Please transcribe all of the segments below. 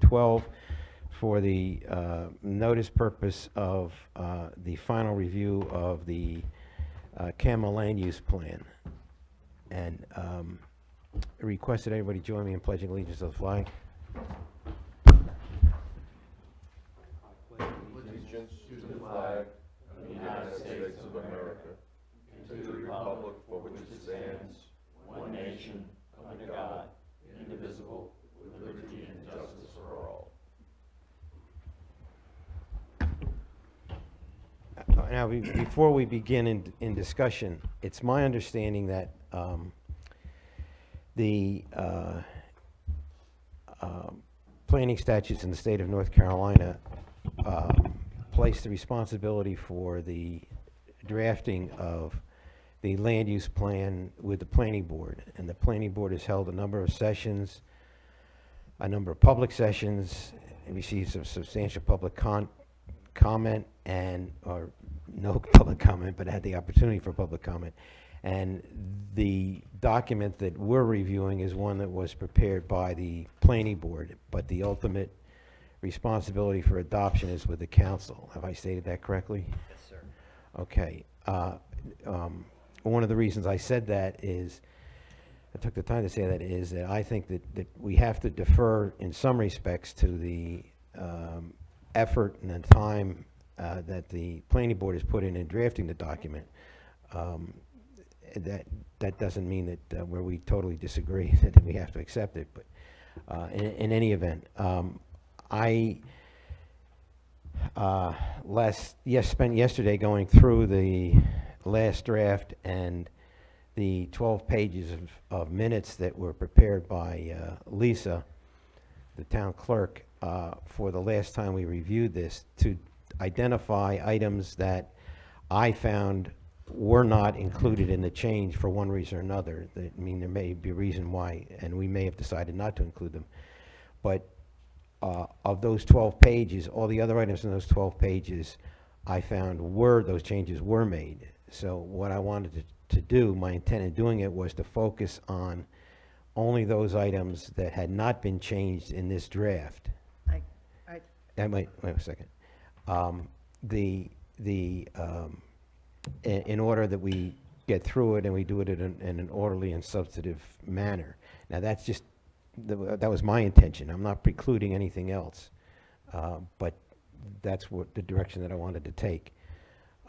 2012 for the notice purpose of the final review of the Camel Land Use Plan. And requested everybody join me in pledging allegiance to the flag. Allegiance to the flag of the United States of America, and to the republic for which it stands, one nation, under God, indivisible, with liberty and justice for all. Now, before we begin in discussion, it's my understanding that the planning statutes in the state of North Carolina place the responsibility for the drafting of the land use plan with the planning board. And the planning board has held a number of sessions, a number of public sessions, and received some substantial public comment or no public comment, but had the opportunity for public comment. And the document that we're reviewing is one that was prepared by the planning board, but the ultimate responsibility for adoption is with the council. Have I stated that correctly? Yes, sir. Okay. One of the reasons I said that is, I took the time to say that, is that I think that we have to defer in some respects to the effort and the time that the planning board has put in drafting the document. That doesn't mean that where we totally disagree that we have to accept it, but in any event, I spent yesterday going through the last draft and the 12 pages of minutes that were prepared by Lisa, the town clerk, for the last time we reviewed this, to identify items that I found were not included in the change for one reason or another. I mean, there may be a reason why, and we may have decided not to include them. But of those 12 pages, all the other items in those 12 pages, I found those changes were made. So what I wanted to do, my intent in doing it, was to focus on only those items that had not been changed in this draft. Wait a second. In order that we get through it and we do it in an orderly and substantive manner. Now that's just, that was my intention. I'm not precluding anything else, but that's what the direction that I wanted to take.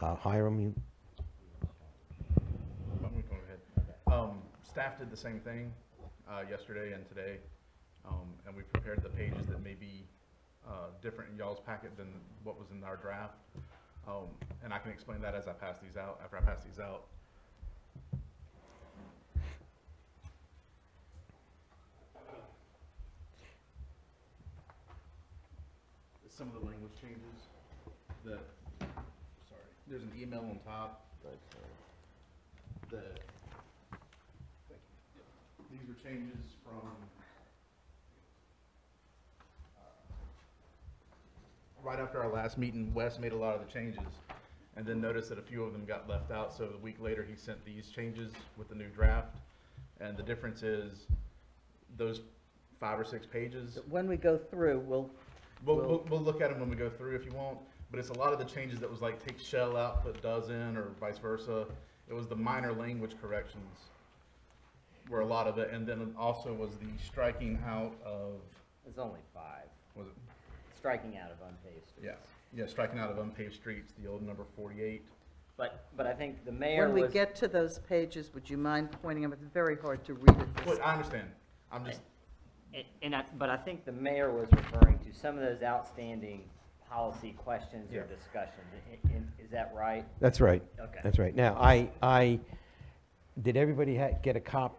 Hiram, you? I'm going to go ahead. Staff did the same thing yesterday and today, and we prepared the pages that may be different in y'all's packet than what was in our draft. And I can explain that as I pass these out, after I pass these out. Some of the language changes that, sorry, there's an email on top that, these are changes from right after our last meeting. Wes made a lot of the changes and then noticed that a few of them got left out, so a week later he sent these changes with the new draft. And the difference is those 5 or 6 pages. When we go through, We'll look at them when we go through if you want, but it's a lot of the changes that was like take shall out, put does in, or vice versa. It was the minor language corrections were a lot of it, and then also was the striking out of, There's only 5. was it? Striking out of unpaved streets. Yeah, striking out of unpaved streets, the old number 48. But I think the mayor when we was. get to those pages, would you mind pointing them? It's very hard to read it. Well, I understand. I'm just, But I think the mayor was referring to some of those outstanding policy questions or discussions. Is that right? That's right. Okay. That's right. Now, did everybody get a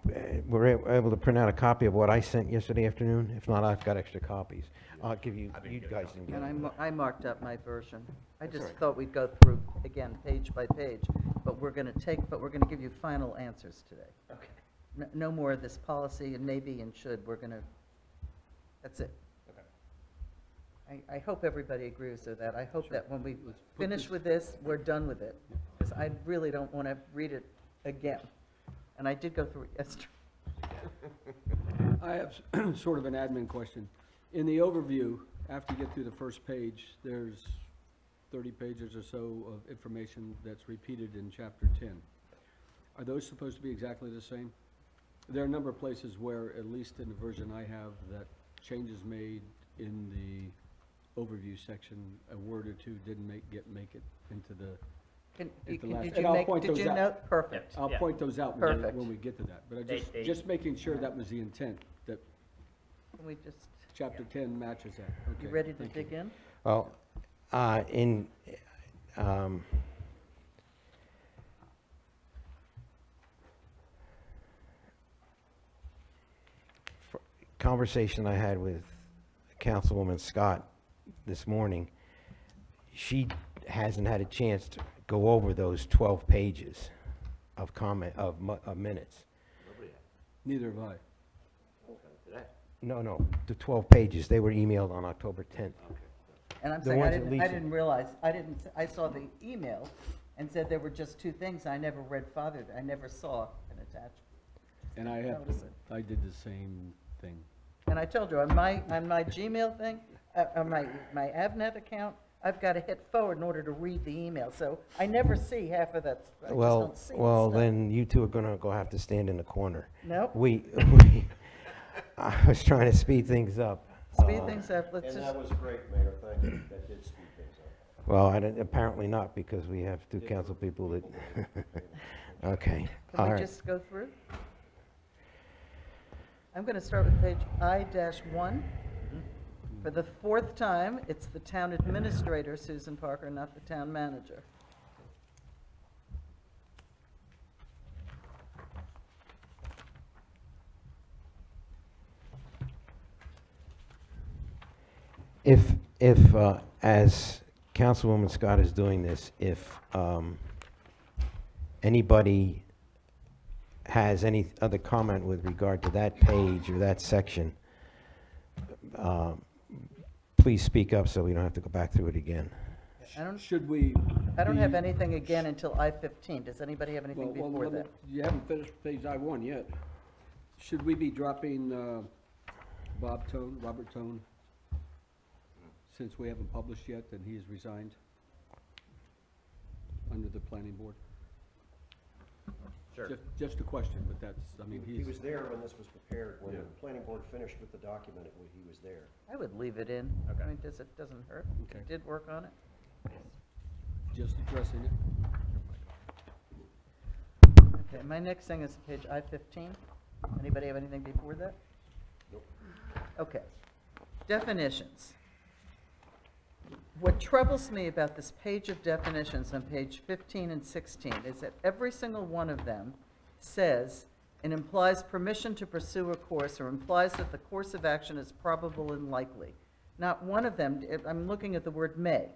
were able to print out a copy of what I sent yesterday afternoon? If not, I've got extra copies. I'll give you, you guys can get And it. I marked up my version. I That's just all right. thought we'd go through, again, page by page, but we're going to give you final answers today. Okay. No more of this policy and maybe and should. We're going to, that's it. okay. I hope everybody agrees with that. I hope that when we finish with this, we're done with it. Because I really don't want to read it again. And I did go through it yesterday. I have sort of an admin question. In the overview, after you get through the first page, there's 30 pages or so of information that's repeated in chapter 10. Are those supposed to be exactly the same? There are a number of places where, at least in the version I have, that changes made in the overview section, a word or two didn't make it into the, Did last- you and I'll make, point did those you out. note? Perfect. I'll Yeah. point those out Perfect. when we get to that. But I They- just making sure that was the intent, that Can we just, chapter 10 matches that. you Okay, ready to thank you. dig in? Well, in, conversation I had with Councilwoman Scott this morning, she hasn't had a chance to go over those 12 pages of comment, of minutes. Neither have I. No, the 12 pages, they were emailed on October 10th. And I'm The saying, ones that I Lisa- didn't realize, I saw the email and said there were just two things. I never read farther. I never saw an attachment. And I have, Notice it. I did the same thing. And I told you, on my Gmail thing, on my Avnet account, I've got to hit forward in order to read the email. So I never see half of that. I just Well, don't see the well, stuff. then you two are gonna go have to stand in the corner. Nope. I was trying to speed things up. Speed things up. Let's And just, that was great, Mayor, thank you, that did speed things up. Well, apparently not, because we have two council people that, okay, all can we right. just go through? I'm going to start with page I-1. For the fourth time, it's the town administrator, Susan Parker, not the town manager. If, as Councilwoman Scott is doing this, if anybody has any other comment with regard to that page or that section, please speak up so we don't have to go back through it again. Should we? I don't have be- anything again until I-15. Does anybody have anything Well, before let me- that? You haven't finished page I-1 yet. Should we be dropping Robert Tone, since we haven't published yet and he has resigned under the planning board? Sure. Just a question, but that's, I mean, He he's, was there when this was prepared, when the Yeah. planning board finished with the document, he was there. I would leave it in. Okay. I mean, doesn't hurt. Okay. You did work on it. just addressing it. Okay, my next thing is page I-15. Anybody have anything before that? Nope. Okay. Definitions. What troubles me about this page of definitions on page 15 and 16 is that every single one of them says it implies permission to pursue a course or implies that the course of action is probable and likely. Not one of them, I'm looking at the word may,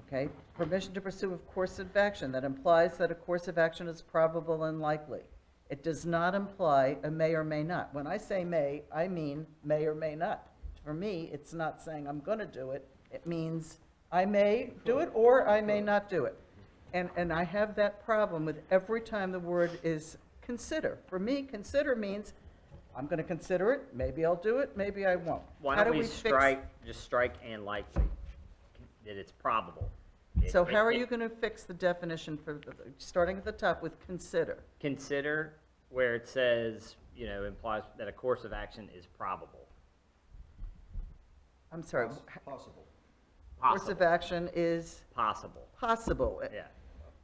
okay? Permission to pursue a course of action, that implies that a course of action is probable and likely. It does not imply a may or may not. When I say may, I mean may or may not. For me, it's not saying I'm going to do it. It means I may do it or I may not do it. And I have that problem with every time the word is consider. For me, consider means I'm going to consider it, maybe I'll do it, maybe I won't. Why How don't do we fix- just strike and likely, that it's probable? So how are you going to fix the definition for, starting at the top with consider? Consider where it says, you know, implies that a course of action is probable. I'm sorry, Possible. course of Possible. action is Possible, possible. yeah,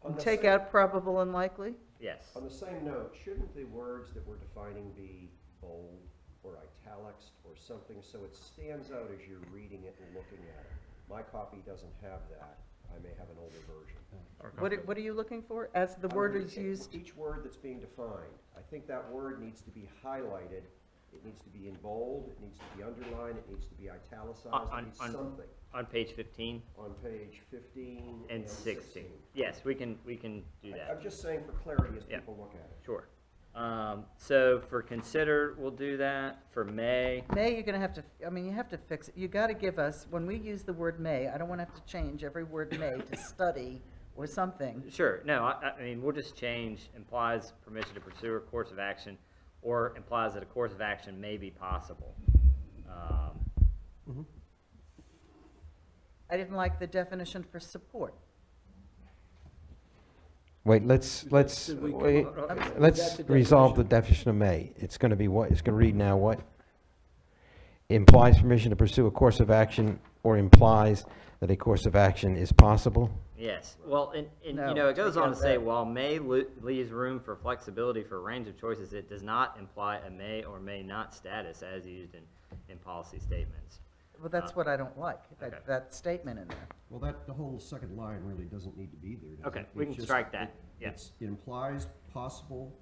On the Take same- out probable and likely? yes. On the same note, shouldn't the words that we're defining be bold or italics or something so it stands out as you're reading it and looking at it? My copy doesn't have that. I may have an older version. What are you looking for? As the word Under is used, Each word that's being defined, I think that word needs to be highlighted, it needs to be in bold, it needs to be underlined, it needs to be italicized, On- it needs on- something On page 15 on page 15 and 16. Yes, we can do I'm that, just saying for clarity as Yeah. people look at it. sure. So for consider, we'll do that. For may, may, you're gonna have to, I mean, you have to fix it. You gotta give us, when we use the word may, I don't wanna have to change every word may to study or something. sure, no, I mean, we'll just change implies permission to pursue a course of action or implies that a course of action may be possible. I didn't like the definition for support. Wait, let's Did we come wait, up- That's let's the resolve the definition of may. It's gonna be what? It's gonna read now what? Implies permission to pursue a course of action or implies that a course of action is possible? Yes, well, and No, you know, it goes take on out to say, that. while may leaves room for flexibility for a range of choices, it does not imply a may or may not status as used in policy statements. Well, that's what I don't like, Okay. that statement in there. Well, the whole second line really doesn't need to be there, does Okay, it? we It's can just- strike that, yeah. It implies possible,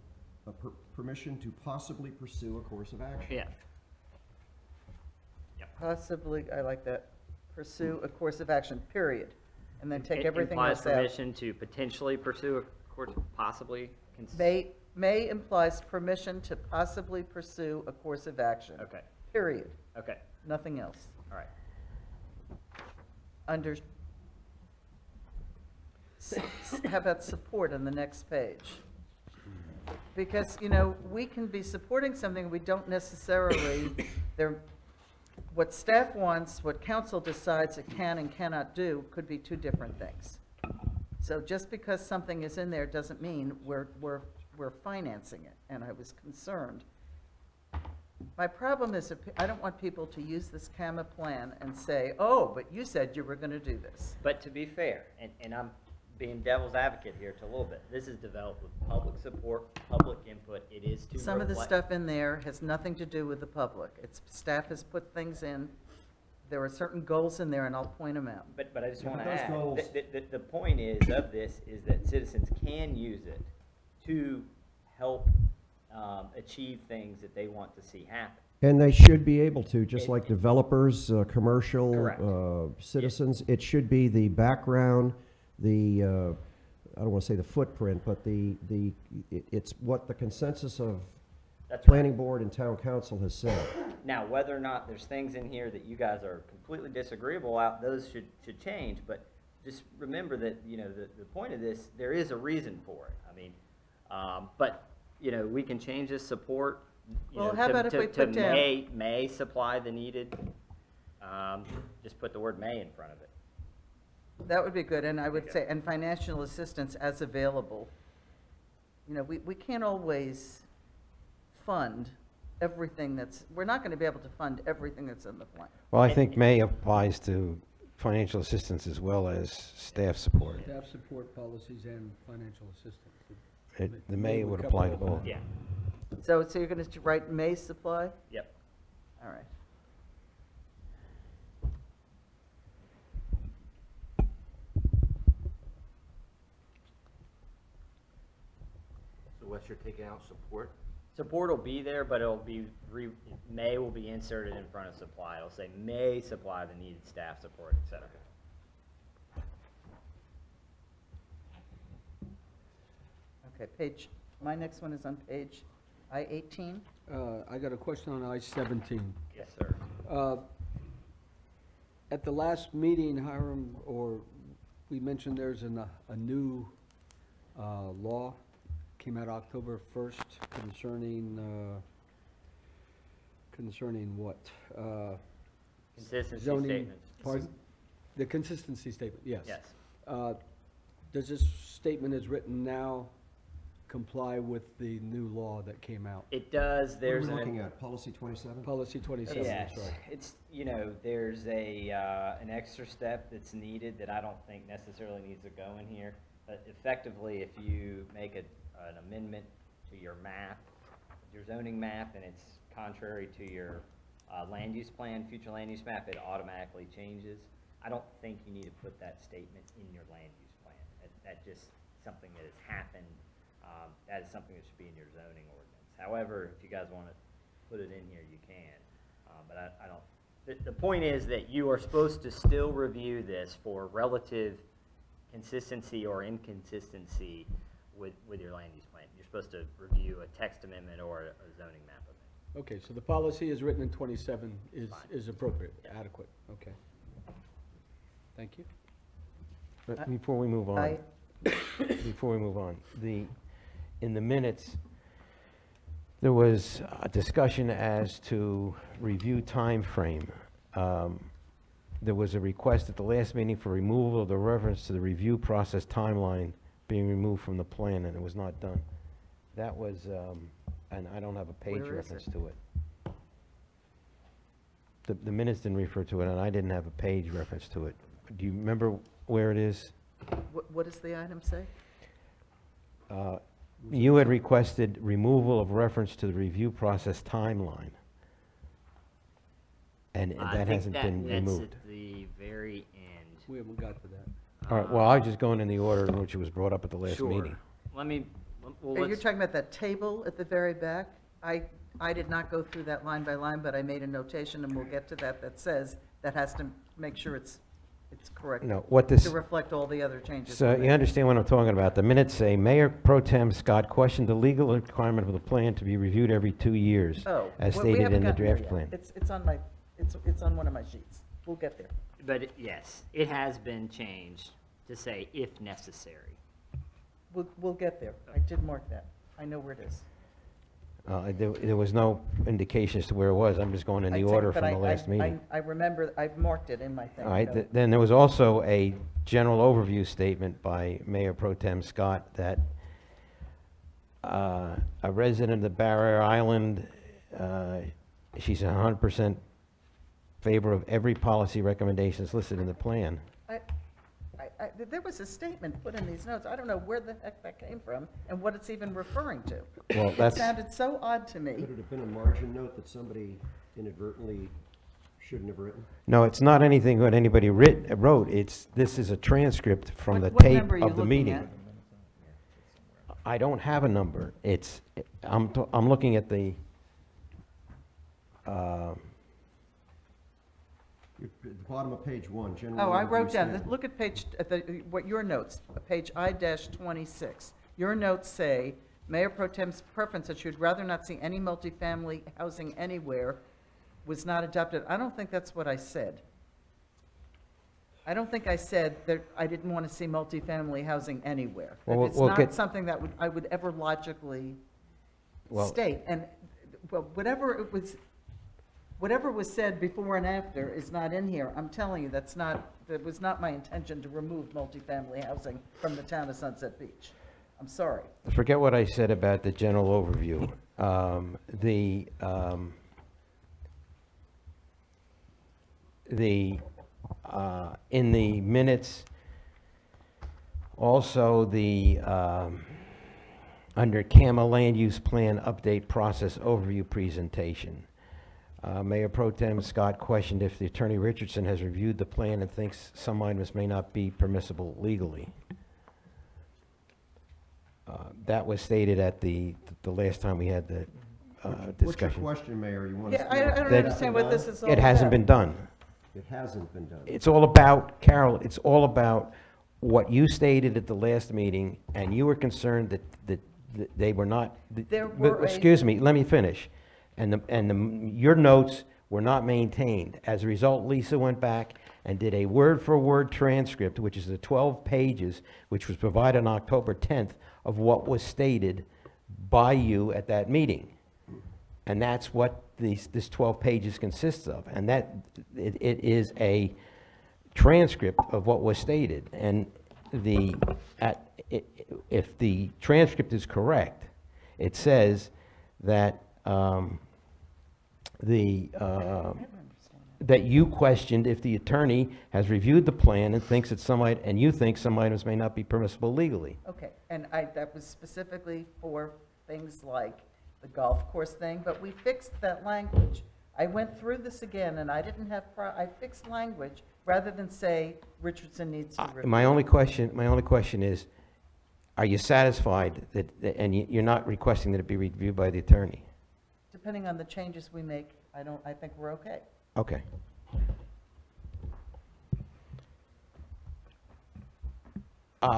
permission to possibly pursue a course of action. Yeah, Possibly, I like that, pursue a course of action, period. And then take It everything implies else out. permission to potentially pursue a course, possibly. May implies permission to possibly pursue a course of action. Okay, Period, okay, nothing else. all right. Under, how about support on the next page? Because, you know, we can be supporting something we don't necessarily, what staff wants, what council decides it can and cannot do could be two different things. So just because something is in there doesn't mean we're financing it, and I was concerned. My problem is, I don't want people to use this CAMA plan and say, oh, but you said you were gonna do this. But to be fair, and I'm being devil's advocate here to a little bit, this is developed with public support, public input, it is to Some of the reflect- stuff in there has nothing to do with the public. Staff has put things in, there are certain goals in there, and I'll point them out. But I just Yeah, want but to those add, goals- the point is of this is that citizens can use it to help achieve things that they want to see happen. And they should be able to, just It- like developers, commercial, Correct. citizens. It should be the background, I don't want to say the footprint, but it's what the consensus of That's right. planning board and town council has said. Now, whether or not there's things in here that you guys are completely disagreeable about, those should change, but just remember that, you know, the point of this, there is a reason for it. I mean, but, you know, we can change this support, you Well, know, how about if we to put down- may supply the needed, just put the word may in front of it. That would be good, and I would Okay. say, and financial assistance as available. You know, we can't always fund everything we're not gonna be able to fund everything that's in the plan. Well, I think may applies to financial assistance as well as staff support. Staff support policies and financial assistance. The may would apply to both. Yeah, So you're gonna write may supply? yep. All right. So Wes, you're taking out support? Support will be there, but it'll be, may will be inserted in front of supply. It'll say may supply the needed staff support, et cetera. Okay, my next one is on page I-18. I got a question on I-17. Yes, sir. At the last meeting, Hiram, we mentioned there's a new law, came out October 1st concerning what? Consistency Zoning- statements. Pardon? The consistency statement, yes. Yes. Does this statement as written now comply with the new law that came out? It does, What are there's we an. looking at, policy 27? Policy 27, Yes, that's right. it's, you know, there's an extra step that's needed that I don't think necessarily needs to go in here. But effectively, if you make an amendment to your map, your zoning map, and it's contrary to your land use plan, future land use map, it automatically changes. I don't think you need to put that statement in your land use plan. That just something that has happened. That is something that should be in your zoning ordinance. However, if you guys want to put it in here, you can. But I don't, the point is that you are supposed to still review this for relative consistency or inconsistency with your land use plan. You're supposed to review a text amendment or a zoning map amendment. Okay, so the policy is written in 27 Fine. is appropriate, Yeah. adequate, okay. Thank you. But before we move on, in the minutes, there was a discussion as to review time frame. there was a request at the last meeting for removal of the reference to the review process timeline being removed from the plan, and it was not done. That was, and I don't have a page Where is reference it? to it. The minutes didn't refer to it, and I didn't have a page reference to it. Do you remember where it is? What does the item say? You had requested removal of reference to the review process timeline. And that hasn't been removed. That's at the very end. We haven't got to that. All right, well, I was just going in the order in which it was brought up at the last Sure. meeting. Let me, well, You're let's, talking about that table at the very back? I did not go through that line by line, but I made a notation, and we'll get to that, that says that has to make sure it's correct. No, what this, To reflect all the other changes. so we you made. understand what I'm talking about. The minutes say, Mayor Pro Tem Scott questioned the legal requirement of the plan to be reviewed every 2 years, Oh. as well, we stated haven't in the gotten there draft yet. plan. It's on my, it's on one of my sheets. We'll get there. but yes, it has been changed to say if necessary. We'll get there. I did mark that. I know where it is. There was no indication as to where it was. I'm just going in I the think- order but from the I- last meeting. I remember, I've marked it in my thing. All right, so- then there was also a general overview statement by Mayor Pro Tem Scott that a resident of the Barrier Island, she's 100% favor of every policy recommendations listed in the plan. There was a statement put in these notes. I don't know where the heck that came from and what it's even referring to. Well, It that's, sounded so odd to me. Could it have been a margin note that somebody inadvertently shouldn't have written? no, it's not anything that anybody wrote. This is a transcript from the What tape number are you of the looking meeting. at? I don't have a number. I'm looking at the, At the bottom of page 1, general. Oh, I overview wrote down, statement. look at page, what your notes, page I-26. Your notes say, Mayor Pro Tem's preference that you'd rather not see any multifamily housing anywhere was not adopted. I don't think that's what I said. I don't think I said that I didn't want to see multifamily housing anywhere. Well, It's we'll not get- something that I would ever logically well, state. And, well, whatever was said before and after is not in here. I'm telling you, that was not my intention to remove multifamily housing from the town of Sunset Beach. I'm sorry. forget what I said about the general overview. In the minutes, also under CAMA Land Use Plan Update Process Overview Presentation. Mayor Pro Tem Scott questioned if the Attorney Richardson has reviewed the plan and thinks some items may not be permissible legally. That was stated at the last time we had the What's your discussion. question, Mayor? You want us Yeah, to I know? don't That- understand what this is all about. It hasn't been done. It hasn't been done. It's all about, Carol, it's all about what you stated at the last meeting, and you were concerned that they were not, There were excuse me, let me finish. Your notes were not maintained. As a result, Lisa went back and did a word-for-word transcript, which is the 12 pages, which was provided on October 10th, of what was stated by you at that meeting. And that's what this 12 pages consists of. And it is a transcript of what was stated. And if the transcript is correct, it says that that you questioned if the attorney has reviewed the plan and thinks that and you think some items may not be permissible legally. Okay, and that was specifically for things like the golf course thing, but we fixed that language. I went through this again, and I didn't have, I fixed language rather than say Richardson needs to review. My only question is, are you satisfied and you're not requesting that it be reviewed by the attorney? Depending on the changes we make, I think we're okay. Okay. we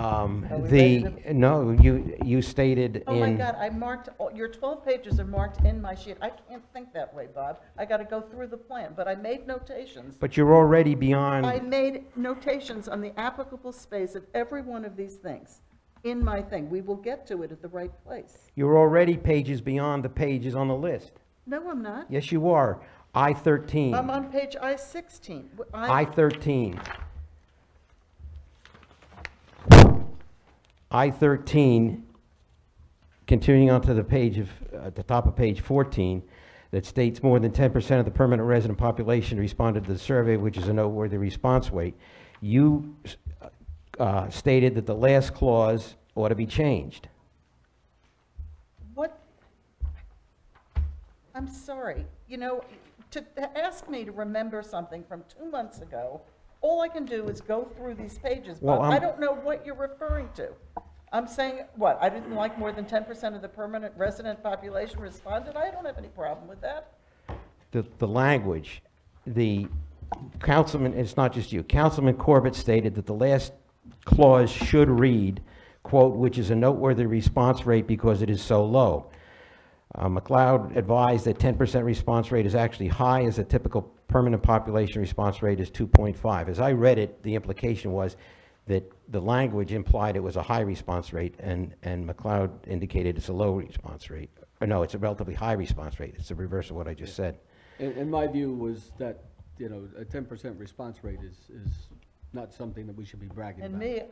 ready No, you stated Oh my in, God, I marked, your 12 pages are marked in my sheet. I can't think that way, Bob. I got to go through the plan, but I made notations. but you're already I beyond, made notations on the applicable space of every one of these things in my thing. We will get to it at the right place. you're already pages beyond the pages on the list. No, I'm not. Yes, you are. I-13. I'm on page I-16. I-13. I-13, continuing on to the page of, at the top of page 14, that states more than 10% of the permanent resident population responded to the survey, which is a noteworthy response rate. You stated that the last clause ought to be changed. What? I'm sorry. You know, to ask me to remember something from 2 months ago, all I can do is go through these pages, Well, Bob. I I'm- don't know what you're referring to. I'm saying, what, I didn't like more than 10% of the permanent resident population responded? I don't have any problem with that. The language, the councilman, it's not just you, Councilman Corbett stated that the last clause should read, quote, which is a noteworthy response rate because it is so low. McLeod advised that 10% response rate is actually high, as a typical permanent population response rate is 2.5. As I read it, the implication was that the language implied it was a high response rate, and McLeod indicated it's a low response rate. Or no, it's a relatively high response rate. It's the reverse of what I just said. And my view was that, you know, a 10% response rate is not something that we should be bragging about. And me,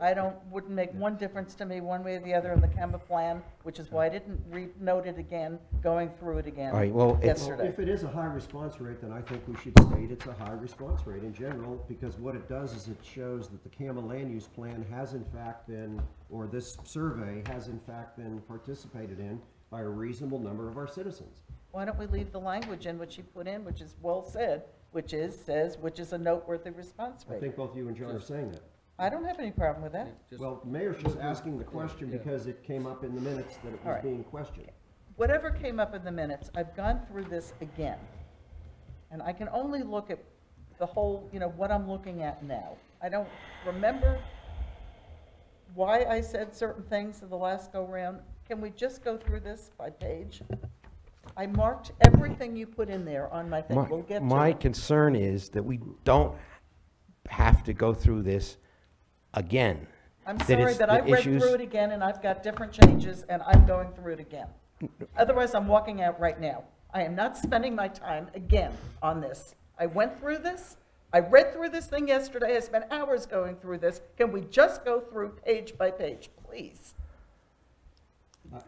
wouldn't make one difference to me one way or the other in the CAMA plan, which is why I didn't note it again, going through it again All right, well, it's- yesterday. If it is a high response rate, then I think we should state it's a high response rate in general, because what it does is it shows that the CAMA land use plan has in fact been, or this survey has in fact been participated in by a reasonable number of our citizens. Why don't we leave the language in which you put in, which is well said, which is a noteworthy response I rate? think both you and John are saying that. I don't have any problem with that. Just- Well, the mayor's just asking the question Yeah. because it came up in the minutes that it All was right. being questioned. Whatever came up in the minutes, I've gone through this again. And I can only look at the whole, you know, what I'm looking at now. I don't remember why I said certain things in the last go-round. Can we just go through this by page? I marked everything you put in there on my thing. We'll get to My it. concern is that we don't have to go through this again. I'm That sorry it's- that I the read issues- through it again and I've got different changes and I'm going through it again. Otherwise, I'm walking out right now. I am not spending my time again on this. I went through this. I read through this thing yesterday. I spent hours going through this. Can we just go through page by page, please?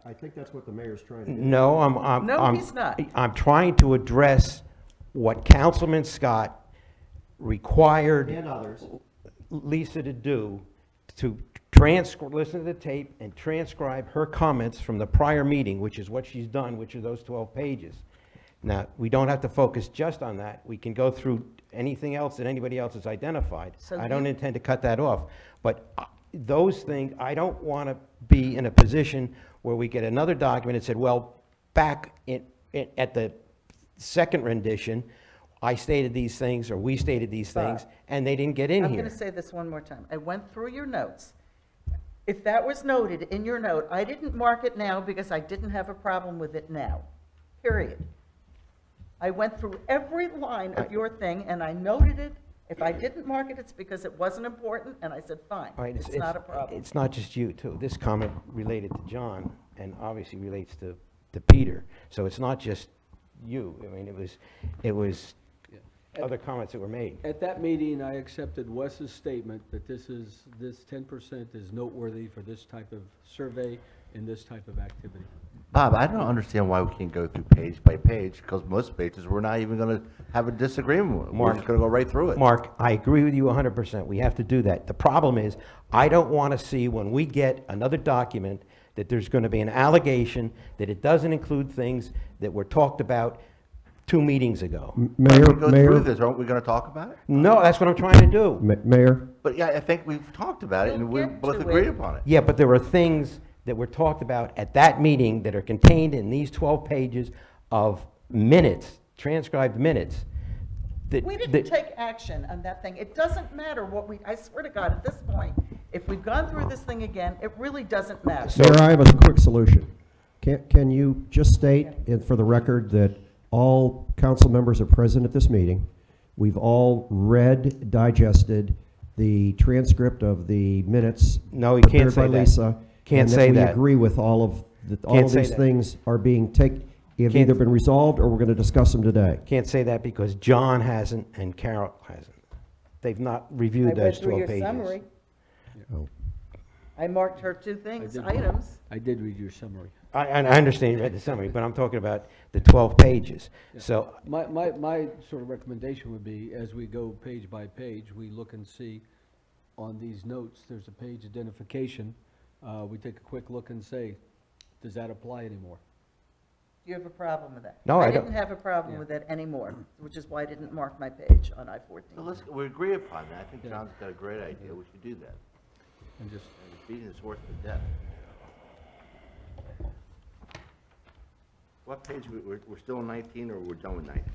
I think that's what the mayor's trying to do. No, I'm. No, I'm- he's not. I'm trying to address what Councilman Scott required And others. Lisa to do, to listen to the tape and transcribe her comments from the prior meeting, which is what she's done, which are those 12 pages. Now, we don't have to focus just on that. We can go through anything else that anybody else has identified. So I don't you- intend to cut that off. But those things, I don't want to be in a position where we get another document that said, well, back at the second rendition, I stated these things, or we stated these things, and they didn't get in I'm here. going to say this one more time. I went through your notes. If that was noted in your note, I didn't mark it now because I didn't have a problem with it now, period. I went through every line of your thing and I noted it. If I didn't mark it, it's because it wasn't important, and I said, fine, All right, it's not a problem. It's not just you, too. This comment related to John, and obviously relates to Peter. So it's not just you. I mean, it was Yeah. other comments that were made. At that meeting, I accepted Wes's statement that this 10% is noteworthy for this type of survey and this type of activity. Bob, I don't understand why we can't go through page by page, because most pages, we're not even gonna have a disagreement with. We're Mark. just gonna go right through it. Mark, I agree with you 100%. We have to do that. The problem is, I don't want to see when we get another document that there's going to be an allegation that it doesn't include things that were talked about 2 meetings ago. Mayor, When we go through this, aren't we gonna talk about it? No, that's what I'm trying to do. Mayor, But yeah, I think we've talked about it, and we We'll get both to agreed it. upon it. Yeah, but there were things that were talked about at that meeting that are contained in these 12 pages of minutes, transcribed minutes. We didn't take action on that thing. It doesn't matter I swear to God, at this point, if we've gone through this thing again, it really doesn't matter. Mayor, I have a quick solution. Can you just state, and for the record, that all council members are present at this meeting? We've all read, digested the transcript of the minutes. No, you can't prepared say by that. Lisa. Can't and say we that. agree with all of Can't say these that. things are being taken. have Can't- either been resolved or we're going to discuss them today. Can't say that because John hasn't and Carol hasn't. They've not I reviewed read those through 12 your pages. summary. Oh. I marked her two things, did. items. I did read your summary. I understand you read the summary, but I'm talking about the 12 pages. Yeah. So, My sort of recommendation would be, as we go page by page, we look and see on these notes, there's a page identification. We take a quick look and say, does that apply anymore? Do you have a problem with that? No, I didn't don't. have a problem Yeah. with that anymore, which is why I didn't mark my page on I-14. So let's, we agree upon that. I think Yeah. John's got a great idea. We should do that. And just, And beating this horse to death. What page, we're still on 19 or we're done with 19?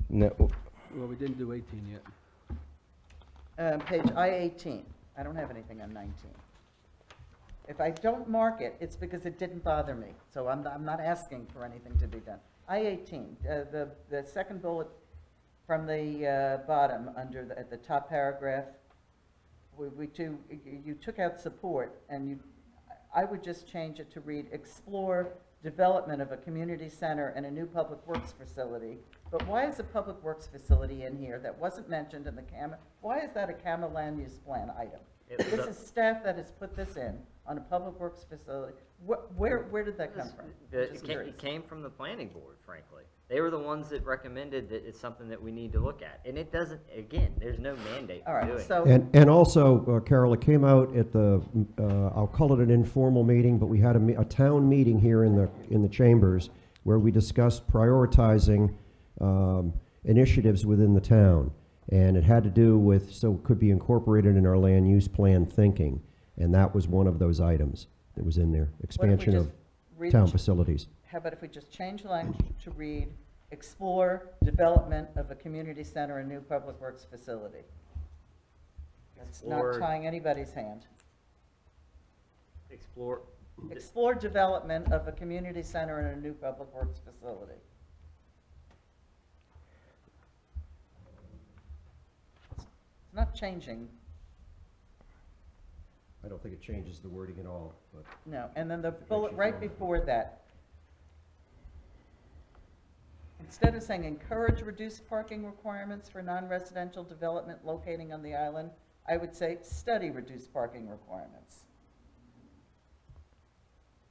no, well, we didn't do 18 yet. Page I-18, I don't have anything on 19. If I don't mark it, it's because it didn't bother me, so I'm not asking for anything to be done. I-18, the second bullet from the bottom, at the top paragraph, you took out support, and I would just change it to read, explore development of a community center and a new public works facility. But why is a public works facility in here that wasn't mentioned in the CAMA? Why is that a CAMA land use plan item? This is staff that has put this in on a public works facility. Where did that come from? Just curious. It came from the planning board, frankly. They were the ones that recommended that it's something that we need to look at. And it doesn't, again, there's no mandate All for right, doing it. so, And also, Carol, it came out at the, I'll call it an informal meeting, but we had a town meeting here in the chambers where we discussed prioritizing initiatives within the town. And it had to do with, so it could be incorporated in our land use plan thinking. And that was one of those items that was in there, expansion of just read town the- facilities. how about if we just change language to read, explore development of a community center and new public works facility? That's not Explore- tying anybody's hand. Explore, Explore development of a community center and a new public works facility. It's not changing, I don't think it changes the wording at all, but. no. And then the makes bullet you right feel- before that, instead of saying encourage reduced parking requirements for non-residential development locating on the island, I would say study reduced parking requirements.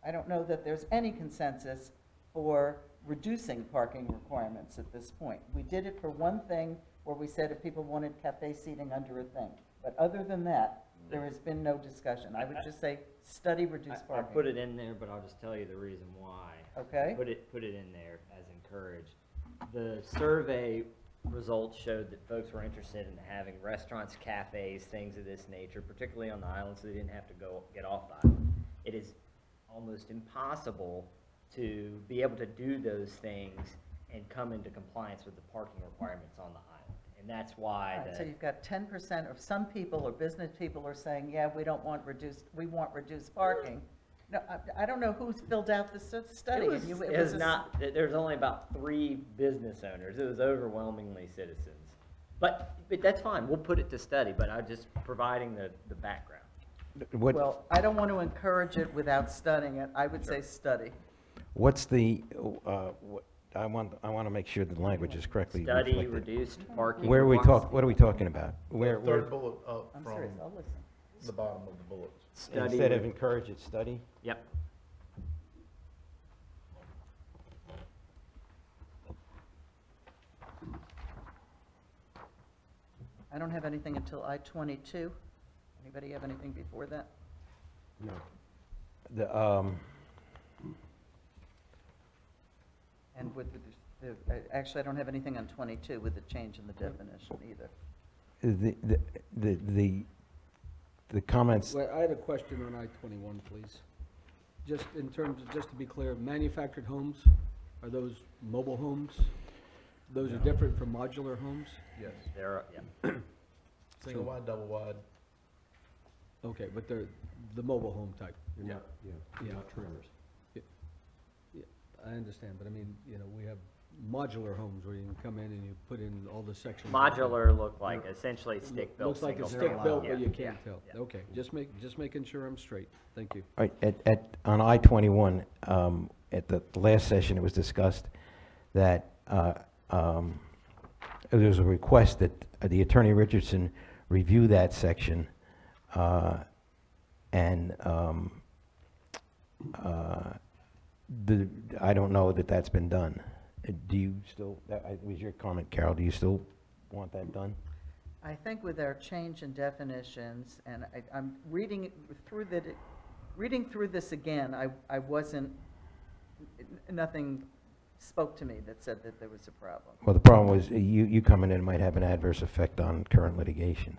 I don't know that there's any consensus for reducing parking requirements at this point. We did it for one thing where we said if people wanted cafe seating under a thing. But other than that, there has been no discussion. I would just say study reduced I parking. put it in there, but I'll just tell you the reason why. Okay? Put it in there as encouraged. The survey results showed that folks were interested in having restaurants, cafes, things of this nature, particularly on the island, so they didn't have to get off the island. It is almost impossible to be able to do those things and come into compliance with the parking requirements on the island. And that's why All right, so the, you've got 10% of some people or business people are saying, yeah, we want reduced parking. No, I don't know who's filled out this study. it was, and you- it was a s- not, there's only about 3 business owners. It was overwhelmingly citizens. But that's fine, we'll put it to study, but I'm just providing the background. what, Well, I don't want to encourage it without studying it. I would say study. what's the, I want to make sure the language is correctly Study reflected. reduced parking. Where are we requirements. what are we talking about? Where, Third bullet up I'm from serious, I'll listen. the bottom of the bullets. Study instead of re- encourage it, study? Yep. I don't have anything until I-22. Anybody have anything before that? No. The, And with actually, I don't have anything on 22 with the change in the definition either. the comments, Well, I had a question on I-21, please. Just in terms of, just to be clear, manufactured homes, are those mobile homes? Those are different from modular homes? Yes. There are, yeah. Single wide, double wide. Okay, but they're the mobile home type. You're not, yeah, Yeah. you're not trailers. Yeah, I understand, but I mean, you know, we have modular homes where you can come in and you put in all the sections. Modular look like essentially stick-built, Looks like a single-family. stick-built, Yeah, but you can't yeah, tell. yeah. Okay, just making sure I'm straight. Thank you. on I-21, at the last session, it was discussed that there was a request that the Attorney Richardson review that section, and I don't know that that's been done. Do you still, that was your comment, Carol, do you still want that done? I think with our change in definitions, and I'm reading through this again, I wasn't, nothing spoke to me that said that there was a problem. Well, the problem was, you coming in might have an adverse effect on current litigation.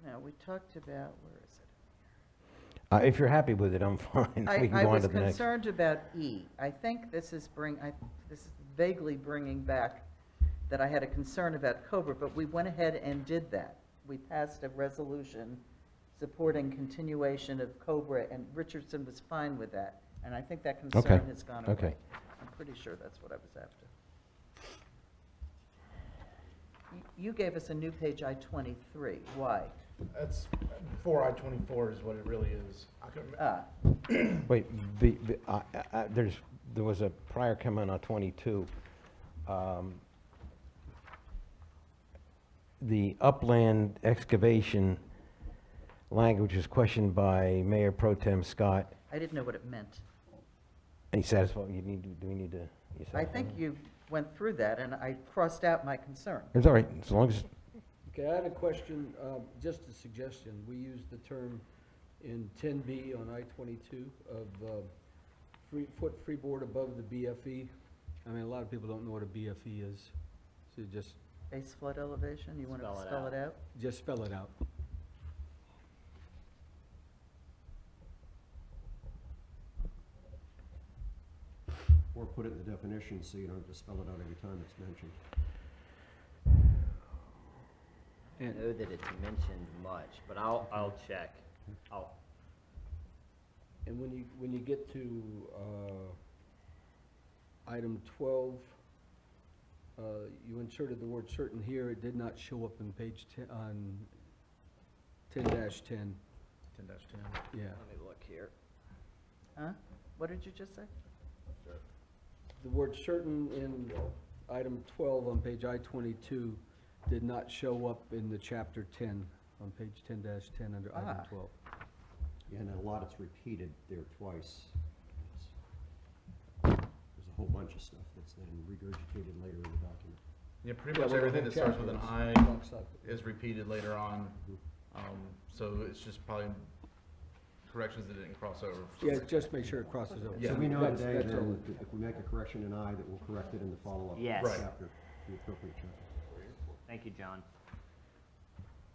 Now, we talked about, where is it? If you're happy with it, I'm fine. We can I go on was to the next. concerned about E. I think this is this is vaguely bringing back that I had a concern about Cobra, but we went ahead and did that. We passed a resolution supporting continuation of Cobra, and Richardson was fine with that. And I think that Okay, concern has gone away. okay. I'm pretty sure that's what I was after. You gave us a new page I-23. Why? That's, 4I-24 is what it really is. I couldn't, Wait, there was a prior comment on 22. The upland excavation language was questioned by Mayor Pro Tem Scott. I didn't know what it meant. Any satisfied, do we need to? you I satisfied? think you went through that, and I crossed out my concern. It's all right, as long as, Okay, I had a question, just a suggestion. We used the term in 10B on I-22 of foot freeboard above the BFE. I mean, a lot of people don't know what a BFE is, so just Base flood elevation, you want to Spell it spell it out? just spell it out. Or put it in the definition so you don't have to spell it out every time it's mentioned. I know that it's mentioned much, but I'll check. And when you get to item 12, you inserted the word certain here. It did not show up in page 10, on 10-10. 10-10. Yeah. Let me look here. Huh? What did you just say? The word certain in item 12 on page I-22 did not show up in the chapter 10 on page 10-10 under item 12. Yeah, and a lot it's repeated there twice. There's a whole bunch of stuff that's then regurgitated later in the document. Yeah, pretty Yeah, much well, the everything whole that starts with an chapter I bunks up. is repeated later on. So it's just probably corrections that didn't cross over. Yeah, just make sure it crosses over. Yeah. So we know That's- today that's all. then, that if we make a correction in I, that we'll correct it in the follow-up Yes. Right. chapter, the appropriate chapter. Thank you, John.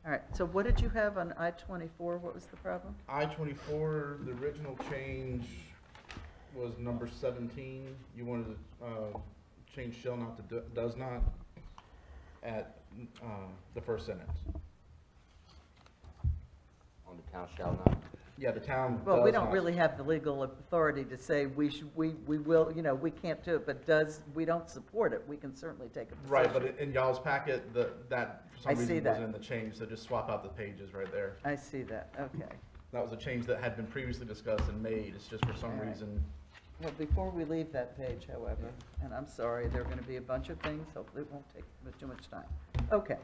All right, so what did you have on I-24? What was the problem? I-24, the original change was number 17. You wanted to change shall not to does not at the first sentence. On the town shall not. Yeah, the town Well, we does don't not. really have the legal authority to say we will, you know, we can't do it, but we don't support it, we can certainly take a position. Right, but in y'all's packet, that for I some see reason that. wasn't in the change, so just swap out the pages right there. I see that, okay. That was a change that had been previously discussed and made, it's just for some All right. reason. Well, before we leave that page, however, and I'm sorry, there are going to be a bunch of things, hopefully it won't take too much time. Okay.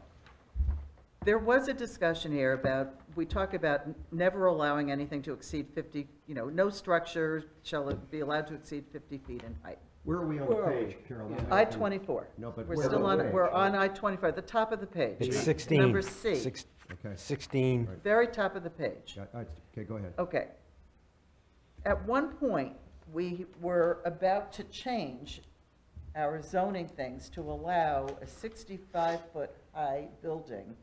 There was a discussion here about, we talk about never allowing anything to exceed 50, you know, no structure shall be allowed to exceed 50 feet in height. Where are we on Where the are we? page, Carol? Yeah. I-24. No, but We're where still on on, the page? we're on I-24, the top of the page. it's 16. Number C, Okay. 16, Right. very top of the page. Okay, go ahead. Okay. At one point, we were about to change our zoning things to allow a 65-foot high building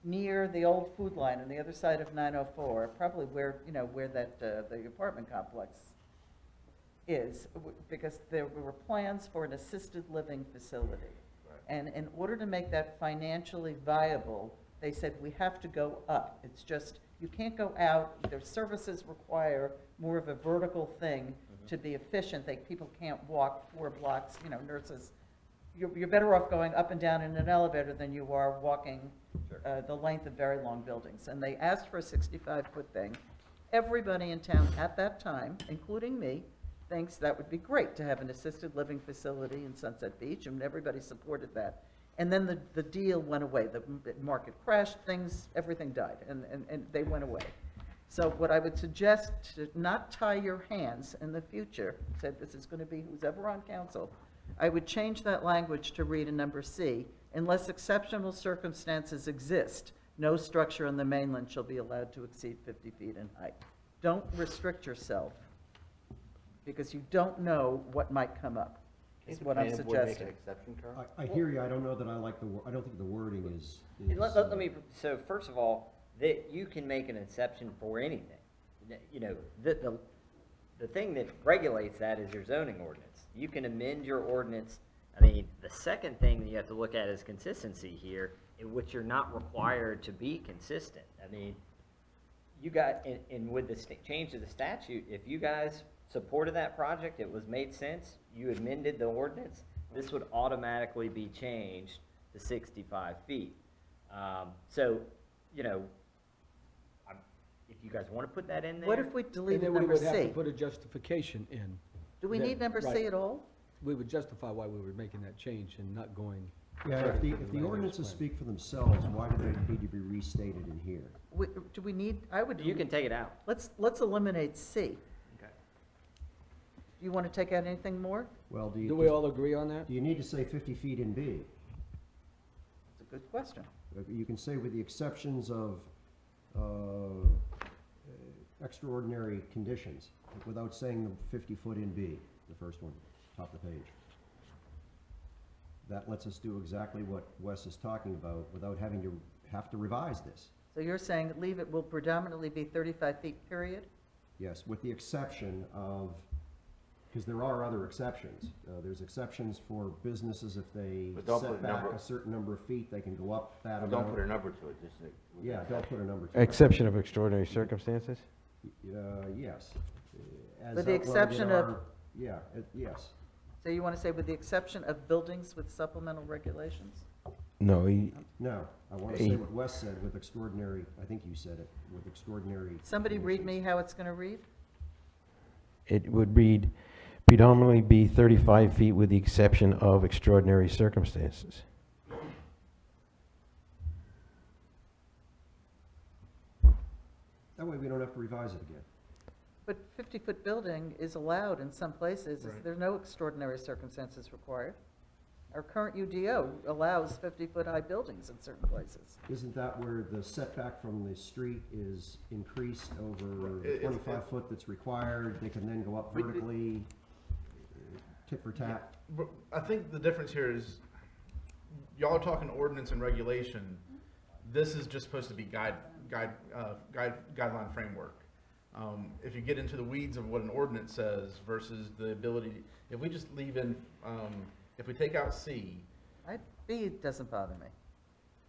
near the old food line on the other side of 904, probably where, you know, where that, the apartment complex is, because there were plans for an assisted living facility. And in order to make that financially viable, they said we have to go up. It's just, you can't go out, their services require more of a vertical thing to be efficient, people can't walk 4 blocks, you know, nurses. You're better off going up and down in an elevator than you are walking the length of very long buildings. And they asked for a 65-foot thing. Everybody in town at that time, including me, thinks that would be great to have an assisted living facility in Sunset Beach, and everybody supported that. And then the deal went away. The market crashed, everything died, and they went away. So what I would suggest, to not tie your hands in the future, said this is going to be who's ever on council, I would change that language to read in number C, unless exceptional circumstances exist, no structure on the mainland shall be allowed to exceed 50 feet in height. Don't restrict yourself, because you don't know what might come up, is what I'm suggesting. I hear you, I don't know that I like I don't think the wording is. Let me, so first of all, that you can make an exception for anything. You know, the thing that regulates that is your zoning ordinance. You can amend your ordinance. I mean, the second thing that you have to look at is consistency here, in which you're not required to be consistent. I mean, you got, and with the change to the statute, if you guys supported that project, it was made sense, you amended the ordinance, this would automatically be changed to 65 feet. So, you know, if you guys want to put that in there. What if we And deleted then we number would have to C? put a justification in. Do we that- need number C right. at all? We would justify why we were making that change and not going. Yeah, if further the, with if the land use ordinances plan. speak for themselves, why do they need to be restated in here? Do we need, I would. You can take it out. Let's eliminate C. Okay. Do you want to take out anything more? Well, Do we all agree on that? do you need to say 50 feet in B? It's a good question. You can say with the exceptions of extraordinary conditions, without saying the 50 foot in B, the first one, top of the page. That lets us do exactly what Wes is talking about without having to revise this. So you're saying leave it will predominantly be 35 feet, period? Yes, with the exception of, because there are other exceptions. There's exceptions for businesses if they But don't put set a back number. a certain number of feet, they can go up that Don't amount. put a number to it, just say. Yeah, don't put a number to it. Exception of extraordinary circumstances? Yes. As With the outlined in exception of- our- Yeah, yes. So you want to say with the exception of buildings with supplemental regulations? No, No, I want to say what Wes said with extraordinary, I think you said it, with extraordinary. Somebody read me conditions. how it's going to read? it would read predominantly be 35 feet with the exception of extraordinary circumstances. That way we don't have to revise it again. But 50-foot building is allowed in some places. Right. There's no extraordinary circumstances required. Our current UDO allows 50-foot high buildings in certain places. Isn't that where the setback from the street is increased over Right. the 25 foot that's required? They can then go up vertically, tit for tat? But I think the difference here is, y'all are talking ordinance and regulation. This is just supposed to be guideline framework. If you get into the weeds of what an ordinance says versus the ability, if we just leave in, if we take out C B doesn't bother me.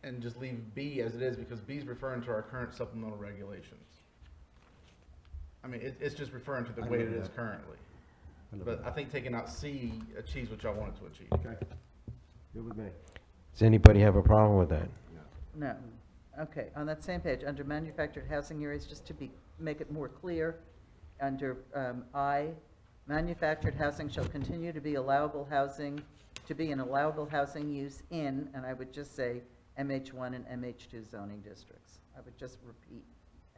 and just leave B as it is, because B is referring to our current supplemental regulations. I mean, it's just referring to the I way know it is that. currently. I know But that. I think taking out C achieves what y'all wanted to achieve. Okay, good with me. Does anybody have a problem with that? No. Okay, on that same page, under manufactured housing areas, just to make it more clear, under I, manufactured housing shall continue to be allowable housing, to be an allowable housing use in, and I would just say MH1 and MH2 zoning districts. I would just repeat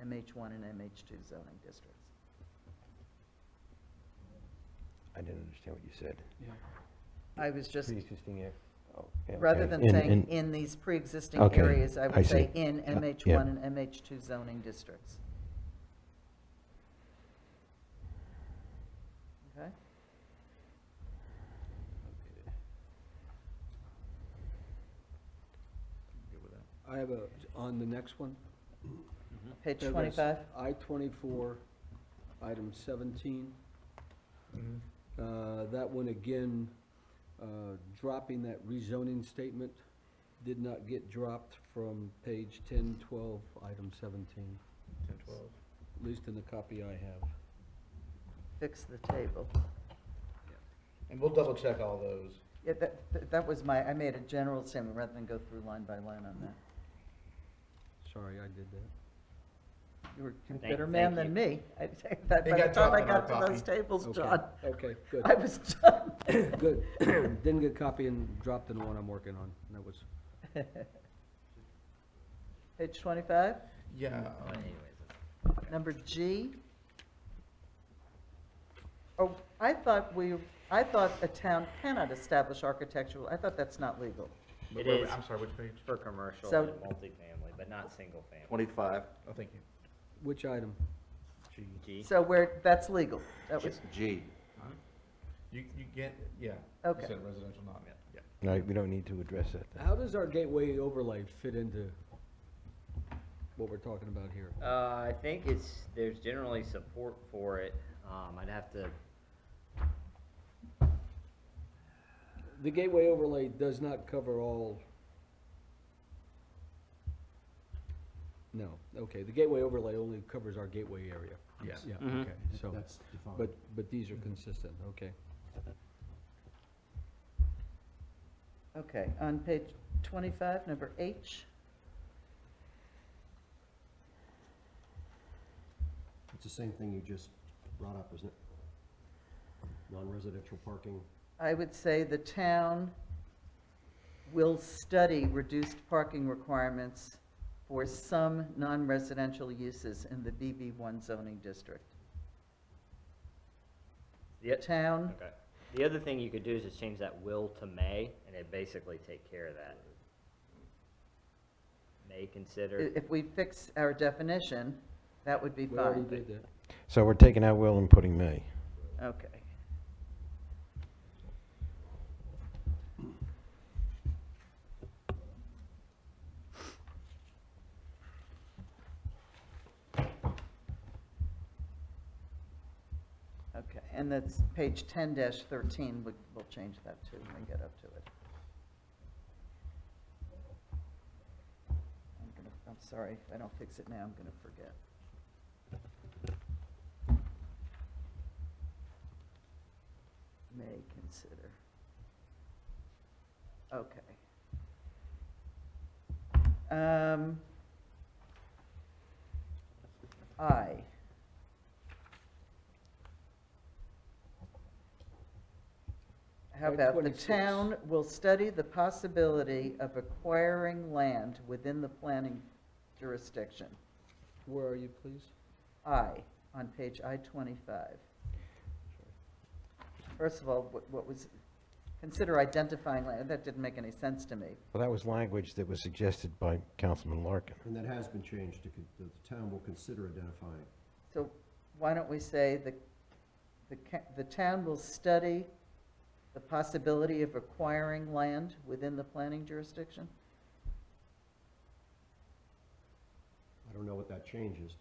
MH1 and MH2 zoning districts. I didn't understand what you said. I was just, Pre-existing area. Oh, yeah, rather okay. than saying in these pre-existing Okay, areas, I I would say see. in Yeah. MH1 and MH2 zoning districts. Okay? Good with that. I have on the next one. Page Paragraphs 25? I-24, item 17. Mm-hmm. That one again, dropping that rezoning statement did not get dropped from page 1012, item 17, 10, 12. at least in the copy I have. fix the table. And we'll double check all those. Yeah, that was I made a general statement rather than go through line by line on that. Sorry, I did that. You were a Thank- better thank man than you. me. By It the got time I dropped in our got to those copy. tables, Okay, John, okay, good. I was done. Good. Didn't get copy and dropped in the one I'm working on. That was, Page 25, Yeah. But anyways, number G. Oh, I thought a town cannot establish architectural, I thought that's not legal. But It is. I'm sorry, which page? for commercial So- and multifamily, but not single family. 25, Oh, thank you. which item? G. G. So that's legal. That was, G. You get, yeah. Okay. You said residential, not, yeah. No, we don't need to address that then. How does our gateway overlay fit into what we're talking about here? I think there's generally support for it. I'd have to, The gateway overlay does not cover all. No, okay, the gateway overlay only covers our gateway area. Yes. Yeah, Mhm. okay, so, That's defined. but these are consistent, okay. okay, on page 25, number H. It's the same thing you just brought up, isn't it? Non-residential parking. I would say the town will study reduced parking requirements for some non-residential uses in the BB1 zoning district. the, Town, okay. The other thing you could do is just change that will to may, and it basically take care of that. May consider. if we fix our definition, that would be We already fine. did that. So we're taking out will and putting may. Okay. Okay, and that's page 10-13, we'll change that too when we get up to it. I'm sorry, if I don't fix it now, I'm gonna forget. May consider. Okay. I. How about the 26. town will study the possibility of acquiring land within the planning jurisdiction? Where are you, please? I, on page I-25. First of all, what was, consider identifying land, that didn't make any sense to me. Well, that was language that was suggested by Councilman Larkin. And that has been changed to, the town will consider identifying. So why don't we say the town will study the possibility of acquiring land within the planning jurisdiction? I don't know what that changes.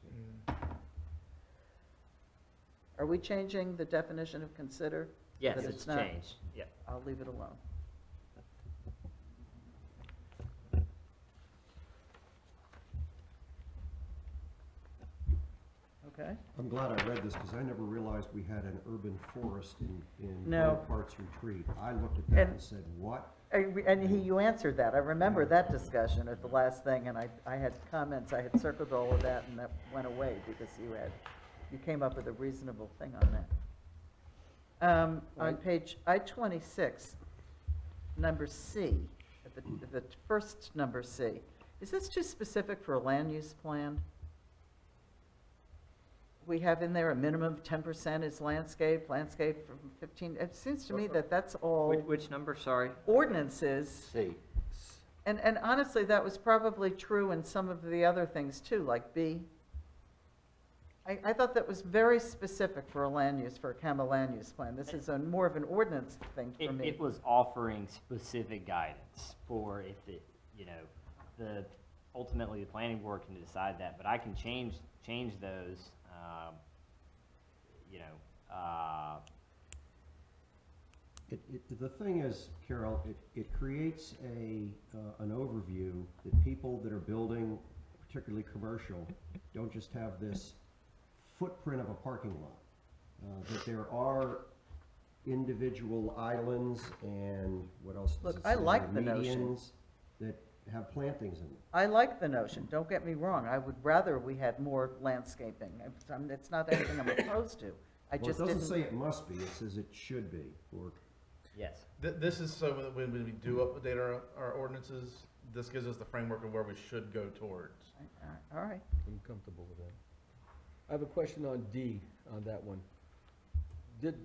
Are we changing the definition of consider? Yes, That it's not- changed, yeah. I'll leave it alone. Okay, I'm glad I read this, because I never realized we had an urban forest in No. Grove Parts Retreat. I looked at that And- and said, what? you answered that, I remember that discussion at the last thing, and I had comments, I had circled all of that, and that went away, because you came up with a reasonable thing on that. On Right. page I-26, number C, the first number C, is this too specific for a land use plan? We have in there a minimum of 10% is landscape from 15, it seems to me that that's all Which number, sorry? ordinances. C. And honestly, that was probably true in some of the other things too, like B. I thought that was very specific for a land use, for a CAMA land use plan. This is more of an ordinance thing for me. It was offering specific guidance for if it, ultimately the planning board can decide that, but I can change those, The thing is, Carol, it creates an overview that people that are building, particularly commercial, don't just have this footprint of a parking lot. that there are individual islands and what else does Look, it I say like there? the notion. Medians that have plantings in them. I like the notion, don't get me wrong, I would rather we had more landscaping. It's not anything I'm opposed to. I Well, just it doesn't didn't. say it must be, it says it should be, or Yes. This is so that when we do update our ordinances, this gives us the framework of where we should go towards. All right, I'm comfortable with that. I have a question on D, on that one. Did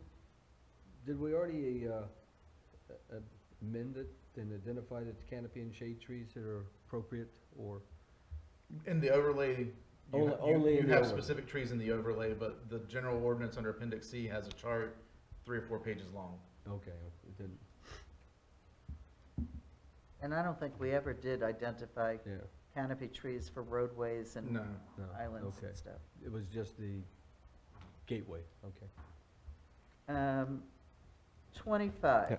we already amend it and identify the canopy and shade trees that are appropriate, or? In the overlay, Only you in the have overlay. specific trees in the overlay, but the general ordinance under Appendix C has a chart 3 or 4 pages long. Okay, it didn't, and I don't think we ever did identify yeah, canopy trees for roadways and No. no, islands okay. and stuff. It was just the gateway, okay. 25. Yeah.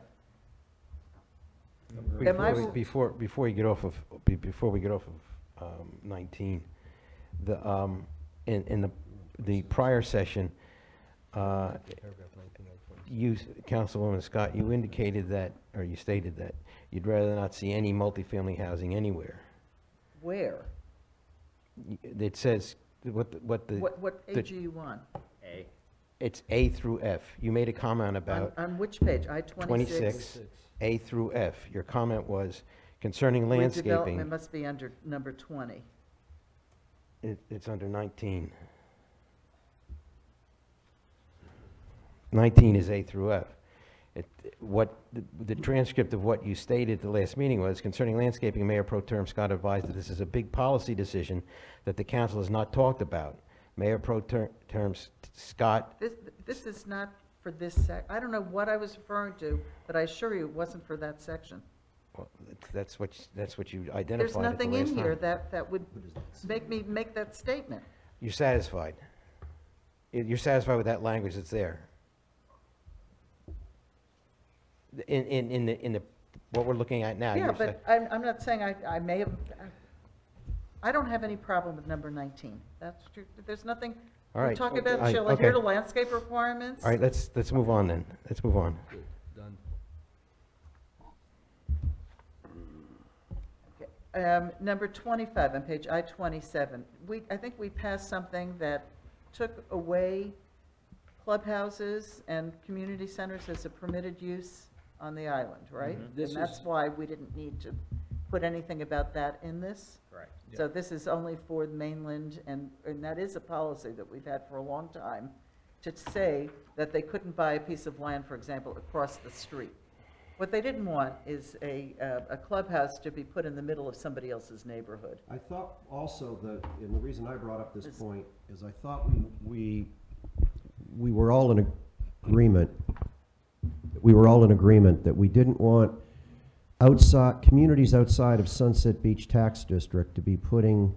Am I- Before you get off of, before we get off of 19, in the prior session, Paragraph 19, you, Councilwoman Scott, you indicated that, or you stated that you'd rather not see any multifamily housing anywhere. Where? It says, what the, What page are you on? A. it's A through F. You made a comment about On which page? I-26? 26, A through F. Your comment was concerning Redevelopment landscaping. must be under number 20. It's under 19. 19 is A through F. The transcript of what you stated at the last meeting was concerning landscaping, Mayor Pro Tem Scott advised that this is a big policy decision that the council has not talked about. Mayor Pro Tem Scott, This is not for this I don't know what I was referring to, but I assure you it wasn't for that section. well, that's what you identified There's at the nothing last in here time. that would make me make that statement. You're satisfied? You're satisfied with that language that's there? In the, what we're looking at now? Yeah, you're but I'm not saying I may have, I don't have any problem with number 19. That's true. There's nothing, All we're right. talking Okay. about, shall I hear Okay. the landscape requirements? All right, let's move on then. Let's move on. Good, done. Number 25 on page I-27, I think we passed something that took away clubhouses and community centers as a permitted use on the island, right? Mhm. This And that's is- why we didn't need to put anything about that in this. Correct. So this is only for the mainland, and that is a policy that we've had for a long time, to say that they couldn't buy a piece of land, for example, across the street. What they didn't want is a clubhouse to be put in the middle of somebody else's neighborhood. I thought also that, and the reason I brought up this Is- point is I thought we were all in agreement, that we didn't want communities outside of Sunset Beach Tax District to be putting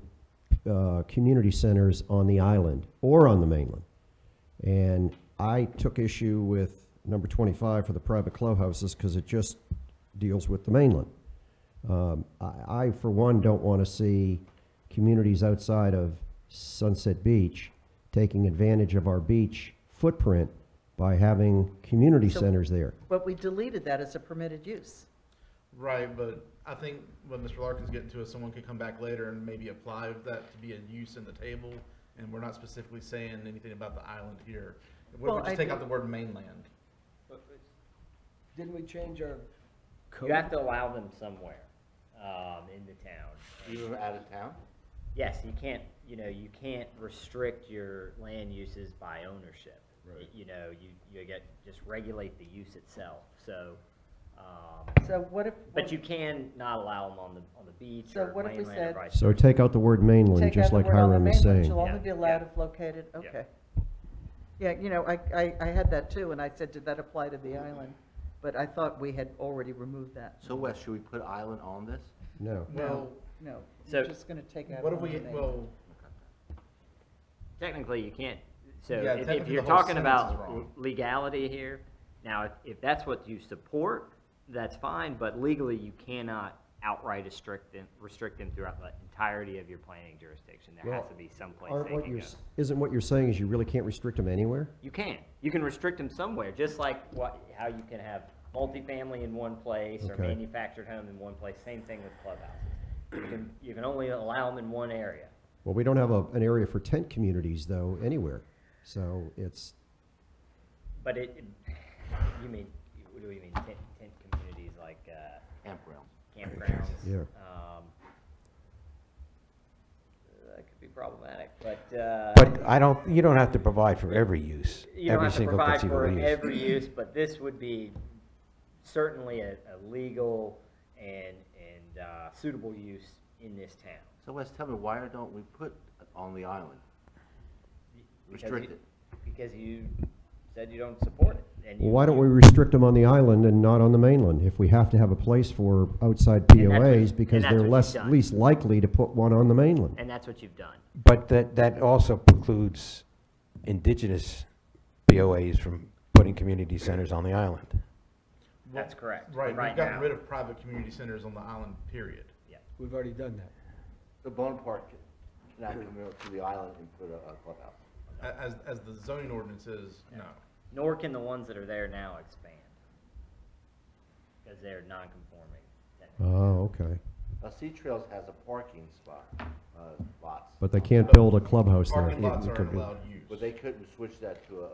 community centers on the island or on the mainland. And I took issue with number 25 for the private clubhouses because it just deals with the mainland. I, for one, don't want to see communities outside of Sunset Beach taking advantage of our beach footprint by having community So- centers there. But we deleted that as a permitted use. Right, but I think what Mr. Larkin's getting to is someone could come back later and maybe apply that to be a use in the table, and we're not specifically saying anything about the island here. We Well, just take out the word mainland. Didn't we change our code? You have to allow them somewhere, in the town. Even out of town? Yes, you can't, you can't restrict your land uses by ownership. Right. You just regulate the use itself, so, So what if? but you can not allow them on the beach So or what if we mainland or said- vice So versa. take out the word mainland, Take just out the like word on the Hiram is mainland, saying. Shall only Yeah, be allowed yeah. if located, Yeah. okay. Yeah, I had that too, and I said, did that apply to the island? But I thought we had already removed that. So Wes, should we put island on this? No. No, no, So- we're just gonna take out. What if on we, the mainland. well, Technically, you can't, so Yeah, if technically you're the whole talking sentence is about wrong. legality here, now, if that's what you support, that's fine, but legally, you cannot outright restrict them throughout the entirety of your planning jurisdiction. There has Well, to be some place Aren't they what can you're, go. isn't what you're saying is you really can't restrict them anywhere? You can restrict them somewhere, just like how you can have multifamily in one place or Okay. manufactured home in one place, same thing with clubhouses. You can only allow them in one area. Well, we don't have an area for tent communities though, anywhere. So it's, But you mean, what do you mean, tent communities like, campgrounds? Yeah. That could be problematic, but, But you don't have to provide for every use, you don't every have to single provide conceivable for use. every use, but this would be certainly a legal and suitable use in this town. So Wes, tell me, why don't we put it on the island? Restrict it. Because you said you don't support it. And well, you- why don't we restrict them on the island and not on the mainland? If we have to have a place for outside And that's what- POAs, because and that's they're what less, you've done. least likely to put one on the mainland. And that's what you've done. But that also precludes indigenous POAs from putting community centers on the island. That's correct. Right, we've Right gotten now. rid of private community centers on the island, period. Yeah. We've already done that. The Bone Park cannot come out to the island and put a clubhouse. As the zoning ordinance is, no. Nor can the ones that are there now expand. Because they're non-conforming. Oh, okay. Sea Trails has a parking lots, But they can't build a clubhouse there. Parking lots it aren't could be- allowed use. but they couldn't switch that to a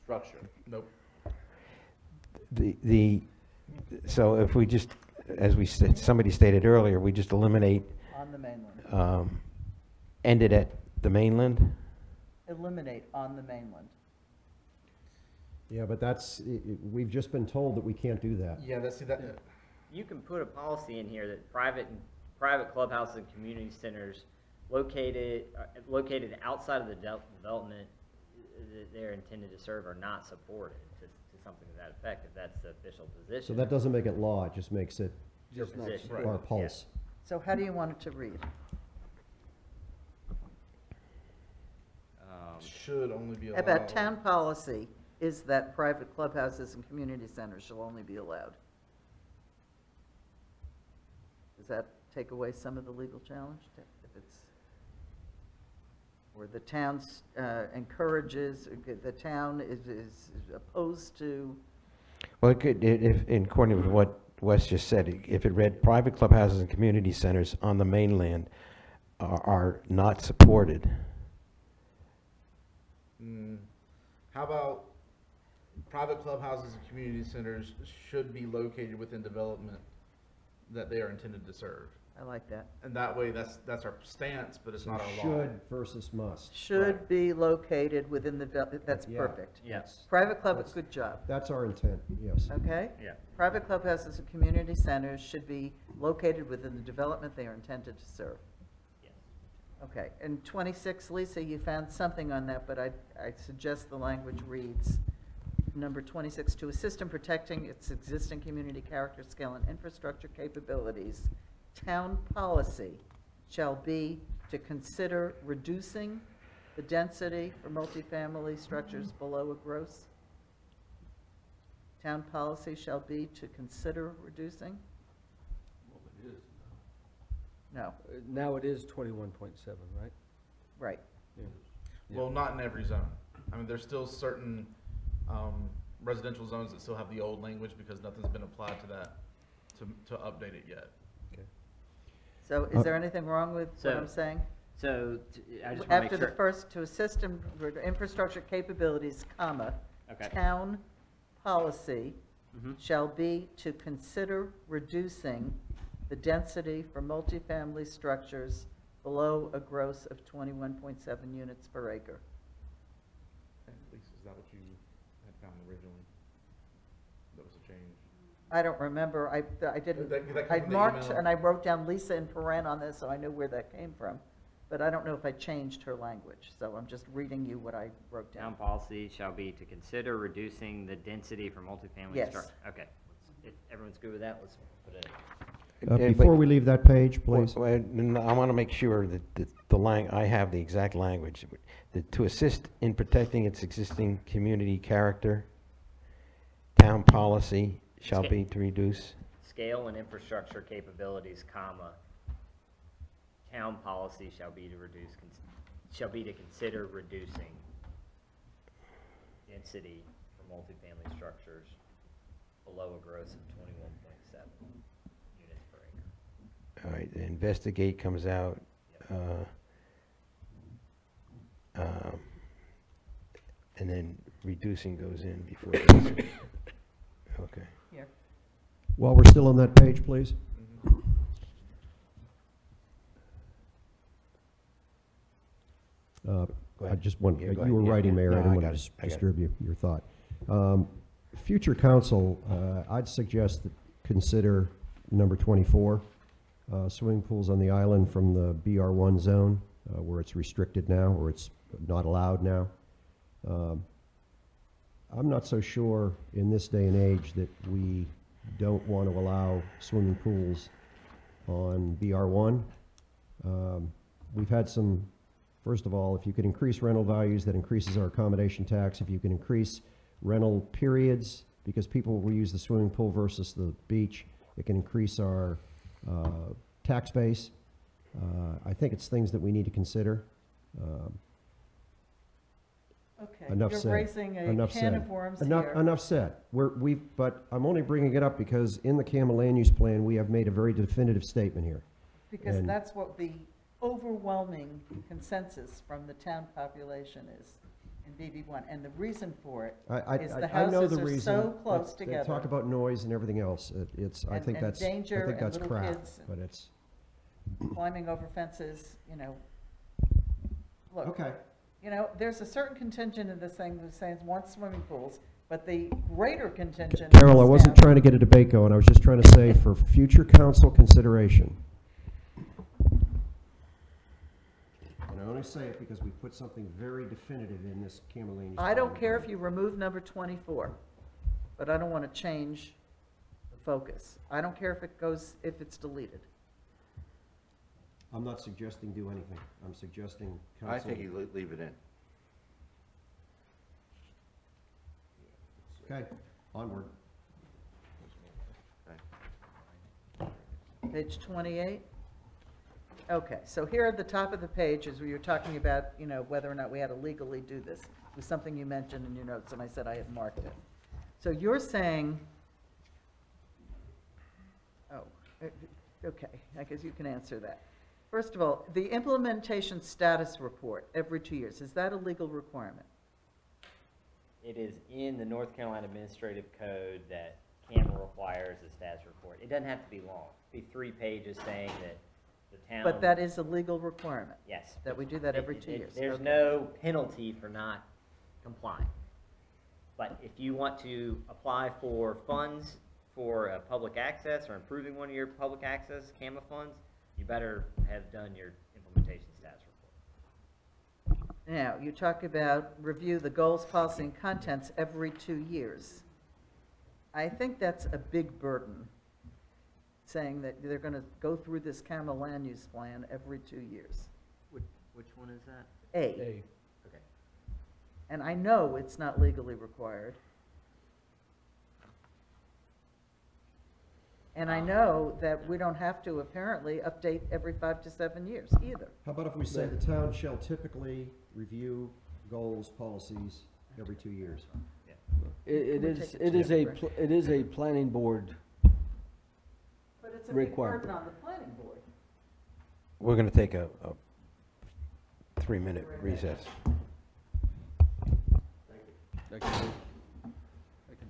structure. Nope. So if we just, as somebody stated earlier, we just eliminate, On the mainland. end it at the mainland? Eliminate on the mainland. Yeah, but that's, we've just been told that we can't do that. Yeah, that. You can put a policy in here that private clubhouses and community centers located outside of the development that they're intended to serve are not supported to something to that effect, if that's the official position. So that doesn't make it law, it just makes it Your Just not position. Right. our pulse. So how do you want it to read? Should only be How allowed. about town policy is that private clubhouses and community centers shall only be allowed? Does that take away some of the legal challenge? If it's, or the town encourages, the town is opposed to, Well, it could, if, in according with what Wes just said, if it read, private clubhouses and community centers on the mainland are not supported. How about private clubhouses and community centers should be located within development that they are intended to serve? I like that. And that way, that's our stance, but it's So not our law. should versus must. Should be located within the, that's Yeah. perfect. Yes. Private club, That's- good job, That's our intent, yes. okay? Yeah. Private clubhouses and community centers should be located within the development they are intended to serve. Yes. Okay, and 26, Lisa, you found something on that, but I suggest the language reads, number 26, to assist in protecting its existing community character, scale, and infrastructure capabilities, town policy shall be to consider reducing the density for multifamily structures below a gross. Town policy shall be to consider reducing? No, Now it is 21.7, right? right. Well, not in every zone. I mean, there's still certain residential zones that still have the old language because nothing's been applied to that to update it yet. So is there anything wrong with what So- I'm saying? So, I just want to make After the sure. first, to assist in infrastructure capabilities, comma, Okay. town policy Mhm. shall be to consider reducing the density for multifamily structures below a gross of 21.7 units per acre. Lisa, is that what you had found originally? That was a change. I don't remember, I didn't, That came I from the marked email. and I wrote down Lisa in paren on this, so I knew where that came from. But I don't know if I changed her language, so I'm just reading you what I wrote Town down. policy shall be to consider reducing the density for multifamily Yes. structure. Okay. If everyone's good with that, let's put it in. Before we leave that page, please. I want to make sure that I have the exact language. That to assist in protecting its existing community character, town policy shall be to reduce. scale and infrastructure capabilities, comma, town policy shall be to consider reducing density for multifamily structures below a gross of 21.7 units per acre. All right, the investigate comes out. And then reducing goes in before. Okay. Here. While we're still on that page, please. Go I ahead. just want, Yeah, go you were ahead. Yeah, writing, yeah. Mayor, No, I I didn't got want it. to I got it. disturb your thought. Future council, I'd suggest that consider number 24, swimming pools on the island from the BR1 zone, where it's restricted now, or it's not allowed now. I'm not so sure in this day and age that we don't want to allow swimming pools on BR1. We've had some, first of all, if you could increase rental values, that increases our accommodation tax. If you can increase rental periods, because people will use the swimming pool versus the beach, it can increase our tax base. I think it's things that we need to consider. Okay, Enough you're said. raising a Enough can said. of worms Enough, here. enough said. But I'm only bringing it up because in the CAMA land use plan, we have made a very definitive statement here. Because and- that's what the overwhelming consensus from the town population is in BB1. And the reason for it is the I know houses the are reason. so close They together. talk about noise and everything else. I And- think and that's, danger I think and that's little crap, kids and- but it's, climbing over fences, Look, okay. there's a certain contingent in this thing that says wants swimming pools, but the greater contingent. Carol, I is wasn't down. trying to get a debate going. I was just trying to say for future council consideration. And I only say it because we put something very definitive in this CAMA land use I don't plan. care if you remove number 24, but I don't want to change the focus. I don't care if it's deleted. I'm not suggesting do anything. I'm suggesting I council. think you leave it in. Okay, onward. Page 28? Okay, so here at the top of the page is where you're talking about, whether or not we had to legally do this. It was something you mentioned in your notes, and I said I had marked it. So you're saying, okay, I guess you can answer that. First of all, the implementation status report every 2 years, is that a legal requirement? It is in the North Carolina Administrative Code that CAMA requires a status report. It doesn't have to be long. It'd be 3 pages saying that the town. But that is a legal requirement, Yes. that we do that every 2 years. There's Okay. no penalty for not complying. But if you want to apply for funds for public access or improving one of your public access CAMA funds, you better have done your implementation status report. Now, you talk about review the goals, policy, and contents every 2 years. I think that's a big burden, saying that they're going to go through this CAMA land use plan every 2 years. Which one is that? A, Okay. and I know it's not legally required. And I know that we don't have to apparently update every 5 to 7 years either. How about if we say the town shall typically review goals, policies every 2 years? It We is, take it is a, check, pl- it is a planning board. But it's a big Requirement. burden on the planning board. We're going to take a 3-minute recess. I can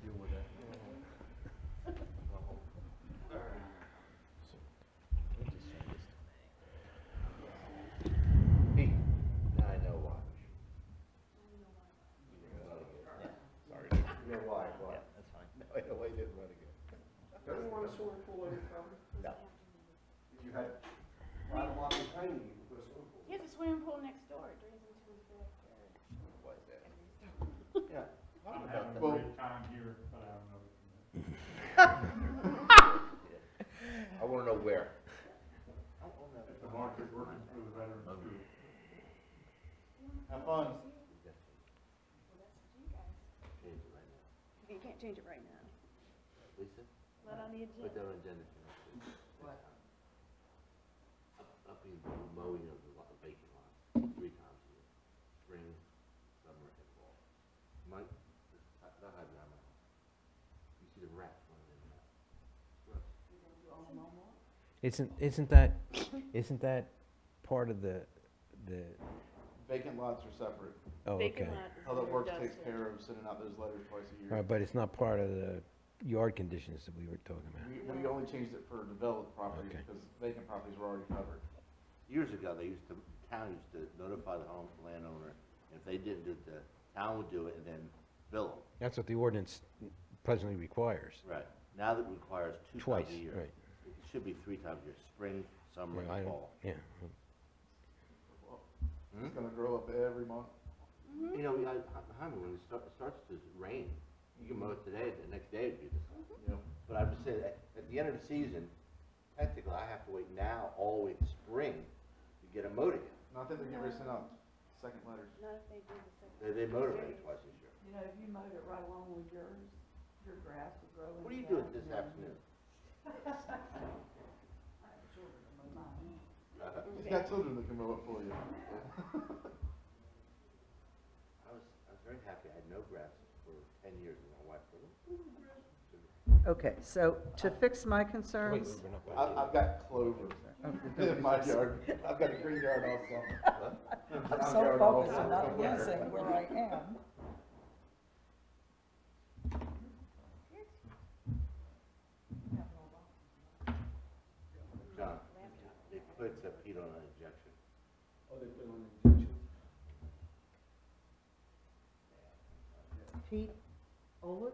deal with that. Hey, now I know why. Sorry. You know why, Yeah, that's fine. No, I know why you didn't want to go. Doesn't want a swimming pool on your property? No. If you had 5 blocks behind you, you could put a swimming pool. He has a swimming pool next door, it drains into his backyard. Why is that? Yeah. I'm having a Well, great time here, but I don't know. I want to know where. If the market working for the veterans group. Have fun. Well, that's up to you guys. You can't change it right now. Lisa? Not on the Put agenda. that on agenda for next week. Upping the mowing of the vacant lots 3 times a year, spring, summer, and fall. Mike, they'll have you on my house. You see the rats running in and out. Isn't that part of the, Vacant lots are separate. oh, okay. Vacant lot is Public under Works takes Dustin. care of sending out those letters twice a year. Right, but it's not part of the yard conditions that we were talking about. We only changed it for developed properties Okay. because vacant properties were already covered. Years ago, town used to notify the landowner, and if they didn't do it, the town would do it and then bill them. That's what the ordinance presently requires. Right. Now that requires 2 Twice, times a year. right. It should be 3 times a year, spring, summer, Yeah, I and don't- fall. Yeah, It's gonna grow up every month. You know, Jaime, when it starts to rain, you can mow it today, the next day it'd be the sun. You know, But I'm just saying, at the end of the season, technically, I have to wait now all the way to spring to get a mowed again. not that they're getting ready to send out second letters. Not if they do the second. They mowed already twice this year. You know, if you mowed it right along with yours, your grass would grow. What are you into doing that, this and then- afternoon? I have children to mow mine. He's got children that can mow it for you. I was very happy, I had no grass for 10 years, and my wife said, Okay, so to fix my concerns, I've got clover okay, in my yard. I've got a green yard all summer. I'm Brown so yard all focused on summer. not losing where I am. John, they put Pete on an injection. Oh, they put on injections? Pete Olive?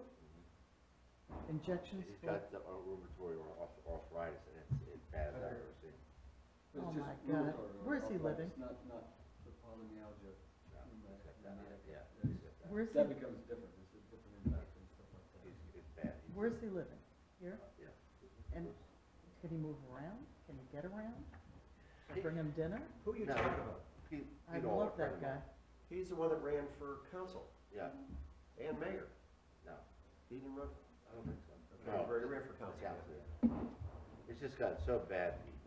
Injections He's for, got rheumatoid arthritis, and it's bad as I've ever seen. But it's Oh just my God. rheumatoid Where's he arthritis, living? Not the polymyalgia. Yeah, where's That he, becomes different, it's a different impact and stuff like that. it's bad. where's he living? Here? Yeah. And can he move around? Can he get around? Should I bring him dinner? Who are you No, talking about? Pete I Oliver, love friend that of guy. mine. He's the one that ran for council Yeah, and mayor. no, He didn't run, I don't think so. okay, No, he ran for council. It's just gotten so bad, Pete,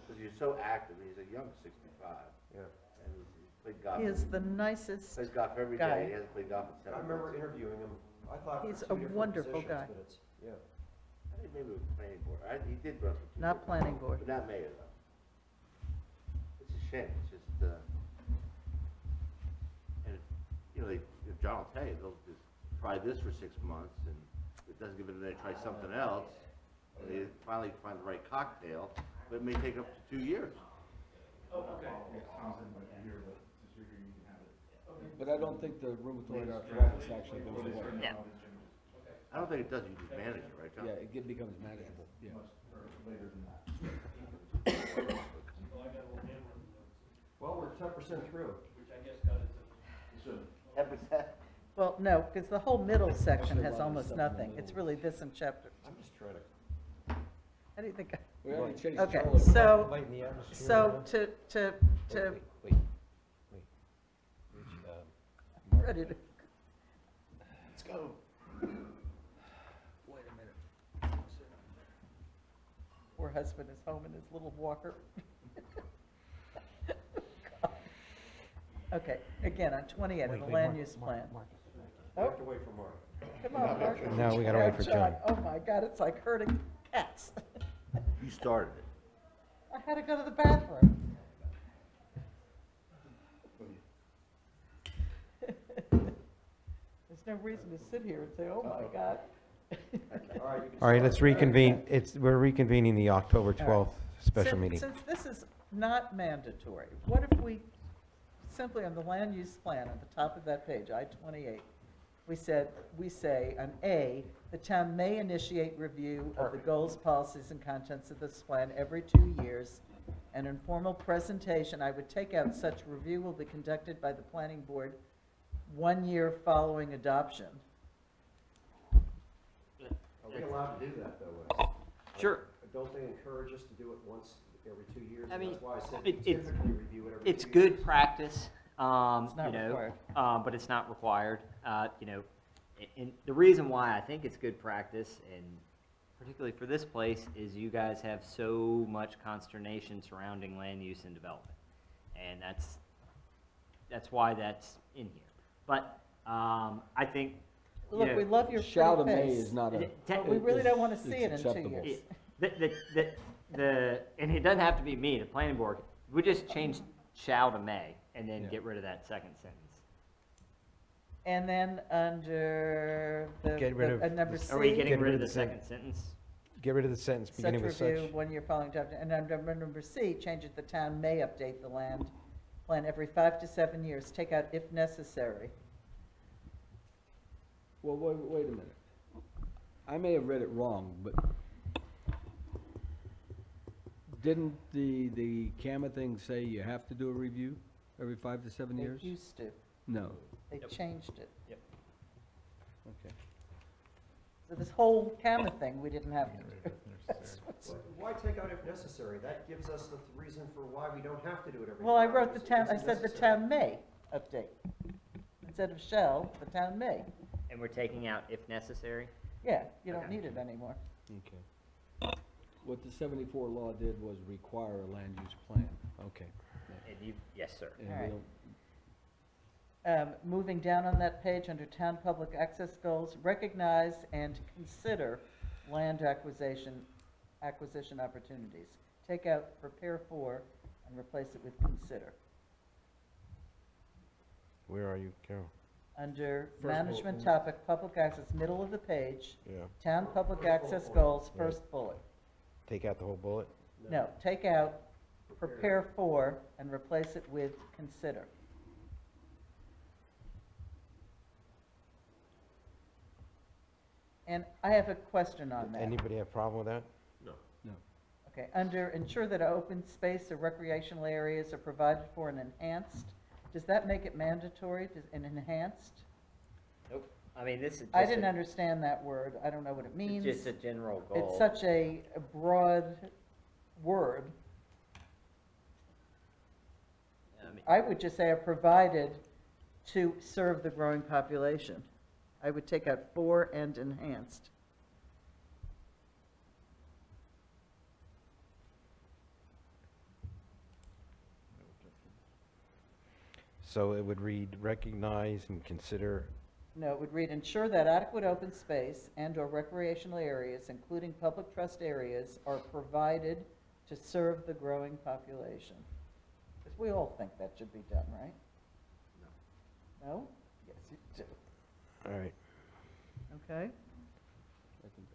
because you're so active, he's a young 65, Yeah. and he's played golf. He is the nicest, Plays golf every guy. day, he hasn't played golf in 7 I months. remember interviewing him, I thought for He's 2 a different wonderful positions, guy. but it's, yeah. I think maybe it was planning board, he did run for 2 not different- planning board. But not mayor, though. It's a shame, it's just, and, you know, if John will tell you, they'll just try this for 6 months, and if it doesn't give it a minute, try something else, and they finally find the right cocktail, but it may take up to 2 years. But I don't think the rheumatoid arthritis actually goes away. I don't think it does, you just manage it, right, John? Yeah, it becomes manageable, yeah. Well, we're 10% through. 10%? Well, no, because the whole middle section has almost nothing. It's really this in chapter. I'm just trying to. How do you think? We already changed Okay, Charlie. so, Lighten the atmosphere. so to, Wait. I'm ready to, Let's go. Wait a minute. poor husband is home in his little walker. Okay, again, on 28, on the land use plan. We have to wait for Mark. Come on, Mark. No, we gotta wait for John. Oh my God, it's like herding cats. You started it. I had to go to the bathroom. There's no reason to sit here and say, oh my God. All right, you can All right, start. let's reconvene. We're reconvening the October 12th special Since- meeting. Since this is not mandatory, what if we, simply on the land use plan, at the top of that page, I-28, we say, on A, the town may initiate review of the goals, policies, and contents of this plan every 2 years. An informal presentation, I would take out, such review will be conducted by the planning board 1 year following adoption. Are we allowed to do that, though, Wes? Sure. Don't they encourage us to do it once every 2 years? I And mean, that's why I said it- we it's- typically review it every 2 years. It's good practice, It's not you know, required. but it's not required. You know, And the reason why I think it's good practice, and particularly for this place, is you guys have so much consternation surrounding land use and development. And that's why that's in here. But I think, you Look, know, we love your Shall to pretty may face. is not a. But we really don't want to is- see is it in 2 acceptable. years. and it doesn't have to be me, the planning board, we just change shall to may, and then Yeah. get rid of that second sentence. And then under Get rid of number the- C. Are we getting Get rid rid of the of the second sentence? Get rid of the sentence beginning with review, such. 1 year following job, and under number C, change it, the town may update the land plan every 5 to 7 years, take out if necessary. Well, wait a minute. I may have read it wrong, but didn't the CAMA thing say you have to do a review every 5 to 7 They years? used to, No. they Yep. changed it. Okay. So this whole CAMA thing, we didn't have to do. Necessary. Why take out if necessary? That gives us the reason for why we don't have to do it every. Well, I 5 wrote the years. It town, I isn't said the necessary. town may update. Instead of shall, the town may. And we're taking out if necessary? Yeah, you don't Okay. need it anymore. Okay. What the 74 law did was require a land use plan. Okay. And you, yes, sir. And we Alright. don't, Moving down on that page, under town public access goals, recognize and consider land acquisition opportunities. Take out prepare for and replace it with consider. Where are you, Carol? Under bullet management point. topic, public access, middle of the page, Yeah. town public access goals, Right. first bullet. Take out the whole bullet? No, take out prepare for and replace it with consider. And I have a question on that. Anybody have a problem with that? Okay, under ensure that open space or recreational areas are provided for and enhanced, does that make it mandatory, and enhanced? Nope. I mean, this is just I didn't a, understand that word, I don't know what it it's means. just a general goal. It's such a broad word. I mean, I would just say are provided to serve the growing population. I would take out for and enhanced. So it would read, recognize and consider, No, it would read, ensure that adequate open space and/or recreational areas, including public trust areas, are provided to serve the growing population. Because we all think that should be done, right? No. No? Yes, you do. all right. Okay? I think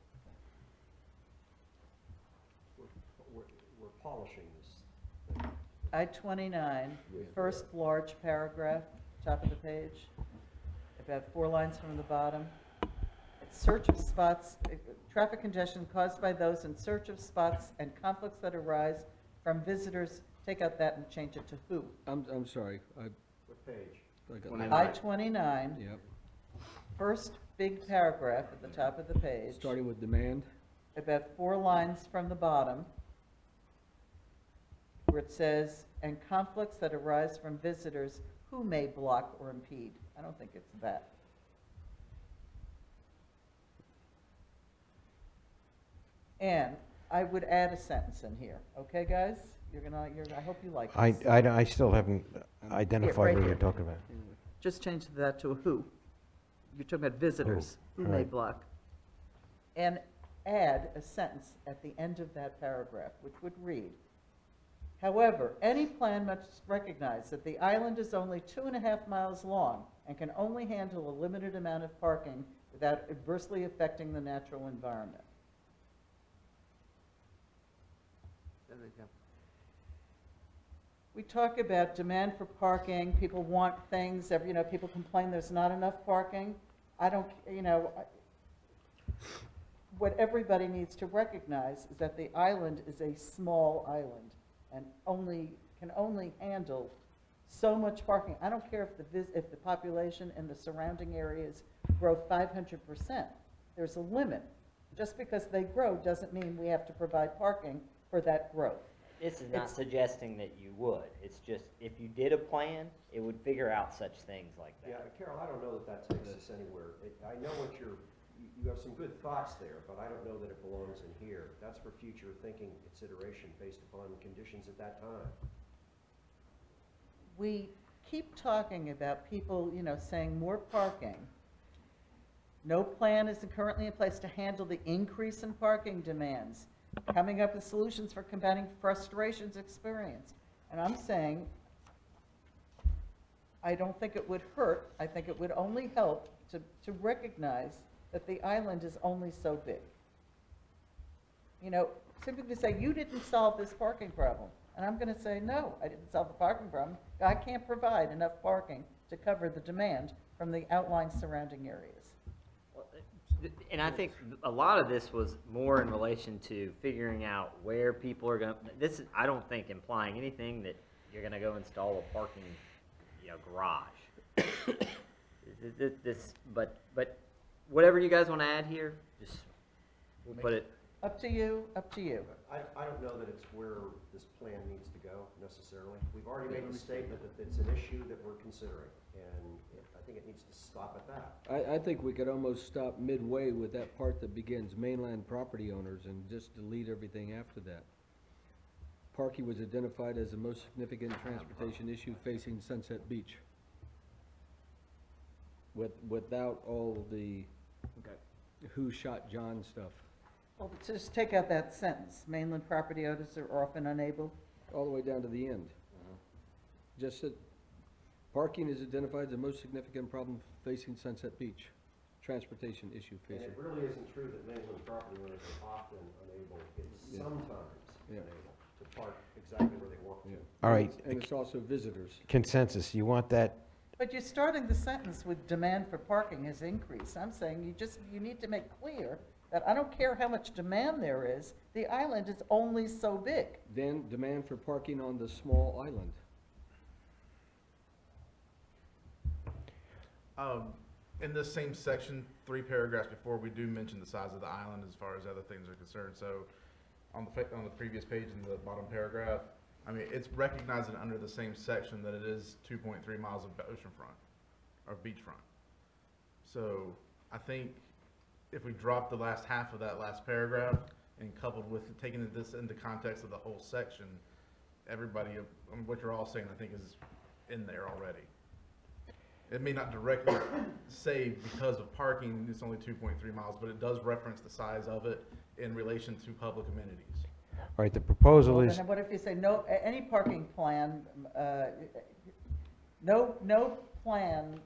We're polishing this. I-29, first large paragraph, top of the page, about 4 lines from the bottom. It's search of spots, traffic congestion caused by those in search of spots and conflicts that arise from visitors. Take out that and change it to who. I'm sorry, What page? I got. 29. I-29, Yep, first big paragraph at the top of the page, starting with demand. about 4 lines from the bottom, where it says, and conflicts that arise from visitors who may block or impede. I don't think it's that. And I would add a sentence in here, okay, guys? I hope you like this. I still haven't right identified what here. you're talking about. Just change that to a who. You're talking about visitors who may Right. block. And add a sentence at the end of that paragraph, which would read, however, any plan must recognize that the island is only 2.5 miles long and can only handle a limited amount of parking without adversely affecting the natural environment. We talk about demand for parking, people want things, people complain there's not enough parking. I don't, what everybody needs to recognize is that the island is a small island and can only handle so much parking. I don't care if the population in the surrounding areas grow 500%. There's a limit. Just because they grow doesn't mean we have to provide parking for that growth. This is not It's- suggesting that you would. It's just, if you did a plan, it would figure out such things like Yeah, that. Carol, I don't know that that takes us anywhere. I know what you have some good thoughts there, but I don't know that it belongs in here. That's for future thinking consideration based upon conditions at that time. We keep talking about people, saying more parking. No plan is currently in place to handle the increase in parking demands. Coming up with solutions for combating frustrations experienced. And I'm saying, I don't think it would hurt, I think it would only help to recognize that the island is only so big. Simply to say, you didn't solve this parking problem. And I'm gonna say, no, I didn't solve the parking problem. I can't provide enough parking to cover the demand from the outlying surrounding areas. And I think a lot of this was more in relation to figuring out where people are going. This is, I don't think implying anything that you're going to go install a parking, garage. But whatever you guys want to add here, just we'll put it. Up to you, up to you. I don't know that it's where this plan needs to go necessarily. We've already made the statement that it's an issue that we're considering, and I think it needs to stop at that. I think we could almost stop midway with that part that begins mainland property owners and just delete everything after that. Parking was identified as the most significant transportation issue facing Sunset Beach. Without all the who shot John stuff, Well, just take out that sentence. Mainland property owners are often unable. all the way down to the end. Just said, parking is identified as the most significant problem facing Sunset Beach. Transportation issue And facing. it really isn't true that mainland property owners are often unable, it's sometimes unable to park exactly where they want to. All right, And it's also visitors. consensus, you want that, But you're starting the sentence with demand for parking has increased. I'm saying you need to make clear that I don't care how much demand there is, the island is only so big. Then demand for parking on the small island. In this same section, 3 paragraphs before, we do mention the size of the island as far as other things are concerned. So on the previous page in the bottom paragraph, I mean, it's recognizing under the same section that it is 2.3 miles of oceanfront or beachfront. So I think if we drop the last half of that last paragraph and coupled with taking this into context of the whole section, everybody, I mean, what you're all saying, I think is in there already. It may not directly say because of parking, it's only 2.3 miles, but it does reference the size of it in relation to public amenities. all right, the proposal Well, is, then what if you say no, any parking plan, no plan,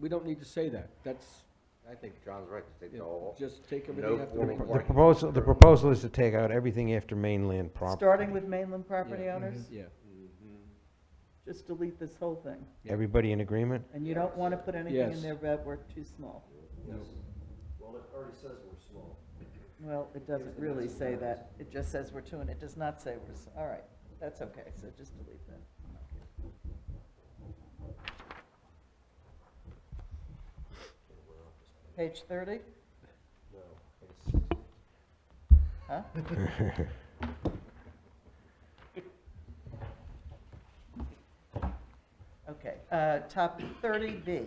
We don't need to say that. That's, I think John's right to take you it know, all. just take No everything after forming parking. the proposal is to take out everything after mainland property. starting with mainland property Yeah. owners? Yeah. Just delete this whole thing. Everybody in agreement? And you don't want to put anything in Yes. there about we're too small. Yes. Well, it already says we're small. Well, it doesn't really say that. It just says we're two, and it does not say all right, that's okay, so just delete that. Page 30? No, it's 60. Huh? Okay, top 30B.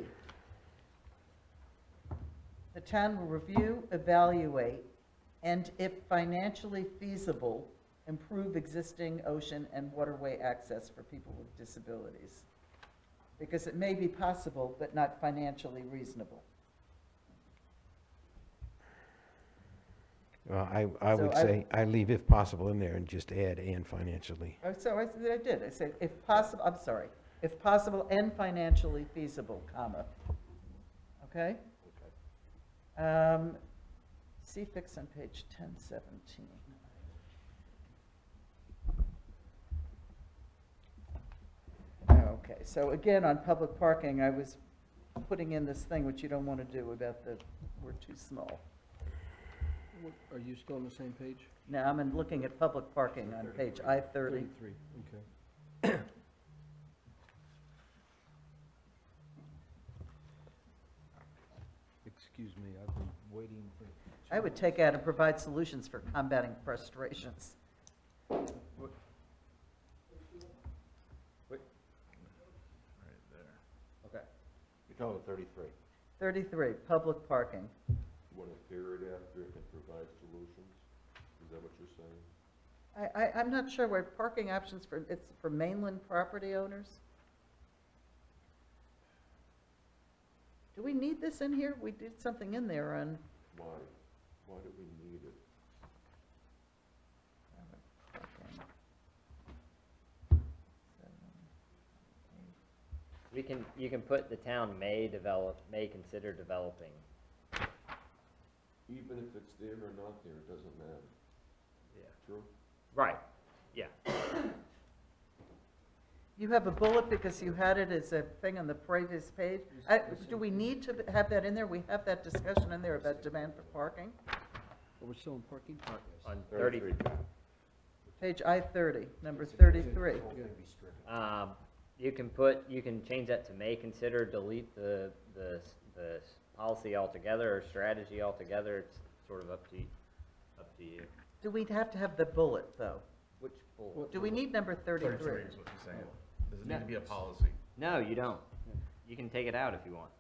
The town will review, evaluate, and if financially feasible, improve existing ocean and waterway access for people with disabilities. Because it may be possible, but not financially reasonable. Well, I would So I- say, I leave if possible in there and just add and financially. Oh, so I did, I said, if possible, I'm sorry, if possible and financially feasible, comma. Okay? See fix on page 1017. Okay, so again, on public parking, I was putting in this thing which you don't want to do about we're too small. Are you still on the same page? Now, I'm looking at public parking on page I-30. 33, okay. Excuse me, I've been waiting for. I would take out and provide solutions for combating frustrations. Right there. Okay. You're talking 33. 33, public parking. You want a period after it and provide solutions? Is that what you're saying? I'm not sure where parking options for, it's for mainland property owners? Do we need this in here? We did something in there on. Why? Why do we need it? You can put the town may consider developing. Even if it's there or not there, it doesn't matter. Yeah. True? Right, yeah. You have a bullet because you had it as a thing on the previous page. Do we need to have that in there? We have that discussion in there about demand for parking. But we're still in parking? On 30, Page I-30, number 33. you can change that to may consider, delete the policy altogether or strategy altogether. It's sort of up to you. Do we have to have the bullet, though? Which bullet? Do we need number 33? 33 is what she's saying. Does it need to be a policy? No, you don't. You can take it out if you want.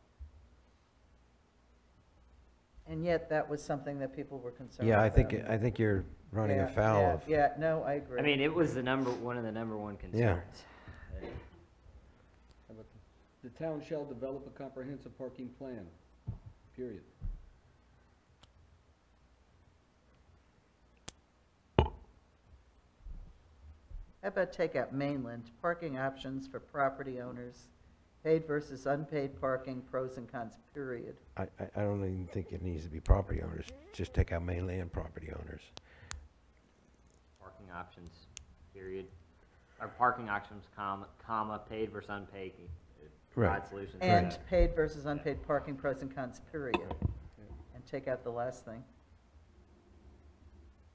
And yet, that was something that people were concerned Yeah, about. I think you're running Yeah, afoul yeah, of. Yeah, no, I agree. I mean, it was one of the number one concerns. How about the town shall develop a comprehensive parking plan, period. How about take out mainland, parking options for property owners, paid versus unpaid parking, pros and cons, period. I don't even think it needs to be property owners, just take out mainland property owners. Parking options, period. Or parking options, comma, paid versus unpaid. Right. Provide solutions. And paid versus unpaid parking, pros and cons, period. And take out the last thing.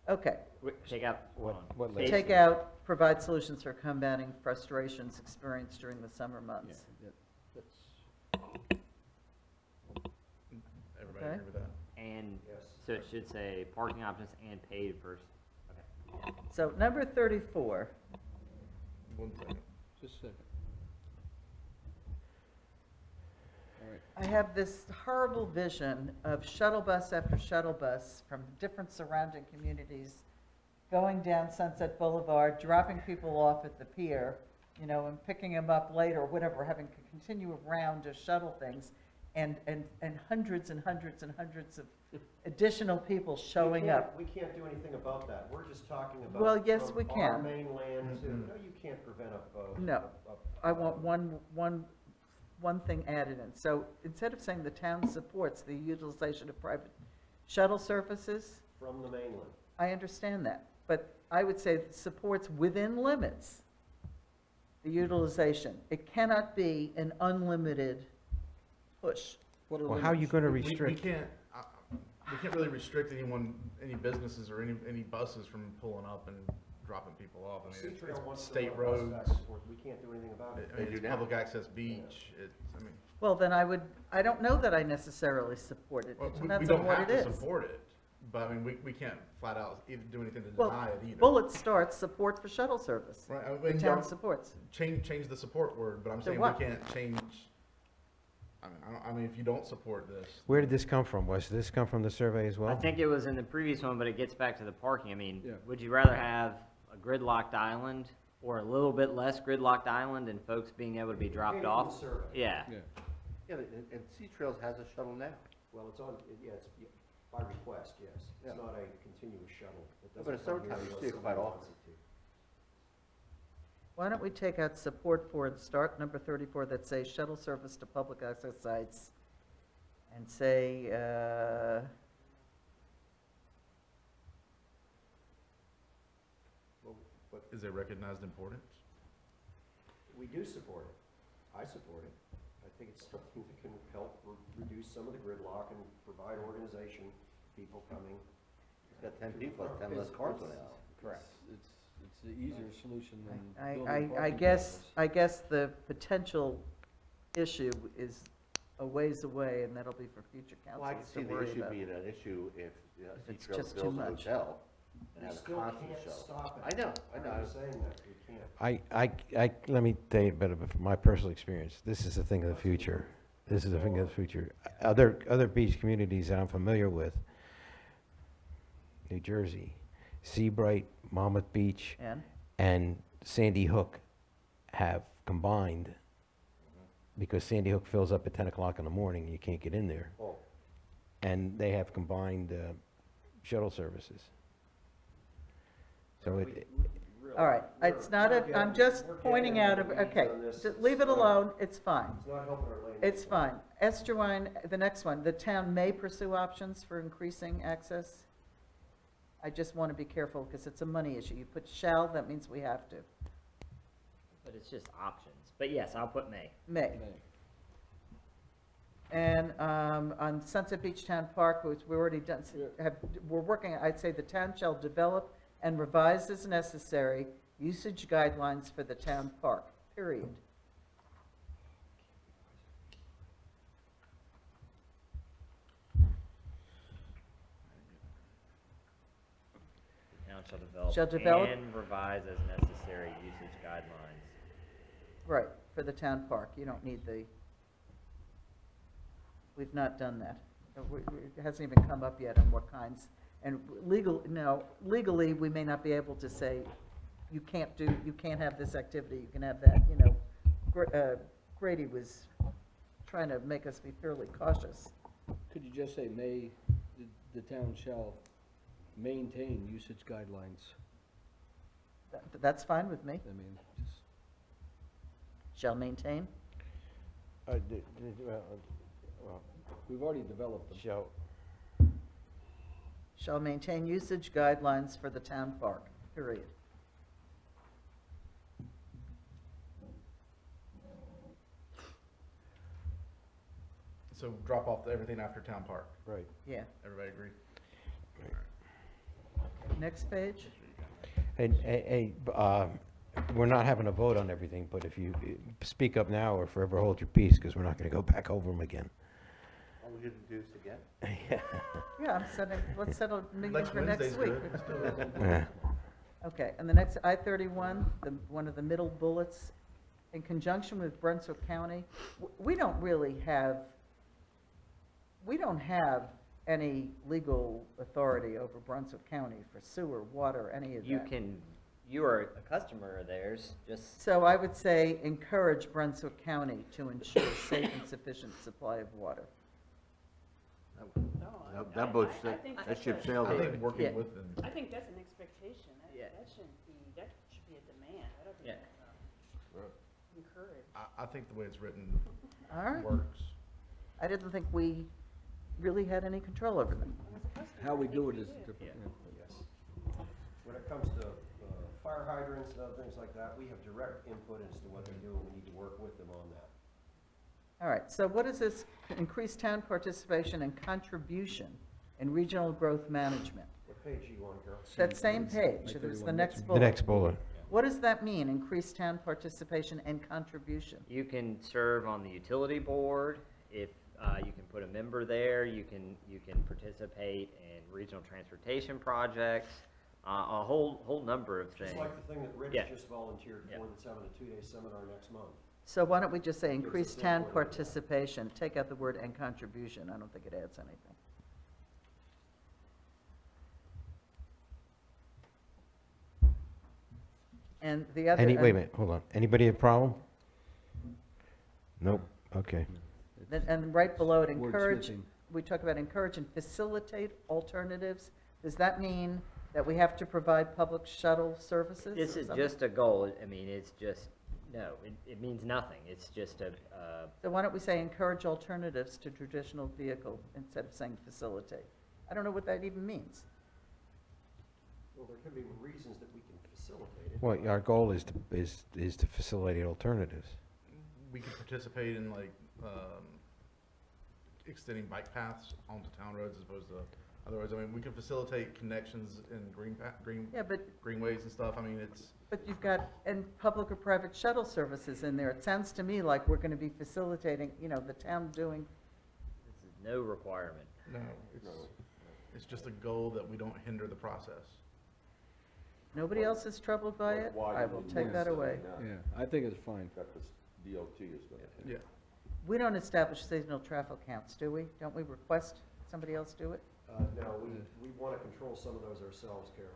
Okay. Take out, hold on. what Paid- Take out, provide solutions for combating frustrations experienced during the summer months. Everybody Okay. agree with that? And, so it should say parking options and paid versus, okay. So number 34, 1 second. Just a second. All right. I have this horrible vision of shuttle bus after shuttle bus from different surrounding communities going down Sunset Boulevard, dropping people off at the pier, you know, and picking them up later, or whatever, having to continue around to shuttle things, and hundreds and hundreds and hundreds of additional people showing up. We can't do anything about that. We're just talking about. Well, yes, from we Our can. mainland to, no, you can't prevent a. No. I want one thing added in. So instead of saying the town supports the utilization of private shuttle services, From the mainland. I understand that, but I would say it supports within limits the utilization. It cannot be an unlimited push. What are Well, how are you limits? going to We restrict? we can't really restrict any businesses or any buses from pulling up and dropping people off. I mean, Sea-Trail wants it's to state run a bus roads. back and forth. We can't do anything about it. I mean, They it's do now. public access beach. I mean, Well, then I don't know that I necessarily support it. well, It we depends don't on what have it to is. support it, but I mean, we can't flat out either do anything to Well, deny it either. bullet starts support for shuttle service. Right, I The mean, town y'all supports. change the support word, but I'm To saying we what? can't change. I mean, if you don't support this, Where did this come from? Was this come from the survey as well? I think it was in the previous one, but it gets back to the parking. I mean, Yeah. would you rather have a gridlocked island or a little bit less gridlocked island and folks being able to be dropped Indicated in off? the survey. Yeah. Yeah. Yeah, and Sea Trails has a shuttle now. Well, it's on, yeah, it's by request, yes. Yeah. It's not a continuous shuttle. It But doesn't it's come summertime, here you unless see it quite somebody often. wants it to. Why don't we take out support for and start number 34 that says shuttle service to public access sites and say, is it recognized importance? We do support it. I support it. I think it's something that can help reduce some of the gridlock and provide organization, people coming. It's got 10 people, it's 10 less cars on it. Correct. It's the easier solution than building I parking guess, places. I guess the potential issue is a ways away, and that'll be for future Well, I can councils see to the worry issue about. being an issue if it's Sea Trails just too builds a much. hotel. and You have a still constant can't show. stop I it. know, I'm saying that, you can't. let me tell you a bit of my personal experience. This is a thing of the future. This is a thing of the future. Other beach communities that I'm familiar with, New Jersey, Seabright, Monmouth Beach, and Sandy Hook have combined, because Sandy Hook fills up at 10 o'clock in the morning and you can't get in there. Oh, And they have combined shuttle services. So All right, it's not a, I'm just pointing out, okay, just leave it alone, it's fine. It's not helping our land. It's fine. Esterwine, the next one, the town may pursue options for increasing access. I just want to be careful because it's a money issue. You put shall, that means we have to. But it's just options. But yes, I'll put may. May. And on Sunset Beach Town Park, which we already done, we're working, I'd say the town shall develop and revise as necessary usage guidelines for the town park, period. The town shall develop. Shall develop- And revise as necessary usage guidelines. Right, for the town park. You don't need the, we've not done that. It hasn't even come up yet on what kinds. And legally, we may not be able to say, you can't have this activity, you can have that, Grady was trying to make us be fairly cautious. Could you just say may, the town shall maintain usage guidelines? That's fine with me. I mean, just, Shall maintain. we've already developed them. Shall maintain usage guidelines for the town park, period. So drop off everything after town park. Right. Yeah. Everybody agree? Next page. We're not having a vote on everything, but if you speak up now or forever hold your peace, because we're not going to go back over them again. are we gonna do this again? Yeah, let's set a meeting Next for next Wednesday's week. good. Yeah. Okay, and the next, I-31, one of the middle bullets, in conjunction with Brunswick County, we don't have any legal authority over Brunswick County for sewer, water, any of that. You are a customer of theirs, just, So I would say encourage Brunswick County to ensure safe and sufficient supply of water. That boat's, I think that that's ship a- sailed I already. think working Yeah. with them. I think that's an expectation. Yeah. That shouldn't be, that should be a demand. I don't think Yeah. that's encouraged. I think the way it's written All right? works. I didn't think we really had any control over them. And as a customer, How we I do think it we is do. different, yeah. Yes. When it comes to fire hydrants and other things like that, we have direct input as to what they do, and we need to work with them on that. All right, so what is this, increased town participation and contribution in regional growth management? What page are you on, Carol? That same page, it is the next The bullet. next bullet. What does that mean, increased town participation and contribution? you can serve on the utility board, if, you can put a member there, you can participate in regional transportation projects, a whole number of things. Just like the thing that Rich Yeah. just volunteered Yeah. for, that's having a two-day seminar next month. So why don't we just say Gives us increased town input. participation, take out the word and contribution, I don't think it adds anything. And the other. Wait a minute, hold on. Anybody have a problem? Nope, okay. And right below it, Word encourage, switching. we talk about encourage and facilitate alternatives. Does that mean that we have to provide public shuttle services? This or is something? just a goal, I mean, it's just, no, it means nothing, it's just a, So why don't we say encourage alternatives to traditional vehicle instead of saying facilitate? I don't know what that even means. Well, there can be reasons that we can facilitate it. Well, our goal is to facilitate alternatives. We could participate in like, extending bike paths onto town roads as opposed to other roads. I mean, we could facilitate connections in Yeah, but greenways and stuff. I mean, it's, you've got, and public or private shuttle services in there. It sounds to me like we're going to be facilitating, the town doing, this is no requirement. no, it's just a goal that we don't hinder the process. Nobody else is troubled by it? I will take that away. Yeah, I think it's fine. Got this, DOT is gonna. Yeah. We don't establish seasonal traffic counts, do we? Don't we request somebody else do it? No, we want to control some of those ourselves, Carol.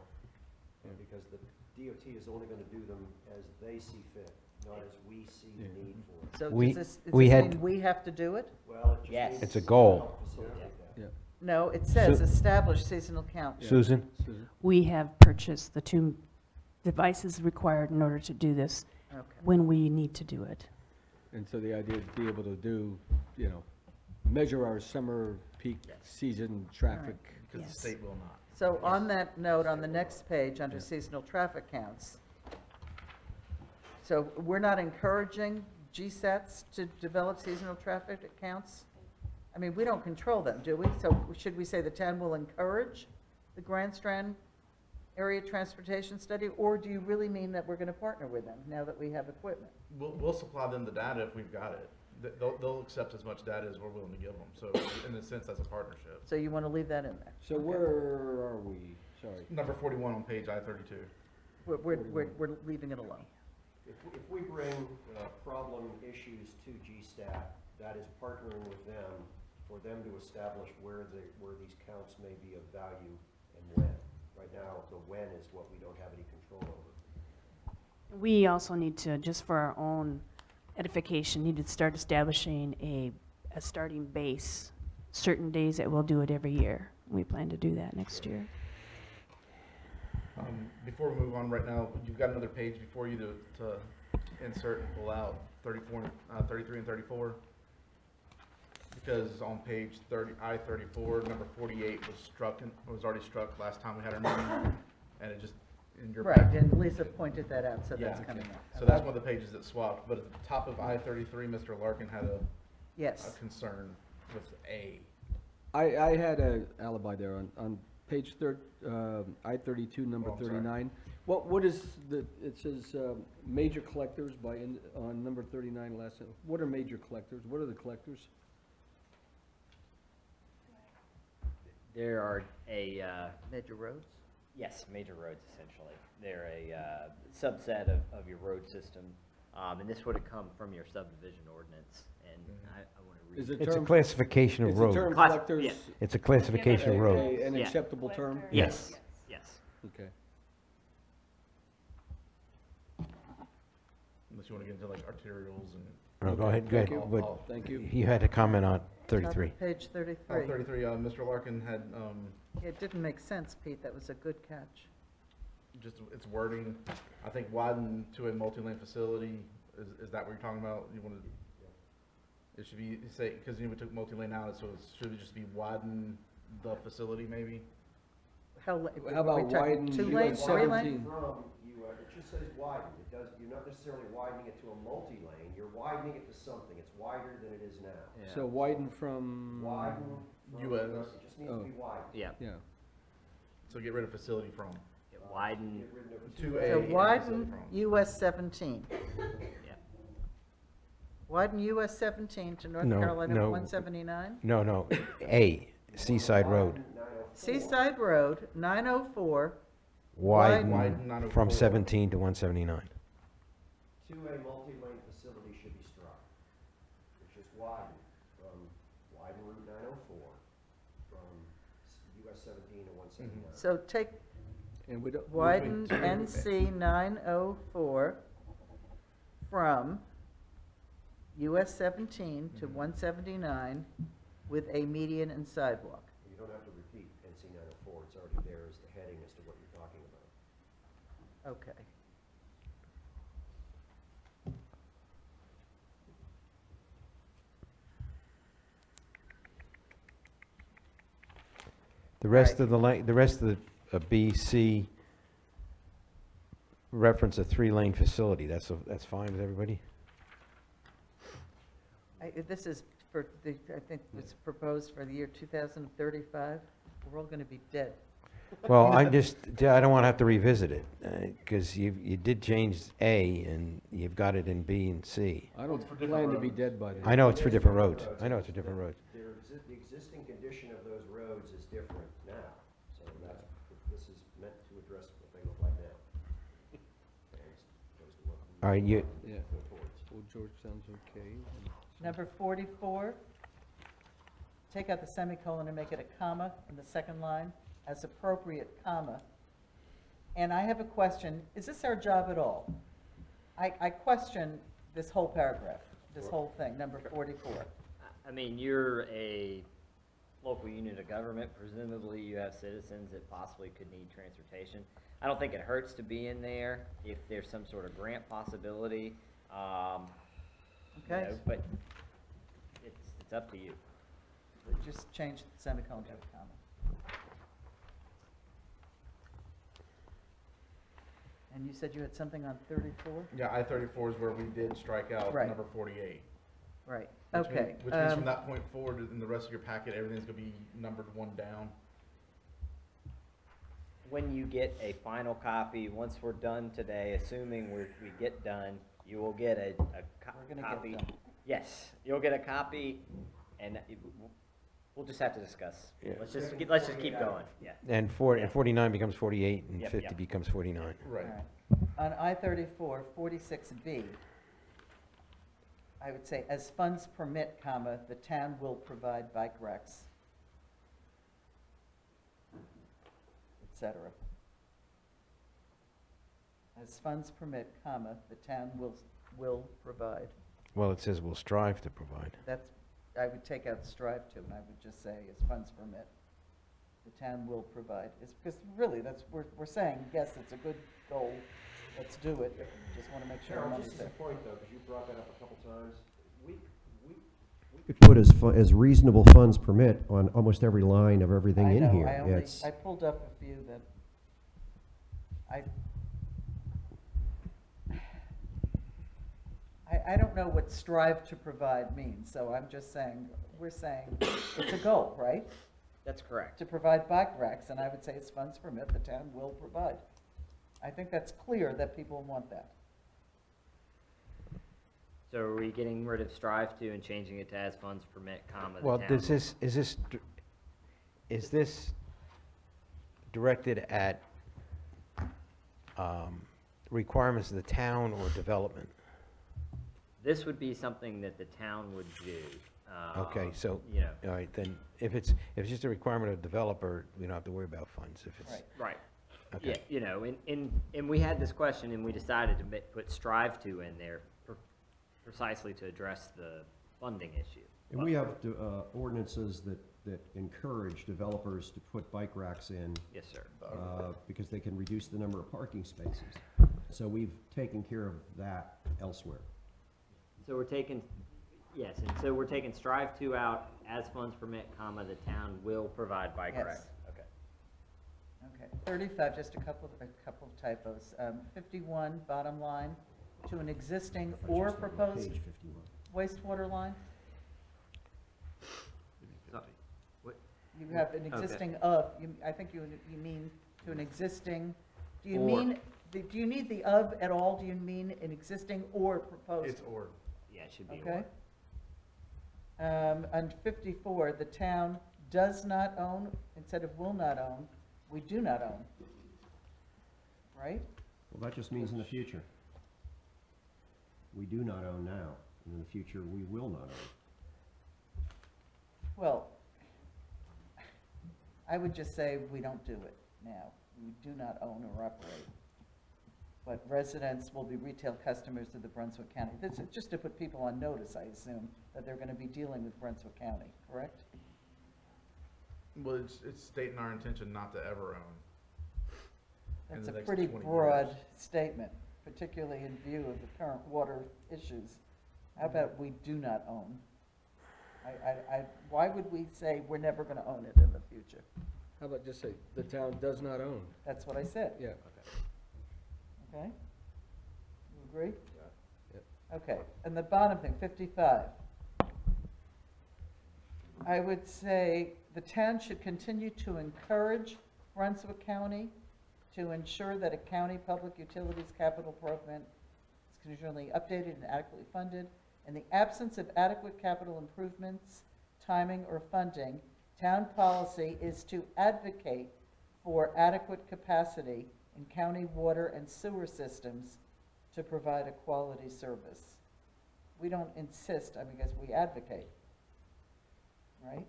Because the DOT is only going to do them as they see fit, not as we see the Yeah. need for it. So We- does this we had- mean we have to do it? Well, it just Yes. means It's a to goal. help facilitate that. Yeah. No, it says Su- establish seasonal counts. Susan? Susan? We have purchased the 2 devices required in order to do this Okay. when we need to do it. And so the idea is to be able to do, measure our summer peak season traffic. Because the Yes. state will not. So on that note, on the next page, under seasonal traffic counts, so we're not encouraging GSATs to develop seasonal traffic counts? I mean, we don't control them, do we? So should we say the town will encourage the Grand Strand Area Transportation Study? Or do you really mean that we're going to partner with them now that we have equipment? We'll supply them the data if we've got it. They'll accept as much data as we're willing to give them. So in a sense, that's a partnership. So you want to leave that in there? So where are we? Sorry. Number 41 on page I-32. We're leaving it alone. If we bring problem issues to GSTAT, that is partnering with them for them to establish where these counts may be of value and when. Right now, the when is what we don't have any control over. We also need to, just for our own edification, need to start establishing a starting base, certain days that we'll do it every year. We plan to do that next year. Before we move on right now, you've got another page before you to insert and pull out 33 and 34. Because on page I-34, number 48 was already struck last time we had our meeting, and it just, in your Right, back. and Lisa pointed that out, so that's Yeah. coming up. So that's one of the pages that swapped, but at the top of I-33, Mr. Larkin had a Yes. concern with A. I had a alibi there on page I-32, number Oh, I'm sorry. 39. What is it says, major collectors on number 39 last, what are major collectors? What are the collectors? There are Major roads? yes, major roads essentially. They're a subset of your road system. And this would have come from your subdivision ordinance, and I want to read. Is it It's a term- classification of Is the term road. Class- collectors yeah. It's a classification of road. an Yeah. acceptable term? Yes, yes. Okay. Unless you want to get into like arterials and. No, go ahead, go ahead. Thank you. But Thank you. You had a comment on Top of 33. Page 33. 33, Mr. Larkin had, It didn't make sense, Pete, that was a good catch. just its wording, I think widen to a multi-lane facility, is that what you're talking about? You wanted, it should be, say, because we took multi-lane out, so it should just be widen the facility maybe? How How about widen Two US lanes, three lanes? 17? From it just says widen. It does, you're not necessarily widening it to a multi-lane, you're widening it to something. It's wider than it is now. So widen from? Widen from, US. it just needs to be widened. Yeah, Yeah. So get rid of facility from. widen, Get rid of To it. a- So and widen from. US 17. yeah. Widen US 17 to North No, Carolina no. 179. No, A, Seaside Road. Widen 904. Seaside Road, 904, Widen Widen 904. from 17 to 179. To a multi-lane facility should be struck. It's just widen Route 904 from US 17 to 179. so take, And we don't. widen NC 904 from US 17 to 179 with a median and sidewalk. You don't have to repeat NC 904, it's already there as the heading as to what you're talking about. Okay. The rest of the rest of the B, C reference a 3-lane facility. That's fine with everybody? This is for the, I think it's proposed for the year 2035. We're all going to be dead. Well, I don't want to have to revisit it, because you did change A, and you've got it in B and C. I don't plan to be dead by then. I know it's for different roads. I know it's for different roads. The existing condition of those roads is different now, so this is meant to address what they look like now. All right, you, Yeah. Old George sounds okay. Number 44, take out the semicolon and make it a comma in the second line, as appropriate, comma. And I have a question, is this our job at all? I question this whole paragraph, this whole thing, number 44. I mean, you're a local unit of government, presumably you have citizens that possibly could need transportation. I don't think it hurts to be in there if there's some sort of grant possibility, you Okay. know, but it's up to you. Just change the semicolon to a comma. And you said you had something on 34? Yeah, I-34 is where we did strike out Right. number 48. Right, Which okay. mean- Which means from that point forward, in the rest of your packet, everything's gonna be numbered one down. When you get a final copy, once we're done today, assuming we get done, you will get a We're gonna get copy. done. Yes, you'll get a copy, and we'll just have to discuss. Yeah. Let's just keep going, yeah. and 49 becomes 48, and Yep, 50 yep. becomes 49. Right. All right. On I-34, 46B, I would say, as funds permit, comma, the town will provide bike racks, et cetera. As funds permit, comma, the town will provide. Well, it says we'll strive to provide. That's, I would take out strive to, and I would just say, as funds permit, the town will provide. It's because really, that's, we're saying, yes, it's a good goal, let's do it. Just want to make sure our Carol, money's just as a there. point though, because you brought that up a couple times, we could put as reasonable funds permit on almost every line of everything I in know, here. I only, It's, I pulled up a few that I don't know what strive to provide means, so I'm just saying, we're saying it's a goal, right? That's correct. To provide bike racks, and I would say as funds permit, the town will provide. I think that's clear that people want that. So are we getting rid of strive to and changing it to as funds permit, comma, the Well, town? is this directed at requirements of the town or development? This would be something that the town would do. Okay, so, You know, all right, then, if it's just a requirement of developer, we don't have to worry about funds. If it's, Right. right. okay. Yeah, you know, and we had this question and we decided to put strive to in there precisely to address the funding issue. and we have ordinances that encourage developers to put bike racks in, Yes, sir. because they can reduce the number of parking spaces. So we've taken care of that elsewhere. So we're taking, yes, and so we're taking strive to out as funds permit, comma, the town will provide bike Yes. racks. Okay. Okay, 35, just a couple of typos. 51, bottom line, to an existing or proposed Page 51. wastewater line? What? You have an Okay. existing of, I think you mean to an existing, do you Or. mean, do you need the of at all? Do you mean an existing or proposed? It's or. Yeah, it should be Okay. or. On 54, the town does not own, instead of will not own, we do not own. Right? Well, that just means in the future. We do not own now, and in the future, we will not own. Well, I would just say we don't do it now. We do not own or operate. But residents will be retail customers of the Brunswick County. This is just to put people on notice, I assume, that they're gonna be dealing with Brunswick County, correct? Well, it's stating our intention not to ever own. In That's the a next pretty 20 broad years. statement, particularly in view of the current water issues. How about we do not own? Why would we say we're never gonna own it in the future? How about just say, the town does not own? That's what I said. Yeah. Okay? You agree? Yep. Okay, and the bottom thing, 55. I would say the town should continue to encourage Brunswick County to ensure that a county public utilities capital program is continually updated and adequately funded. In the absence of adequate capital improvements, timing, or funding, town policy is to advocate for adequate capacity in county water and sewer systems to provide a quality service. We don't insist, I mean, because we advocate, right?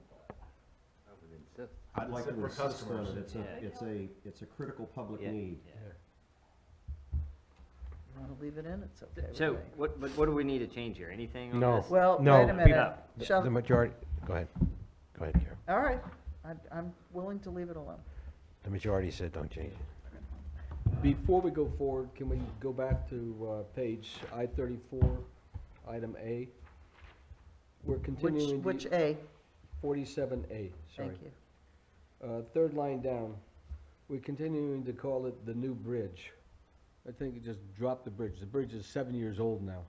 I would insist. I'd like to For insist on customers. it. It's a critical public Yeah, need. yeah. You want to leave it in, it's okay with So, me. what do we need to change here? Anything on No. this? Well, No. wait a minute. The Shall, majority, go ahead. Go ahead, Carol. all right, I'm willing to leave it alone. The majority said don't change it. Before we go forward, can we go back to page I-34, item A? We're continuing. Which A? 47A, sorry. Thank you. Third line down, we're continuing to call it the new bridge. I think you just dropped the bridge. The bridge is 7 years old now.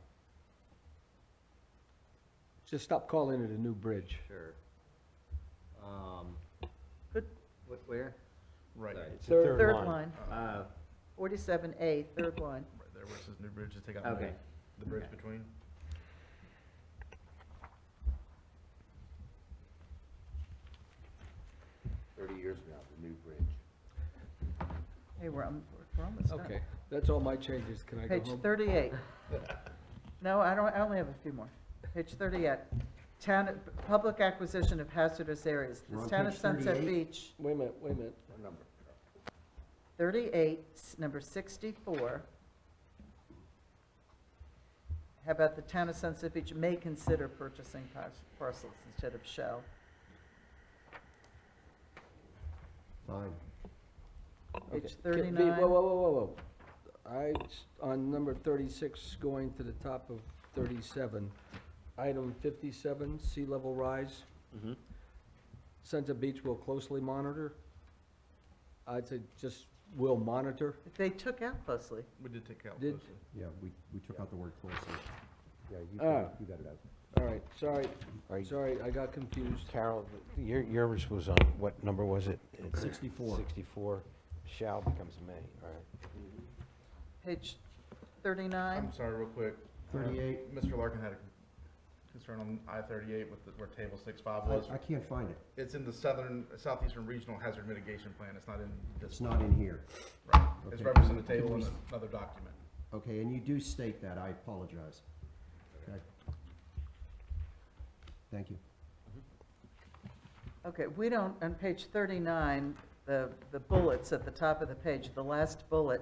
Just stop calling it a new bridge. Sure. Good. Where? Right, Sorry. It's the Third Third line. line, 47A, third line. right there where it says new bridge, just take out Okay. the bridge between. Years now, the new bridge. Hey, we're almost done. Okay, that's all my changes. Can I go Page home? 38. No, I only have a few more. Page 38, public acquisition of hazardous areas. We're The on town of page Sunset 38? Beach, Wait a minute. What number? 38, number 64. How about the town of Sunset Beach may consider purchasing parcels instead of shall? Fine. Page Okay. 39. Whoa. On number 36, going to the top of 37, item 57, sea level rise. Mm-hmm. Sunset Beach will closely monitor. I'd say just will monitor. They took out closely. We did take out Did- closely. Yeah, we took out the word closely. Yeah, you Ah. got it out. All right, sorry, Are you- sorry, I got confused. Carol, yours was on, what number was it? It's 64. 64, shall becomes may, all right. Page 39. I'm sorry, real quick. 38. Mr. Larkin had a concern on I-38 with where table 6.5 was. I can't find it. It's in the Southeastern Regional Hazard Mitigation Plan. It's not in this. It's not in here. Right. It's Okay. referenced in the table Can in we- another document. Okay, and you do state that, I apologize. Okay. Thank you. Okay, we don't, on page 39, the bullets at the top of the page, the last bullet,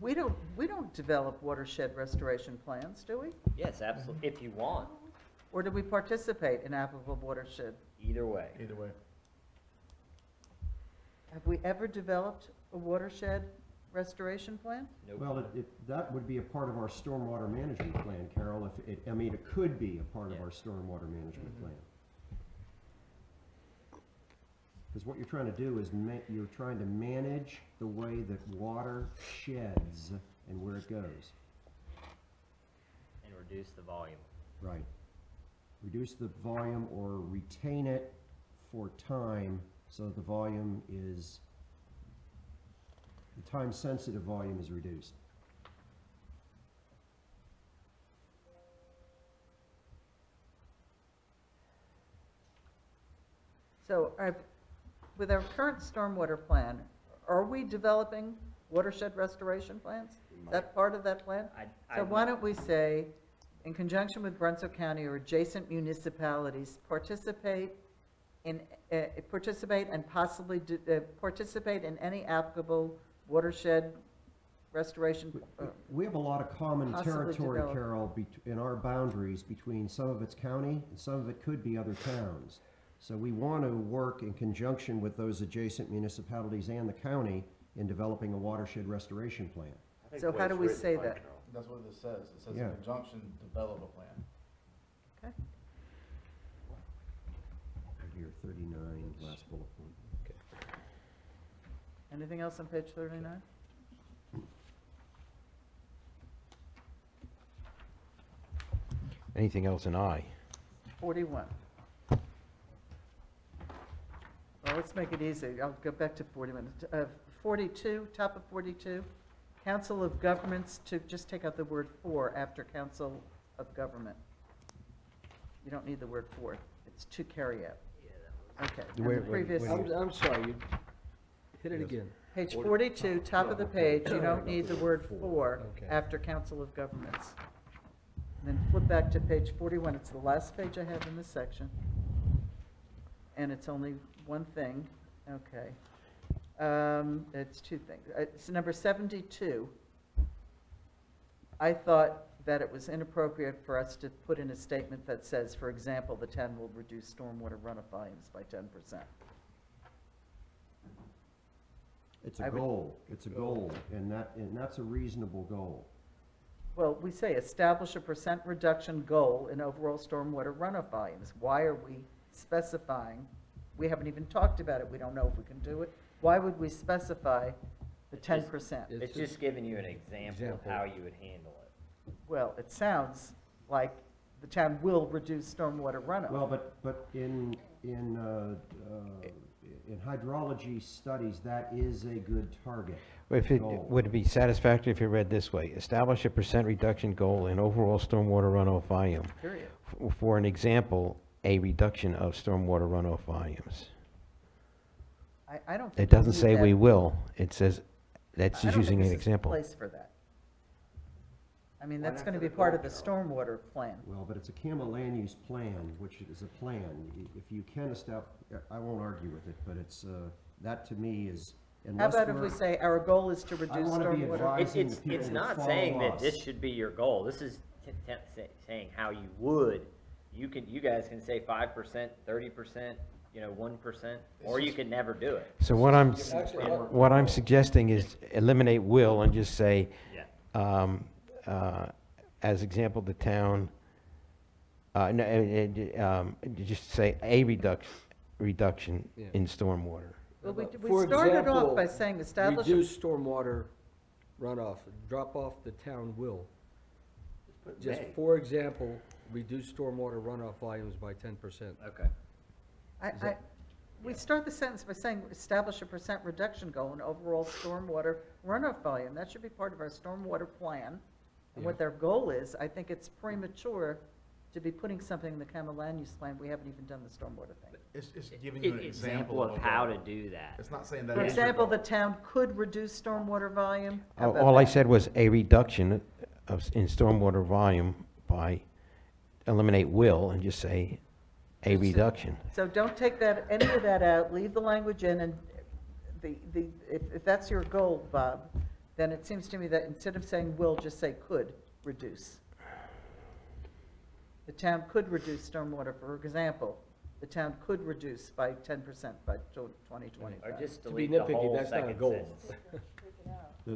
we don't develop watershed restoration plans, do we? Yes, absolutely, if you want, Or do we participate in applicable watershed? either way. Either way. Have we ever developed a watershed restoration plan? Nope. Well, that would be a part of our stormwater management plan, Carol, it could be a part of Yeah. our stormwater management plan. Because what you're trying to do is you're trying to manage the way that water sheds and where it goes. And reduce the volume. Right. Reduce the volume or retain it for time so the volume is, the time-sensitive volume is reduced. So with our current stormwater plan, are we developing watershed restoration plans? Is that part of that plan? So why don't we say, in conjunction with Brunswick County or adjacent municipalities, participate and possibly participate in any applicable watershed restoration. We have a lot of common Possibly territory, develop. Carol, in our boundaries between some of it's county and some of it could be other towns. So we want to work in conjunction with those adjacent municipalities and the county in developing a watershed restoration plan. So how do we say that? That's what this says. It says Yeah. in conjunction, develop a plan. Okay. Right here, 39, last bullet point. Anything else on page 39? Anything else in I? 41. Well, let's make it easy. I'll go back to 41. 42, top of 42, Council of Governments, to just take out the word for after Council of Government. You don't need the word for. It's to carry out. Yeah, that was. Okay. Wait, And the previous, wait. I'm sorry, you hit it Yes. again. Page 42, top of the page, you don't need the word "for" Okay. after Council of Governments. And then flip back to page 41, it's the last page I have in this section. And it's only one thing, okay. It's two things. It's number 72. I thought that it was inappropriate for us to put in a statement that says, for example, the town will reduce stormwater runoff volumes by 10%. It's I a would- goal, it's a goal, and that's a reasonable goal. Well, we say establish a % reduction goal in overall stormwater runoff volumes. Why are we specifying? We haven't even talked about it. We don't know if we can do it. Why would we specify the 10%? It's just giving you an example of how you would handle it. Well, it sounds like the town will reduce stormwater runoff. Well, but in hydrology studies, that is a good target. If it, Goal. would it be satisfactory if you read this way? Establish a % reduction goal in overall stormwater runoff volume. Period. For an example, a reduction of stormwater runoff volumes. I don't think. It doesn't need say that. we will, it says, that's I just don't think using an this is the example. place for that. I mean, Why that's not gonna for be the part goal, of the Carol? stormwater plan. Well, but it's a CAMA land use plan, which is a plan. If you can establish, I won't argue with it, but it's, that to me is, How unless about if we we're, say our goal is to reduce wanna be stormwater? advised- It's, the people it's that not follow saying that us. this should be your goal. This is saying how you would. You guys can say 5%, 30%, 1%, or you can never do it. So what I'm suggesting is eliminate will and just say, Yeah. as example, the town, just say a reduction Yeah. in stormwater. Well, we For started example, off by saying establish. a- Reduce stormwater runoff, drop off the town will. Just for example, reduce stormwater runoff volumes by 10%. Okay. We start the sentence by saying establish a % reduction goal in overall stormwater runoff volume. That should be part of our stormwater plan. And what their goal is, I think it's premature to be putting something in the CAMA land use plan. We haven't even done the stormwater thing. It's giving you an Example of how to do that. It's not saying that. For is your example, goal. the town could reduce stormwater volume. How about All I that? said was a reduction in stormwater volume by, eliminate will and just say a reduction. So don't take that, any of that out, leave the language in, and if that's your goal, Bob, then it seems to me that instead of saying will, just say could reduce. The town could reduce stormwater, for example, the town could reduce by 10% by 2025. Or just To be delete the nitpicky, whole that's not a second goal. sentence.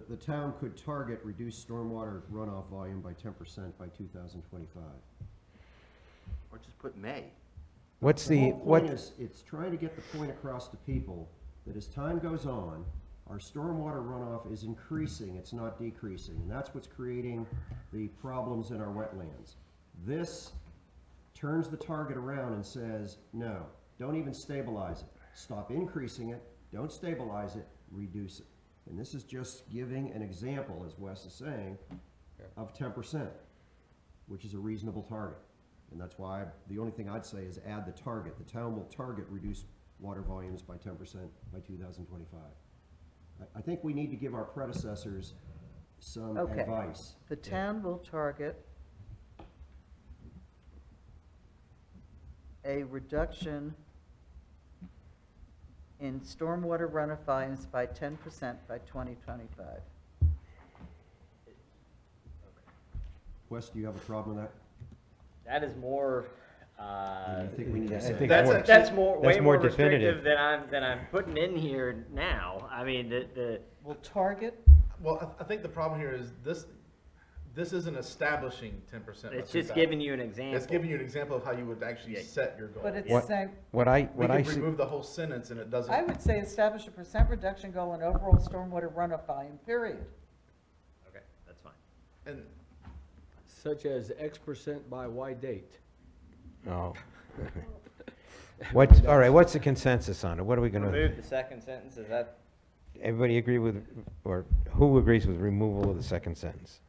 the town could target reduced stormwater runoff volume by 10% by 2025. Or just put may. What's The the, whole what, point is, it's trying to get the point across to people that as time goes on, our stormwater runoff is increasing, it's not decreasing, and that's what's creating the problems in our wetlands. This turns the target around and says, no, don't even stabilize it. Stop increasing it, don't stabilize it, reduce it. And this is just giving an example, as Wes is saying, of 10%, which is a reasonable target. And that's why the only thing I'd say is add the target. The town will target reduce water volumes by 10% by 2025. I think we need to give our predecessors some Okay. advice. The town will target a reduction in stormwater runoff volumes by 10% by 2025. Wes, do you have a problem with that? That is more, I think we need to I say think that. more- that's more, way that's more more definitive. restrictive than I'm putting in here now. I mean, Will target, Well, I think the problem here is this isn't establishing 10%. it's just giving you an example. It's giving you an example of how you would actually Yeah. set your goal. but it's What- saying, what I, We what I, could su- remove the whole sentence and it doesn't. I would say establish a % reduction goal in overall stormwater runoff volume, period. Okay, that's fine. And Such as X% by Y date. oh. What's, all right, what's the consensus on it? What are we gonna, Remove the second sentence, is that, everybody agree with, or who agrees with removal of the second sentence?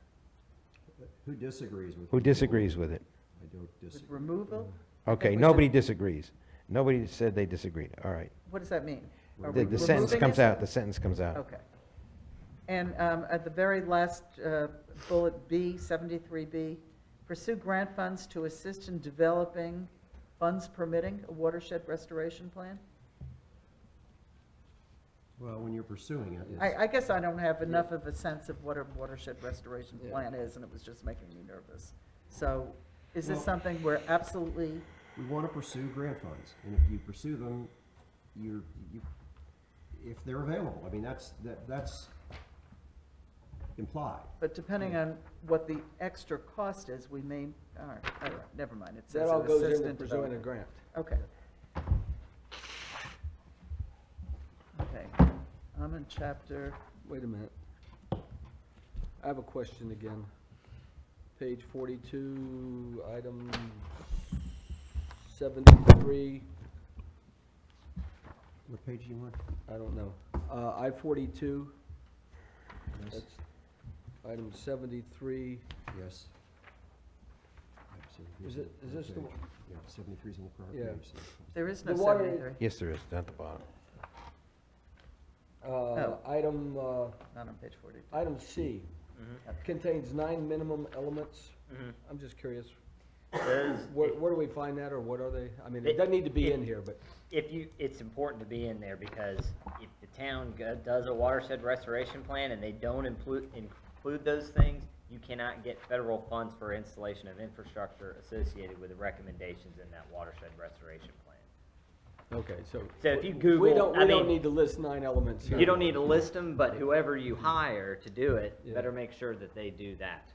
Who disagrees with? Who disagrees with it? I don't With disagree. removal, Okay, we nobody disagrees. Nobody said they disagreed, all right. what does that mean? Are The we sentence removing comes it? out, the sentence comes out. Okay. And at the very last bullet B, 73B, pursue grant funds to assist in developing, funds permitting, a watershed restoration plan? Well, when you're pursuing it, it's. I guess I don't have enough of a sense of what a watershed restoration Yeah. plan is, and it was just making me nervous. So is this Well- something we're absolutely, We want to pursue grant funds, and if you pursue them, if they're available, I mean, that's implied. but depending on what the extra cost is, we may, all right, never mind. It says That all an goes into assistant pursuing a developer. grant. Okay. Okay, I'm in chapter, Wait a minute. I have a question again. Page 42, item 73, What page do you want? I don't know. I-42, that's item 73. Yes. Yep, 73 Is on it- the is this front the page. one? Yeah, 73 is on the prior Yeah. page. So. there is no The water- 73, Yes, there is, at the bottom. Item, not on page 40. item C Mhm. contains 9 minimum elements. Mhm. I'm just curious, Those- where do we find that, or what are they? I mean, It- it doesn't need to be it- in here, but, it's important to be in there, because if the town does a watershed restoration plan and they don't include those things, you cannot get federal funds for installation of infrastructure associated with the recommendations in that watershed restoration plan. okay, so. So if you we Google, don't- I We don't mean, need to list 9 elements here. you don't need to list them, but whoever you hire to do it, Yeah. better make sure that they do that.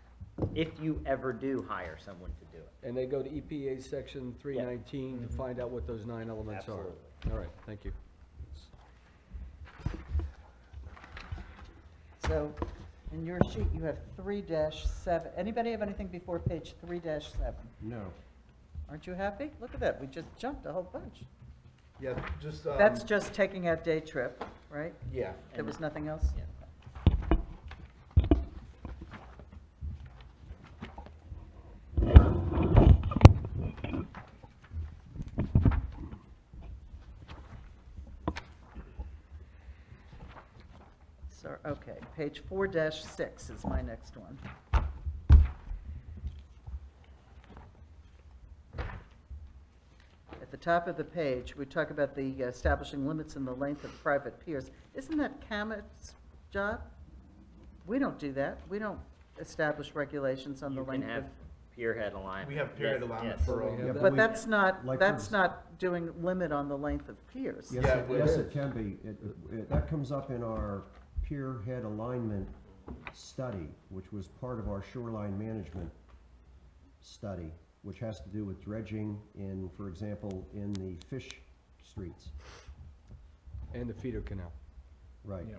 If you ever do hire someone to do it. And they go to EPA section 319 to find out what those 9 elements are. Absolutely. All right, thank you. So, in your sheet, you have 3-7. Anybody have anything before page 3-7? No. Aren't you happy? Look at that, we just jumped a whole bunch. Yeah, just, That's just taking out day trip, right? yeah. There was nothing else? Yeah. So, okay, page 4-6 is my next one. At the top of the page, we talk about the establishing limits in the length of private piers. Isn't that CAMET's job? We don't do that. We don't establish regulations on the You can length of. have pierhead alignment. We have period Yes, alignment yes. for, Yeah, Yeah, But we- that's not, like that's for- not doing limit on the length of piers. Yes, Yeah, it, but- yes, it can be. That comes up in our pier head alignment study, which was part of our shoreline management study, which has to do with dredging in, for example, in the fish streets. And the feeder canal. Right. yeah.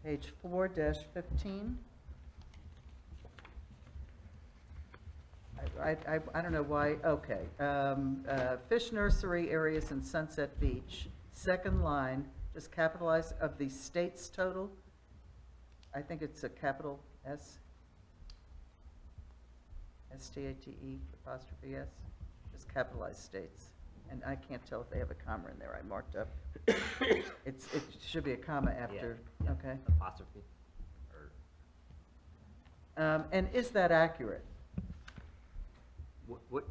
Page 4-15. I don't know why, okay. Fish nursery areas in Sunset Beach, second line, just capitalize of the state's total. I think it's a capital S. S-T-A-T-E apostrophe S, just capitalized states. And I can't tell if they have a comma in there, I marked up. It should be a comma after, Yeah. okay. Apostrophe. Or And is that accurate? what,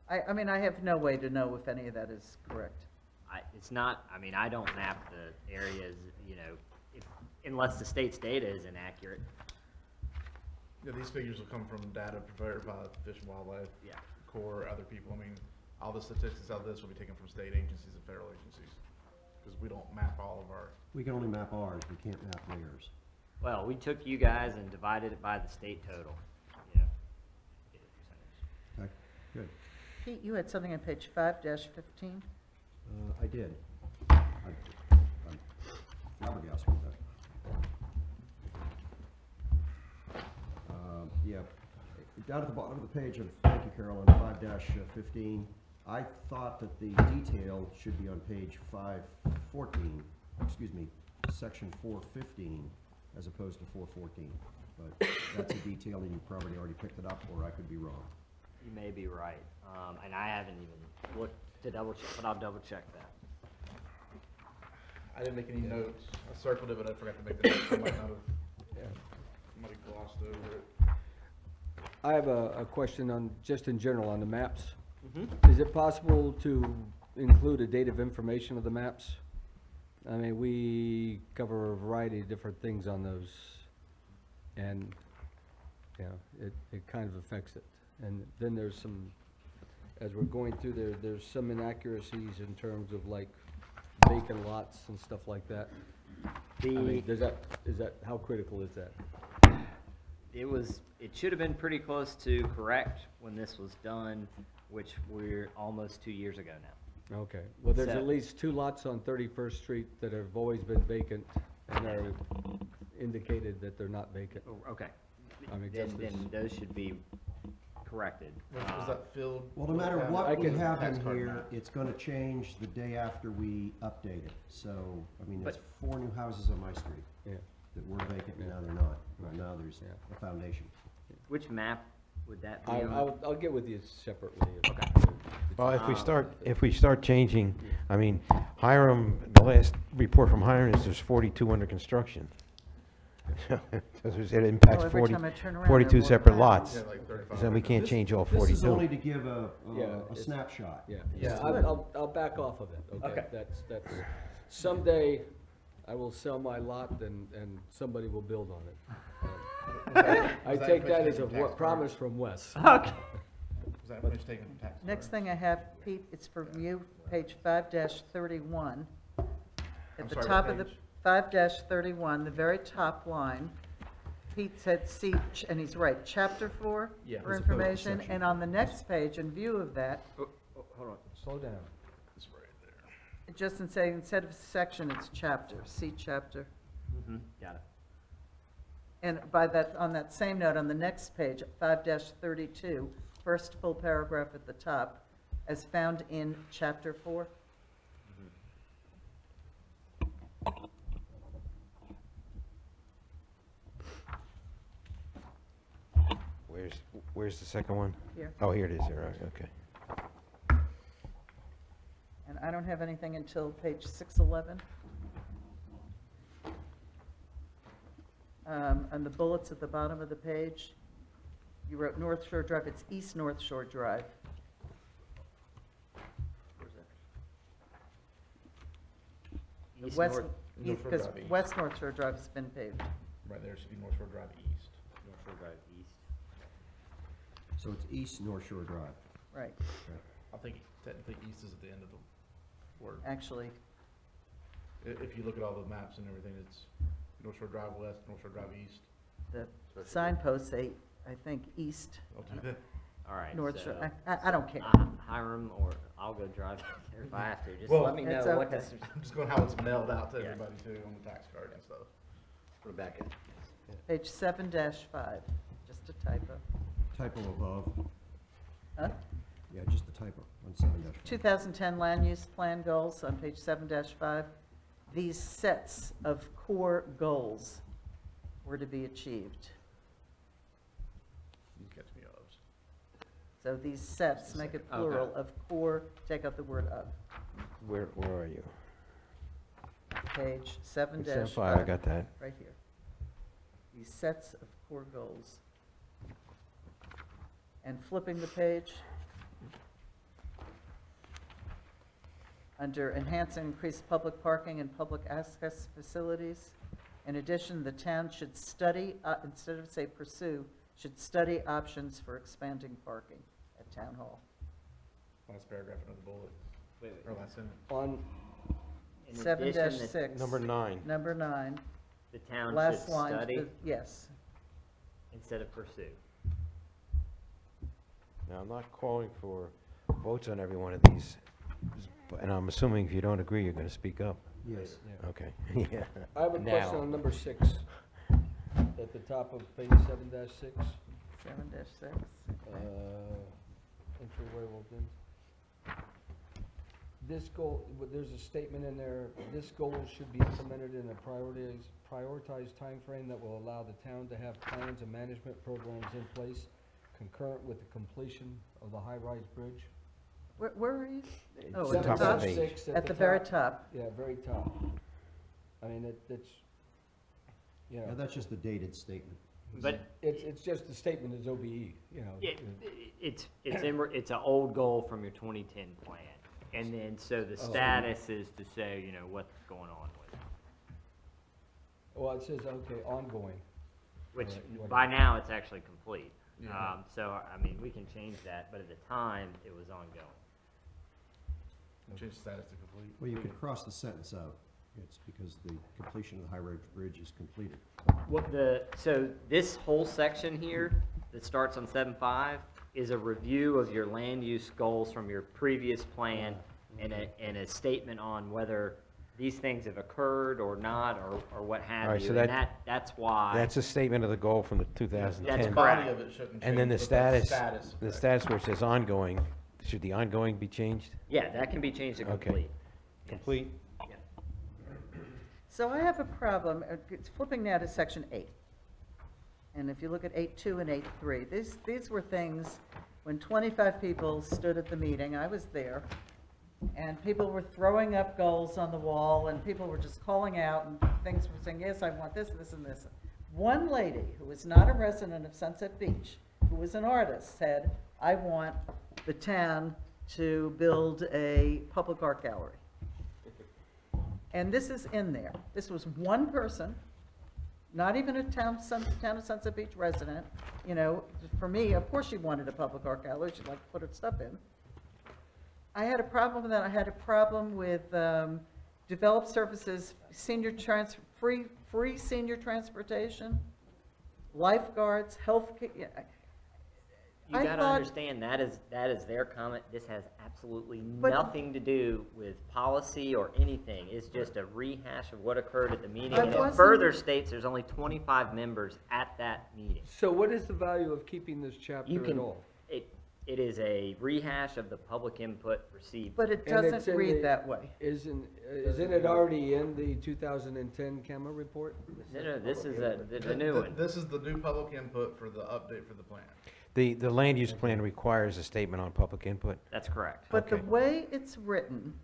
I mean, I have no way to know if any of that is correct. it's not, I mean, I don't map the areas, you know, unless the state's data is inaccurate. Yeah, these figures will come from data provided by Fish and Wildlife Yeah. Corps, other people. I mean, all the statistics out of this will be taken from state agencies and federal agencies, because we don't map all of our. We can only map ours, we can't map theirs. Well, we took you guys and divided it by the state total, you know. Get a percentage. Okay, good. Pete, you had something on page 5-15? I did. I'm flabbergasted with that. Yeah, down at the bottom of the page of, thank you, Carol, on 5-15, I thought that the detail should be on page 514, excuse me, section 415 as opposed to 414. But that's a detail and you probably already picked it up, or I could be wrong. You may be right, and I haven't even looked to double check, but I'll double check that. I didn't make any notes. I circled it, but I forgot to make the notes. I might not have, somebody glossed over it. I have a question on, just in general, on the maps. Mm-hmm. Is it possible to include a date of information of the maps? I mean, we cover a variety of different things on those, and, you know, it kind of affects it. And then there's some, as we're going through there, there's some inaccuracies in terms of like vacant lots and stuff like that. I mean, is that, how critical is that? It should have been pretty close to correct when this was done, which we're almost 2 years ago now. Okay, well, there's So- at least 2 lots on 31st Street that have always been vacant and are indicated that they're not vacant. Oh, okay. I mean, Then, just then as- those should be corrected. Was that filled? Well, no matter Yeah. what I we can- have Tax in card here, map. it's gonna change the day after we update it. So, I mean, there's But- 4 new houses on my street Yeah. that were vacant and Yeah. now they're not. Well, Right. now there's Yeah. a foundation. Which map would that be on? I'll get with you separately. Okay. Well, if we Ah. start changing, I mean, Hiram, the last report from Hiram is there's 42 under construction. So it impacts Oh, every 40, time I turn around, 42 there are more separate houses. lots. Yeah, like 35. So we can't This- change all This is 42. only to give a it's- snapshot. Yeah, It's yeah, good. I'll back off of it, okay? Okay. That's, someday I will sell my lot and somebody will build on it. I take that as a promise from Wes. Okay. Was that information taken from tax card? Next thing I have, Pete, it's for you, page 5-31. At I'm the sorry, top what of the page? 5-31, the very top line, Pete said, see, and he's right, chapter 4 Yeah. for As opposed to information. section And on the next page, in view of that, Hold on. Slow down. It's right there. it just instead of section, it's chapter, see chapter. Mm-hmm, got it. And by that, on that same note, on the next page, 5-32, first full paragraph at the top, as found in chapter 4. Where's the second one? Here. Oh, here it is, here, okay. And I don't have anything until page 611. And the bullets at the bottom of the page, you wrote North Shore Drive, it's East North Shore Drive. Where's that? East West, North, North Shore because Drive East. West North Shore Drive has been paved. Right there should be North Shore Drive East. North Shore Drive East. So it's East North Shore Drive. Right, I think technically east is at the end of the word. actually, If you look at all the maps and everything, it's North Shore Drive West, North Shore Drive East. the signposts say, I think, east, I'll do that. All right. North so, Shore, I don't care. Hiram, or I'll go drive there if I have to. Just Well, let me know It's what okay. this. I'm just going how it's mailed out to Yeah. everybody too on the tax card and stuff. Put it back in. Page 7-5, just a typo. Typo above. Huh? Yeah, just the typo on 7-5. 2010 land use plan goals on page 7-5. These sets of core goals were to be achieved. You catch me up. So these sets, make it plural, Okay. of core, take out the word of. Where are you? Page 7-5. 5, I got that. Right here. These sets of core goals. And flipping the page, under enhance and increase public parking and public access facilities. In addition, the town should study, instead of say pursue, should study options for expanding parking at Town Hall. Last paragraph, another bullet, Wait, or last sentence. On, In addition, 7-6. Number 9. Number 9, the town should last line, study yes. instead of pursue. Now, I'm not calling for votes on every one of these, and I'm assuming if you don't agree, you're going to speak up. Yes. Okay, yeah. I have a Now. question on number 6, at the top of page 7-6. 7-6. Entryway will be. this goal, there's a statement in there, this goal should be implemented in a prioritized timeframe that will allow the town to have plans and management programs in place concurrent with the completion of the high-rise bridge. Where are you? Oh, the at the top of top, the page. 6 at the very top. Yeah, very top. I mean, it's, you Yeah, know, that's just the dated statement. But it's just a statement as OBE, you know. it's it's an old goal from your 2010 plan. And then, so the status is to say, you know, what's going on with it. Well, it says, okay, ongoing. Which, Right, by whatever. now, it's actually complete. Yeah. So, I mean, we can change that, but at the time, it was ongoing. Change status to complete. Well, you could cross the sentence out. It's because the completion of the high-rise bridge is completed. So this whole section here that starts on 7.5 is a review of your land use goals from your previous plan and a statement on whether these things have occurred or not, or what All have right, you. so And that- that's why. That's a statement of the goal from the That's 2010. The correct. body of it shouldn't change. And then the but status, the status where it says ongoing, should the ongoing be changed? Yeah, that can be changed to Okay. complete. Yes. Complete? Yeah. So I have a problem, it's flipping now to section 8. And if you look at 8.2 and 8.3, these were things, when 25 people stood at the meeting, I was there, and people were throwing up goals on the wall, and people were just calling out, and things were saying, yes, I want this, this, and this. One lady, who was not a resident of Sunset Beach, who was an artist, said, I want the town to build a public art gallery. And this is in there. This was one person, not even a town of Sunset Beach resident. You know, for me, of course she wanted a public art gallery. She'd like to put her stuff in. I had a problem with that. I had a problem with developed services, free senior transportation, lifeguards, health care. You I gotta thought- understand, that is their comment. This has absolutely But- nothing to do with policy or anything. It's just a rehash of what occurred at the meeting. But And it wasn't- further states there's only 25 members at that meeting. So what is the value of keeping this You chapter at can, all? it is a rehash of the public input received. But it And it's doesn't in read the- that way. Isn't it already in the 2010 CAMA report? No, this is the new one. This is the new public input for the update for the plan. The land use plan requires a statement on public input. That's correct. But the Okay. way it's written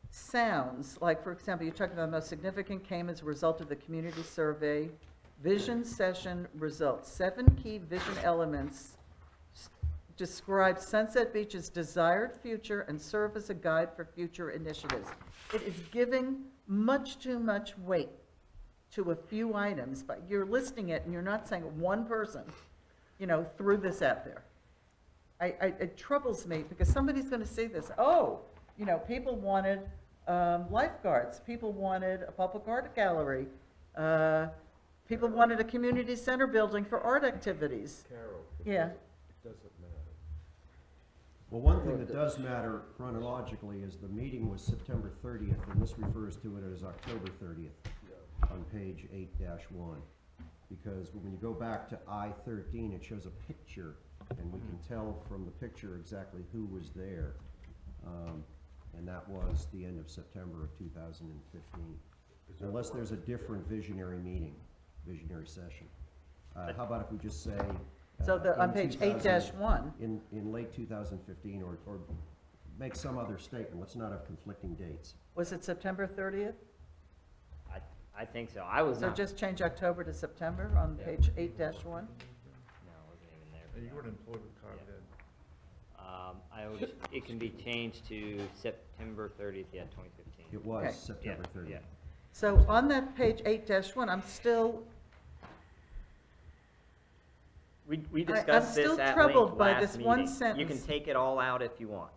sounds like, for example, you talked about the most significant came as a result of the community survey, vision session results. 7 key vision elements describe Sunset Beach's desired future and serve as a guide for future initiatives. It is giving much too much weight to a few items, but you're listing it and you're not saying one person, you know, threw this out there. It troubles me because somebody's going to see this. Oh, you know, people wanted lifeguards. People wanted a public art gallery. People wanted a community center building for art activities. Carol, Yeah. it doesn't matter. Well, one thing that does matter chronologically is the meeting was September 30th, and this refers to it as October 30th on page 8-1. Because when you go back to I-13, it shows a picture, and we can tell from the picture exactly who was there. And that was the end of September of 2015. Unless there's a different visionary meeting, visionary session. How about if we just say? So on in page 2000 8-1, In late 2015, or make some other statement, let's not have conflicting dates. was it September 30th? I think so. I was So not. just change October to September on page 8-1? No, I wasn't even there. for And you that weren't one. employed with Coghead. It can be changed to September 30th, yeah, 2015. It was Okay. September 30th. Yeah. So on that page 8-1, I'm still, We I'm discussed still this at troubled length by last this one meeting. You can sentence. take it all out if you want.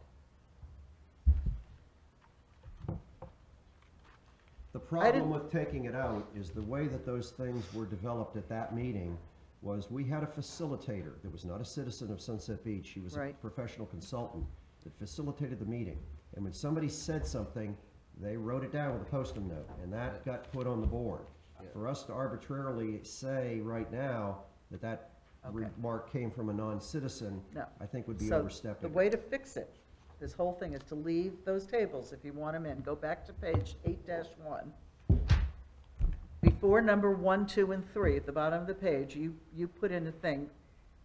The problem with taking it out is the way that those things were developed at that meeting was we had a facilitator that was not a citizen of Sunset Beach. She was a Right. professional consultant that facilitated the meeting. And when somebody said something, they wrote it down with a Post-it note, and that got put on the board. For us to arbitrarily say right now that that Okay. remark came from a non-citizen, no. I think would be So overstepping. the way to fix it This whole thing is to leave those tables if you want them in. Go back to page 8-1. Before number 1, 2, and 3, at the bottom of the page, you put in a thing.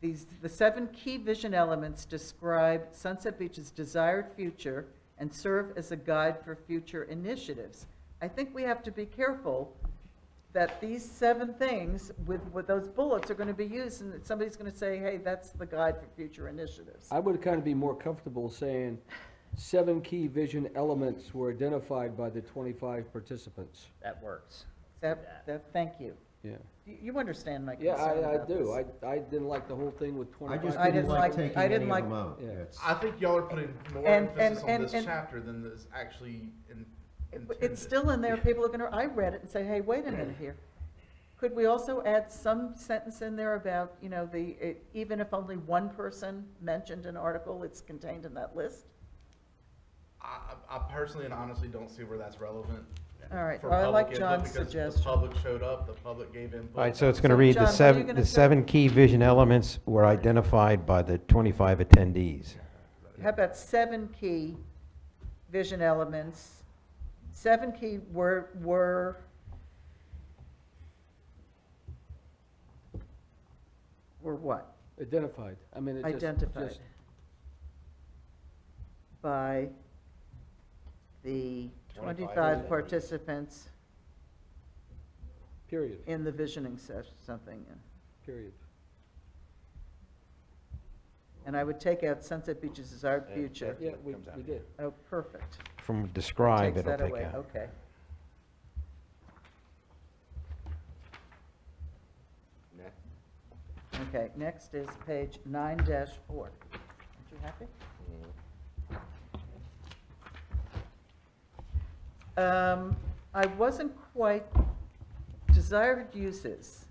The 7 key vision elements describe Sunset Beach's desired future and serve as a guide for future initiatives. I think we have to be careful that these 7 things with those bullets are going to be used, and that somebody's going to say, hey, that's the guide for future initiatives. I would kind of be more comfortable saying 7 key vision elements were identified by the 25 participants. That works. Thank you. Yeah. You understand my Yeah, concern I about do. this. I didn't like the whole thing with I 25. just I didn't didn't like like- taking I any didn't of them like- out. Yeah. It's- I think y'all are putting more And- emphasis on and- this and- chapter than is actually intended. It's still in there, people are gonna, I read it and say, hey, wait a minute here. Could we also add some sentence in there about, you know, even if only one person mentioned an article, it's contained in that list? I personally and honestly don't see where that's relevant. All right, for well, I public like input John's because suggestion. The public showed up, the public gave input. All right, so it's going to So, read John, the what are you seven, gonna the say? 7 key vision elements were identified by the 25 attendees. How about 7 key vision elements? 7 key were what? Identified. I mean, it just. Identified by the 25 participants Period, in the visioning something. period. And I would take out Sunset Beach's desired future. Yeah, we did. Oh, perfect. From describe, Takes it'll that take away, out. okay. Okay, next is page 9-4. Aren't you happy? I wasn't quite, desired uses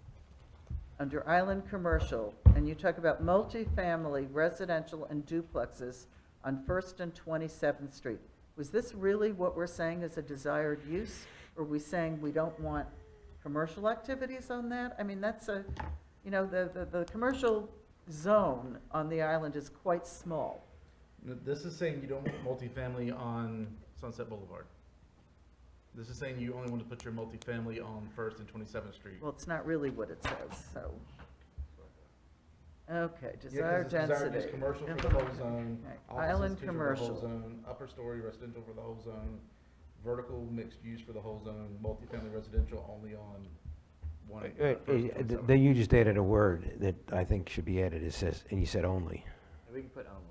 under island commercial, and you talk about multifamily, residential, and duplexes on First and 27th Street. Was this really what we're saying is a desired use? Or are we saying we don't want commercial activities on that? I mean, that's a, you know, the commercial zone on the island is quite small. This is saying you don't want multifamily on Sunset Boulevard. This is saying you only want to put your multifamily on First and 27th Street. Well, it's not really what it says, so. Okay, Yeah, 'cause desired it's desired density. use commercial for the whole zone, Right, office island institutional for the whole commercial. zone, upper story residential for the whole zone, vertical mixed use for the whole zone, multifamily residential only on one. First and 27th. You just added a word that I think should be added. It says, and you said only. And we can put only.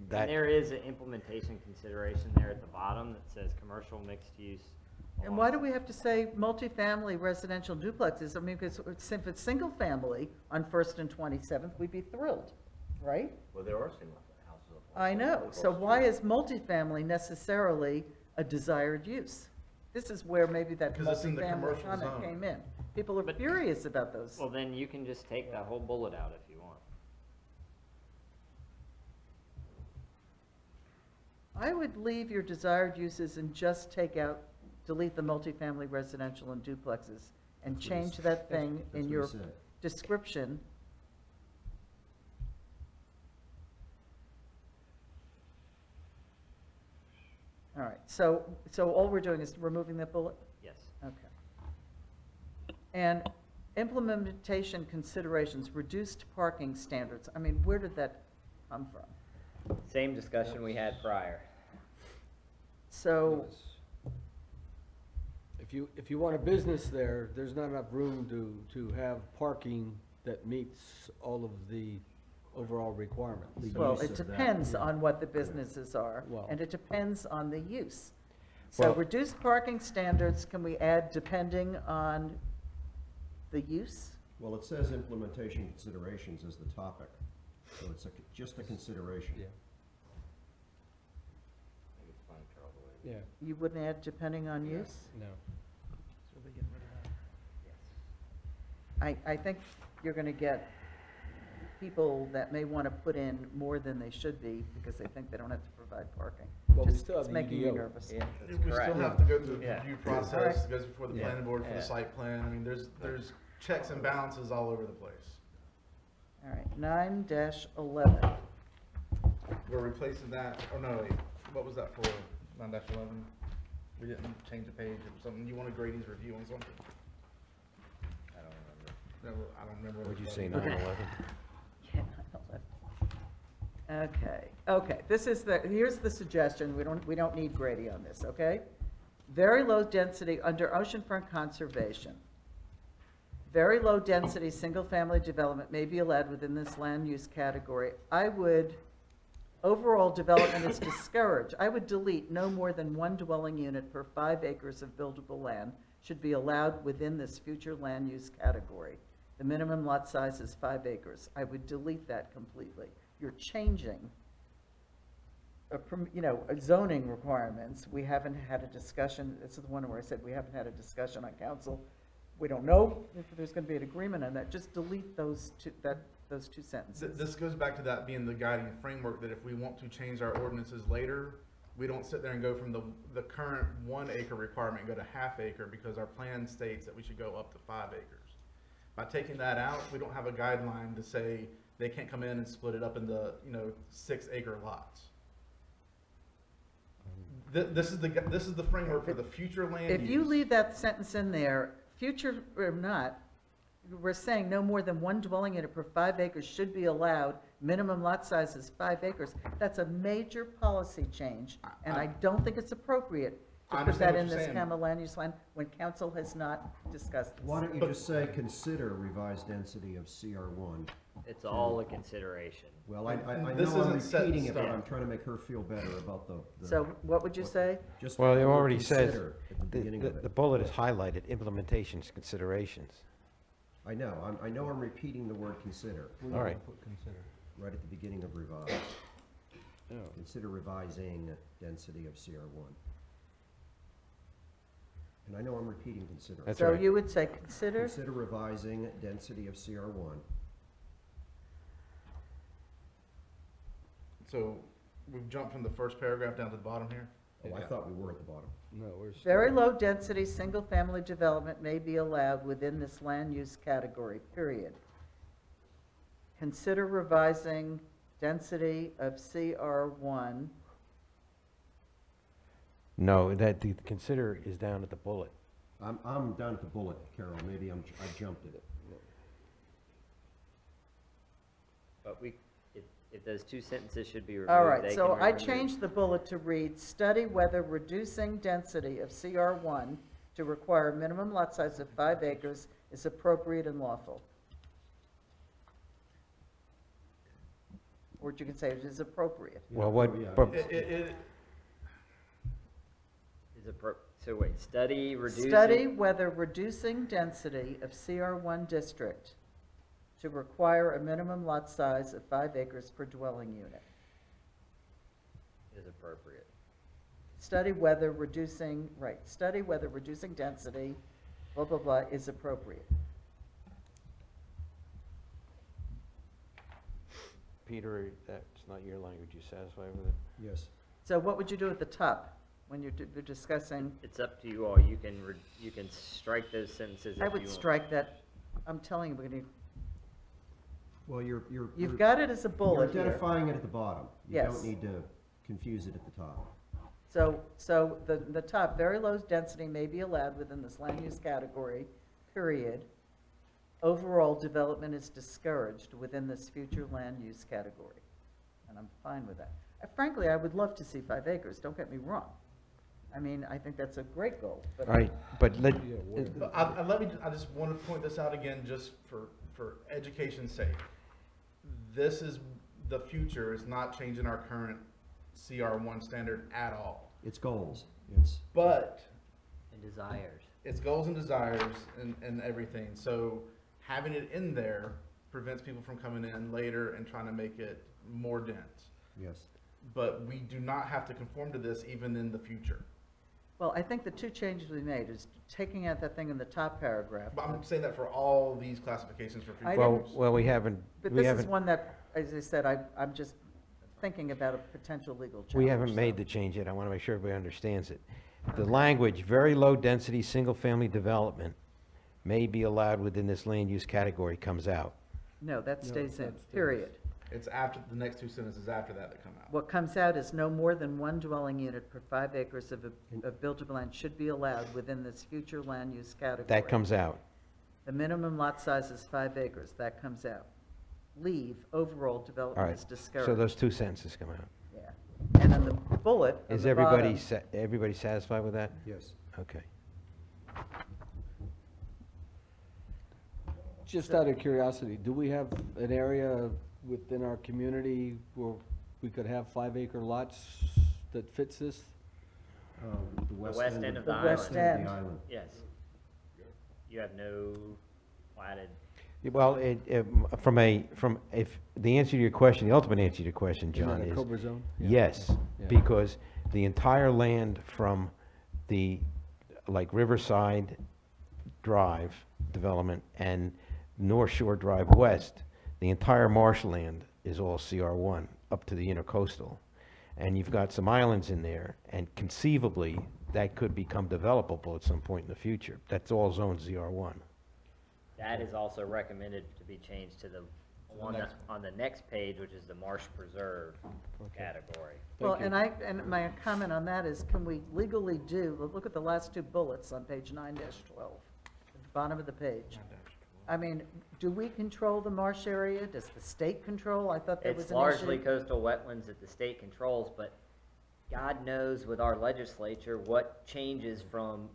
That, And there is an implementation consideration there at the bottom that says commercial mixed use. And why do we have to say multifamily residential duplexes? I mean, because if it's single family on First and 27th, we'd be thrilled, right? Well, there are single houses. I know, so why is multifamily necessarily a desired use? This is where maybe that Because it's in the multifamily commercial comment zone. came in. People are But- furious about those. Well, then you can just take that whole bullet out if you want. I would leave your desired uses and just take out, delete the multifamily residential and duplexes, and That's what change he- that thing that's in what he your said. description. All right, so all we're doing is removing that bullet? Yes. Okay. And implementation considerations, reduced parking standards, I mean, where did that come from? Same discussion we had prior. So, If you want a business there, there's not enough room to have parking that meets all of the overall requirements. well, use it of that, depends yeah. on what the businesses are, Well- and it depends on the use. So Well- reduced parking standards, can we add depending on the use? Well, it says implementation considerations as the topic, so it's just a consideration. Yeah, yeah, You wouldn't add depending on use? no. I think you're gonna get people that may wanna put in more than they should be because they think they don't have to provide parking. Well, we Just, still have it's the making me UDO. nervous. Yeah, We that's still correct. have to go through the Yeah. review Alright. process, goes before the Yeah. planning board for Yeah. the site plan. I mean, there's checks and balances all over the place. All right, 9-11. Where we replacing that, oh no, wait, what was that for, 9-11? We didn't change the page, it was something, you wanted Grady's review on something? I don't remember. No, I don't remember. what What'd it you was. say, Okay. 9/11? Yeah, okay, here's the suggestion, we don't need Grady on this, okay? Very low density under oceanfront conservation. Very low density, single-family development may be allowed within this land use category. Overall development is discouraged. I would delete no more than one dwelling unit per 5 acres of buildable land should be allowed within this future land use category. The minimum lot size is 5 acres. I would delete that completely. You're changing, zoning requirements. We haven't had a discussion, this is the one where I said we haven't had a discussion on council. We don't know if there's gonna be an agreement on that. Just delete those two sentences. This goes back to that being the guiding framework, that if we want to change our ordinances later, we don't sit there and go from the current 1 acre requirement and go to ½ acre, because our plan states that we should go up to 5 acres. By taking that out, we don't have a guideline to say they can't come in and split it up into, 6 acre lots. This is the framework for the future land use. If you leave that sentence in there, future or not, we're saying no more than one dwelling unit per 5 acres should be allowed, minimum lot size is 5 acres. That's a major policy change, and I don't think it's appropriate to I put that understand what in you're this saying. CAMA land use plan when council has not discussed this. Why don't you just say, consider revised density of CR1? It's all a consideration. Well, I know This I'm isn't set in repeating it, but stone. I'm trying to make her feel better about the. So what would you say? Just Well, it the word already says, consider at the beginning of the it. bullet is highlighted, implementations, considerations. I know, I'm repeating the word consider, All right. right at the beginning of revise. Consider revising density of CR1. And I know I'm repeating consider. That's So right. you would say consider, Consider revising density of CR1. So we've jumped from the first paragraph down to the bottom here. Oh, I thought we were at the bottom. No, we're. very low density, single-family development may be allowed within this land use category, period. Consider revising density of CR1. No, that, the consider is down at the bullet. I'm down at the bullet, Carol, maybe I jumped it. But if those 2 sentences should be removed, All they right, can so be I removed. changed the bullet to read, study whether reducing density of CR1 to require minimum lot size of 5 acres is appropriate and lawful. Or you can say it is appropriate. Well, what, Yeah. but, So wait, study reducing. Study whether reducing density of CR1 district to require a minimum lot size of 5 acres per dwelling unit. Is appropriate. Study whether reducing density, blah, blah, blah, is appropriate. Peter, that's not your language. You satisfied with it? Yes. So what would you do at the top when you're discussing? It's up to you all. You can strike those sentences if I you would want. strike that. I'm telling you, we're gonna, Well, you've got it as a you're bullet here. identifying it at the bottom. You Yes. don't need to confuse it at the top. So the top, very low density may be allowed within this land use category, period. Overall development is discouraged within this future land use category. And I'm fine with that. Frankly, I would love to see 5 acres, don't get me wrong. I mean, I think that's a great goal, but. All right, but let, But I just want to point this out again, just for education's sake. This is the future, it's not changing our current CR1 standard at all. It's goals. But And desires. it's goals and desires and everything, so having it in there prevents people from coming in later and trying to make it more dense. Yes. But we do not have to conform to this even in the future. Well, I think the 2 changes we made is taking out that thing in the top paragraph. But I'm saying that for all these classifications for I future didn't- use. well, we haven't, But we this is haven't, one that, as I said, I'm just thinking about a potential legal challenge. we haven't made the change yet. I want to make sure everybody understands it. The language, very low density, single-family development may be allowed within this land use category comes out. No, that No, stays in, that stays. period. It's after, the next two sentences after that come out. What comes out is no more than one dwelling unit per 5 acres of buildable land should be allowed within this future land use category. That comes out. The minimum lot size is 5 acres, that comes out. Leave, overall All development right, is so discouraged. those two sentences come out. Yeah. And then the bullet on Is the everybody, bottom- everybody satisfied with that? Yes. Okay. Just out of curiosity, do we have an area within our community where we could have 5-acre lots that fits this? The west end of the The west island. end. island. Yes. You have no platted, Well, if the answer to your question, the ultimate answer to your question, Is John, that a is Cobra zone? yes, Yeah. because the entire land from the, like Riverside Drive development and North Shore Drive West, the entire marshland is all CR1 up to the intercoastal. And you've got some islands in there, and conceivably, that could become developable at some point in the future. That's all zoned ZR1. that is also recommended to be changed to the, on the next page, which is the marsh preserve category. Well, Thank you. and my comment on that is, can we legally look at the last two bullets on page 9-12, at the bottom of the page. I mean, do we control the marsh area? Does the state control? I thought that was It's an largely issue. coastal wetlands that the state controls, but God knows with our legislature what changes from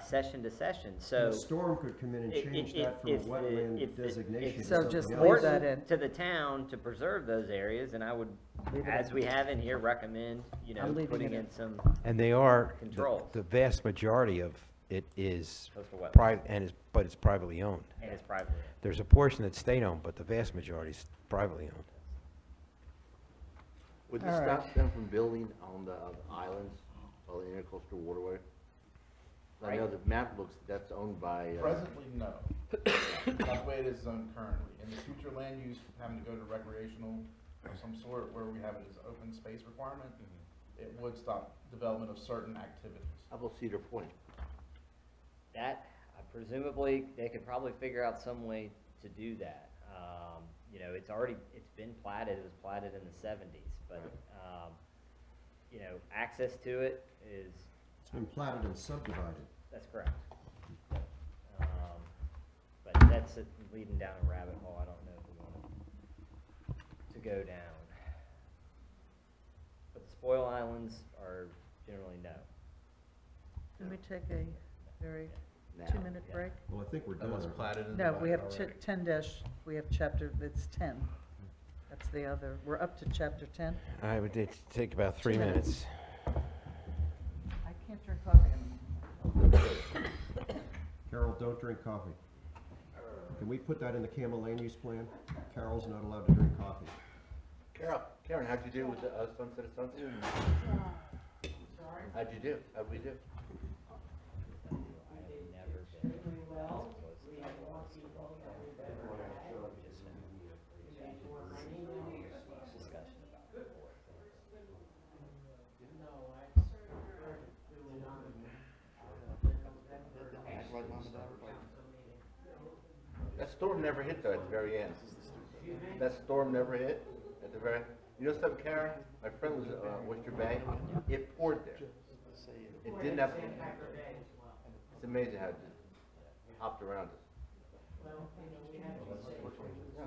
session to session, so. A storm could come in and change that from a if the- wetland if the- designation to if So something just else. leave that important in. to the town to preserve those areas, and I would, Leave it as in. we have in here, recommend, I'm leaving putting it in in. some And they are, Controls. the vast majority of it is coastal wetlands, private, but it's privately owned. and it's private. There's a portion that's state-owned, but the vast majority is privately owned. Would All this right. stop them from building on the islands or the intercoastal waterway? I know Right. the map looks, that's owned by, Presently, no. That's the way it is zoned currently. In the future land use, having to go to recreational of some sort, where we have it as open space requirement, it would stop development of certain activities. how about Cedar Point? That, presumably, they could probably figure out some way to do that. It's been platted, it was platted in the 70s, but, access to it is, It's been platted and subdivided. that's correct. But that's leading down a rabbit hole, I don't know if we want to go down. But the spoil islands are generally no. Can we take a very Now. 2-minute Yeah. break? Well, I think we're That done. was platted and No, we have divided already. 10 we have chapter, it's 10. That's the other, we're up to chapter 10. I would take about 3 2 minutes. I can't drink coffee anymore. Carol, don't drink coffee. Can we put that in the Camel land use plan? Carol's not allowed to drink coffee. Karen, how'd you do with the Sunset of Sunset? How'd you do? How'd we do? I have never been this close to that. Discussion about the board. That storm never hit though at the very end. That storm never hit at the very, you know something, Karen? My friend was, Oyster Bay, it poured there. It didn't have, it's amazing how it just hopped around us. Oh,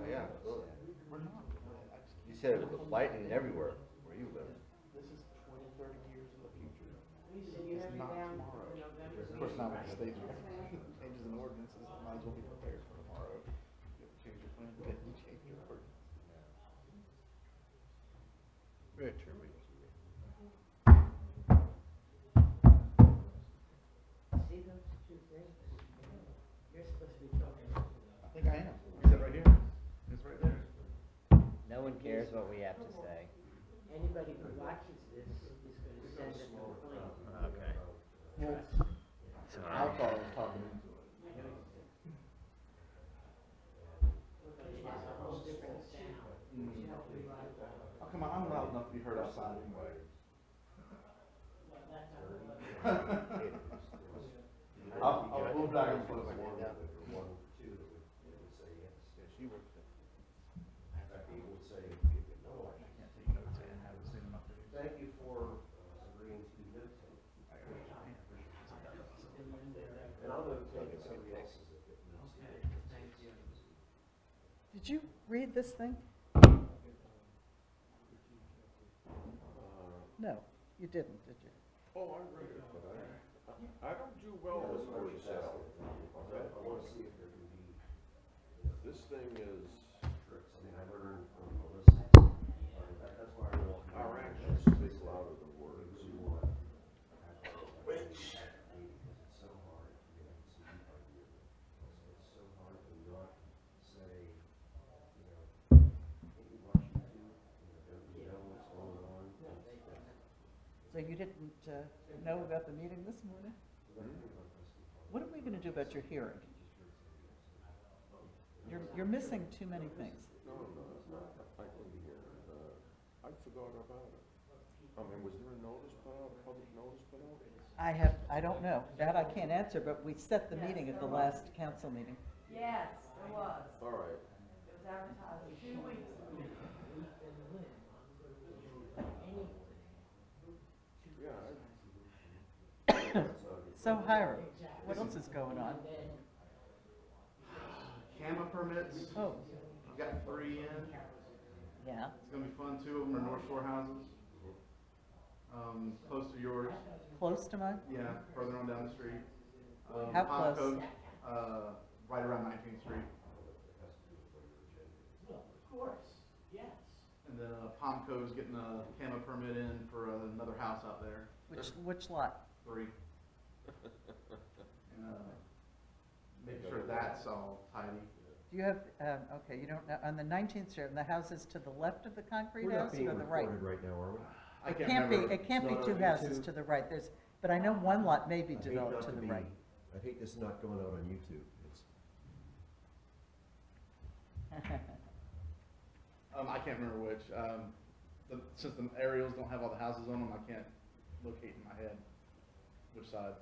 yeah, absolutely. You said it was lightning everywhere where you live. This is 20, 30 years in the future. It's not tomorrow. Of course, not with the state changes in ordinances, might as well be prepared for tomorrow. You have to change your plan, then you change your ordinance. Richard, I think I am. Is that right here? It's right there. No one cares what we have to say. Anybody who watches this is gonna send a complaint. Okay. Well, Alcohol was talking. Oh, come on, I'm loud enough to be heard outside anyway. I'll move back and close the door. she worked there. He would say, Did you read this thing? No, you didn't, did you? Oh, I read it, but I don't do well with Excel. I want to see if there can be This thing is, tricks. I mean, I learned from Melissa. That's why I want. our actions speak louder than words. Because it's so hard to get up to see part of it. Also, it's so hard to not say, you know, hey, you watch YouTube, don't you know what's going on? So you didn't know about the meeting this morning? What are we going to do about your hearing? You're missing too many things. No, it's not. I can be here. I forgot about it. I mean, was there a notice put out, a public notice put out? I don't know. That I can't answer, but we set the meeting at the last council meeting. Yes, there was. All right. It was advertised 2 weeks ago. Yeah, So Hiram, what else is going on? CAMA permits, Oh, I've got 3 in. yeah. It's gonna be fun. 2 of them are North Shore houses. Close to yours. Close to mine? Yeah, further on down the street. How Palm close? Coast, right around 19th Street. Of course, yes. And then Palm Cove's getting a CAMA permit in for another house out there. Which lot? 3. And make sure that's all tidy. Do you have, okay, you don't know, on the 19th Street, and the houses to the left of the concrete We're not house being or the right? recorded right now, are we? I It can't can't be, remember. it can't be It's 2 not on houses YouTube? to the right. There's, but I know one lot may be I hate developed not to the be- right. I hate this not going out on YouTube. It's, I can't remember which. Since the aerials don't have all the houses on them, I can't locate in my head which side.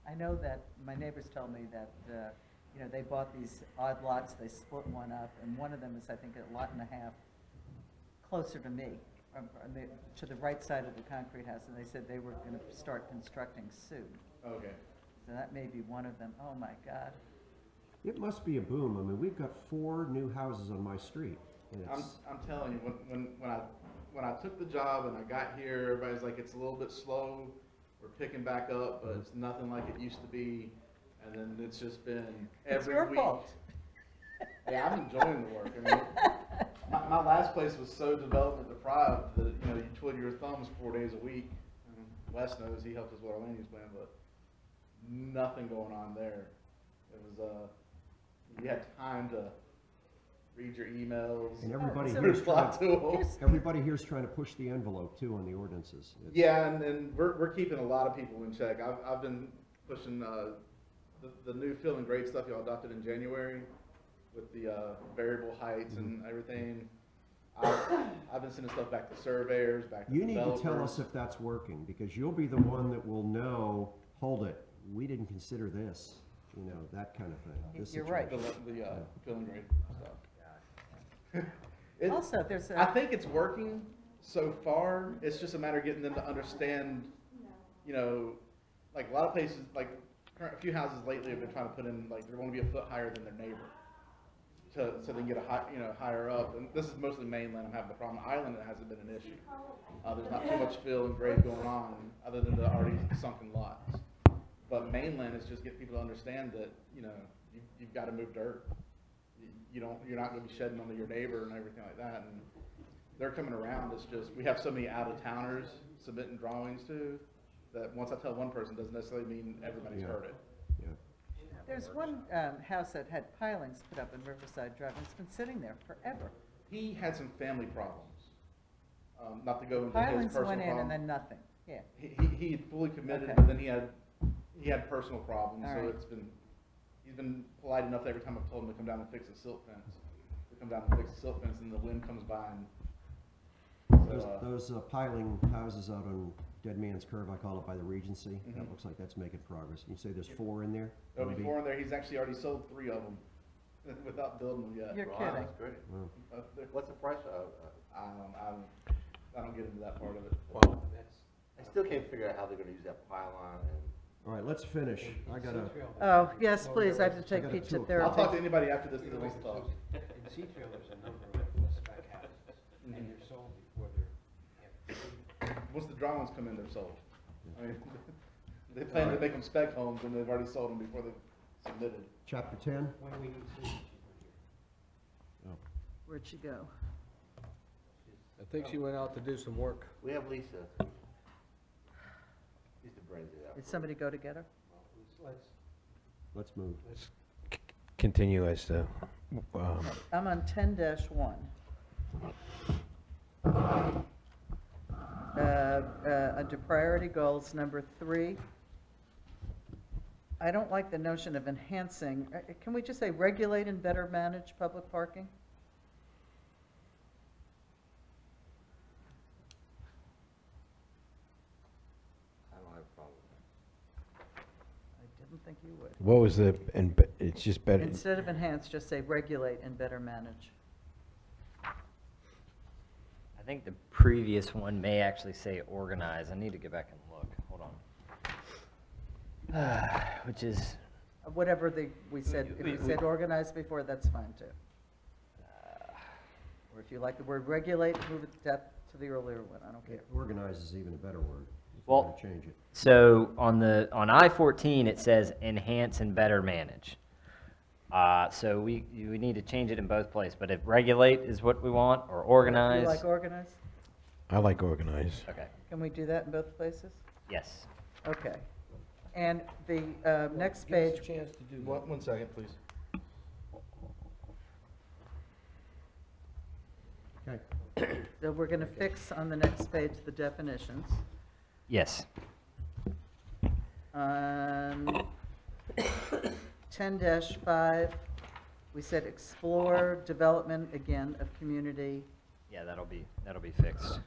I know that my neighbors told me that, you know, they bought these odd lots, they split one up, and one of them is, I think, a lot and a half closer to me, to the right side of the concrete house, and they said they were gonna start constructing soon. Okay. So that may be one of them. Oh, my God. it must be a boom. I mean, we've got 4 new houses on my street. And it's, I'm telling you, when I took the job and I got here, everybody's like, it's a little bit slow. We're picking back up, but it's nothing like it used to be. And then it's just been It's every your week. fault. Yeah, I'm enjoying the work. I mean, my last place was so development deprived that, you know, you twiddle your thumbs 4 days a week. And Wes knows, he helped us with our land use plan, but nothing going on there. It was, you had time to read your emails. and everybody so- here's Reply trying, to 'em. everybody here's trying to push the envelope too on the ordinances. It's- Yeah, and we're keeping a lot of people in check. I've been pushing the new feeling great stuff y'all adopted in January with the variable heights and everything. I've been sending stuff back to surveyors, back to You need to tell developers. us if that's working, because you'll be the one that will know, hold it, we didn't consider this, you know, that kind of thing. this You're right. situation. The feeling great stuff. Also, there's I a, think it's working so far. It's just a matter of getting them to understand, you know, like a lot of places, like a few houses lately have been trying to put in, like, they want to be a foot higher than their neighbor. So they can get a high, you know, higher up. And this is mostly mainland I'm having the problem. Island, it hasn't been an issue. There's not too much fill and grade going on other than the already sunken lots. But mainland is just getting people to understand that, you know, you've got to move dirt. You're not going to be shedding onto your neighbor and everything like that. And they're coming around. It's just, we have so many out-of-towners submitting drawings to, that once I tell one person, doesn't necessarily mean everybody's Yeah. heard it. Yeah. there's one house that had pilings put up in Riverside Drive, and it's been sitting there forever. He had some family problems. Not to go into his Pilings personal went in and problem. then nothing, yeah. He had fully committed, Okay. but then he had personal problems, All so right. he's been polite enough that every time I've told him to come down and fix the silt fence, to come down and fix the silt fence, and the wind comes by and, so, Those piling houses out on Dead Man's Curve, I call it, by the Regency, that Mhm. looks like that's making progress. You say there's 4 in there? there'll be Maybe? 4 in there, he's actually already sold 3 of them without building them yet. You're Wow, kidding. that's great. Wow. What's the price of, I don't get into that part of it. well, I still can't figure out how they're gonna use that pylon and All right, let's finish. I gotta, Oh, yes, please, I have to I take got a pizza tool. I'll therapy. talk to anybody after this that wants to talk. In Seafield, there's a number of spec houses, and they're sold before they're. Once the drawings come in, they're sold. I mean, they plan to make them spec homes and they've already sold them before they submitted. chapter 10? When we need signatures here. Where'd she go? I think she went out to do some work. We have Lisa. Lisa brings it up. Did somebody go to get her? Let's move. Continue as to, I'm on 10-1. Under priority goals, number 3. I don't like the notion of enhancing, can we just say regulate and better manage public parking? I don't have a problem with I didn't think you would. what was the, and it's just better, Instead of enhance, just say regulate and better manage. I think the previous one may actually say organize. I need to go back and look. Hold on. Which is, Whatever we said, if we said organize before, that's fine too. Or if you like the word regulate, move it to the earlier one, I don't care. Organize is even a better word. If Well- we're gonna change it. so on I-14, it says enhance and better manage. So we need to change it in both places, but if regulate is what we want, or organize. You like organize? I like organize. Okay, Can we do that in both places? yes. Okay. And the next Give us a page, chance to do that. One second, please. Okay, so we're going to fix on the next page the definitions. Yes. On 10-5, we said explore development again of community. Yeah, that'll be fixed.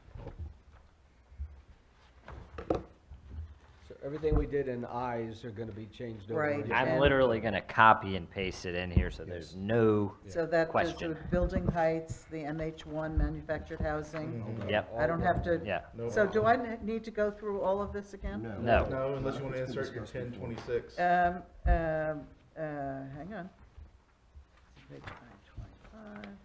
So everything we did in I's are gonna be changed over. Right. again. I'm And- literally gonna copy and paste it in here, so there's no, So that goes Question. with building heights, the MH1 manufactured housing. yep, I don't have to, yeah. No. so do I need to go through all of this again? no. No. No, unless you want to It's been insert your discussed before. 1026. Hang on. Page 925.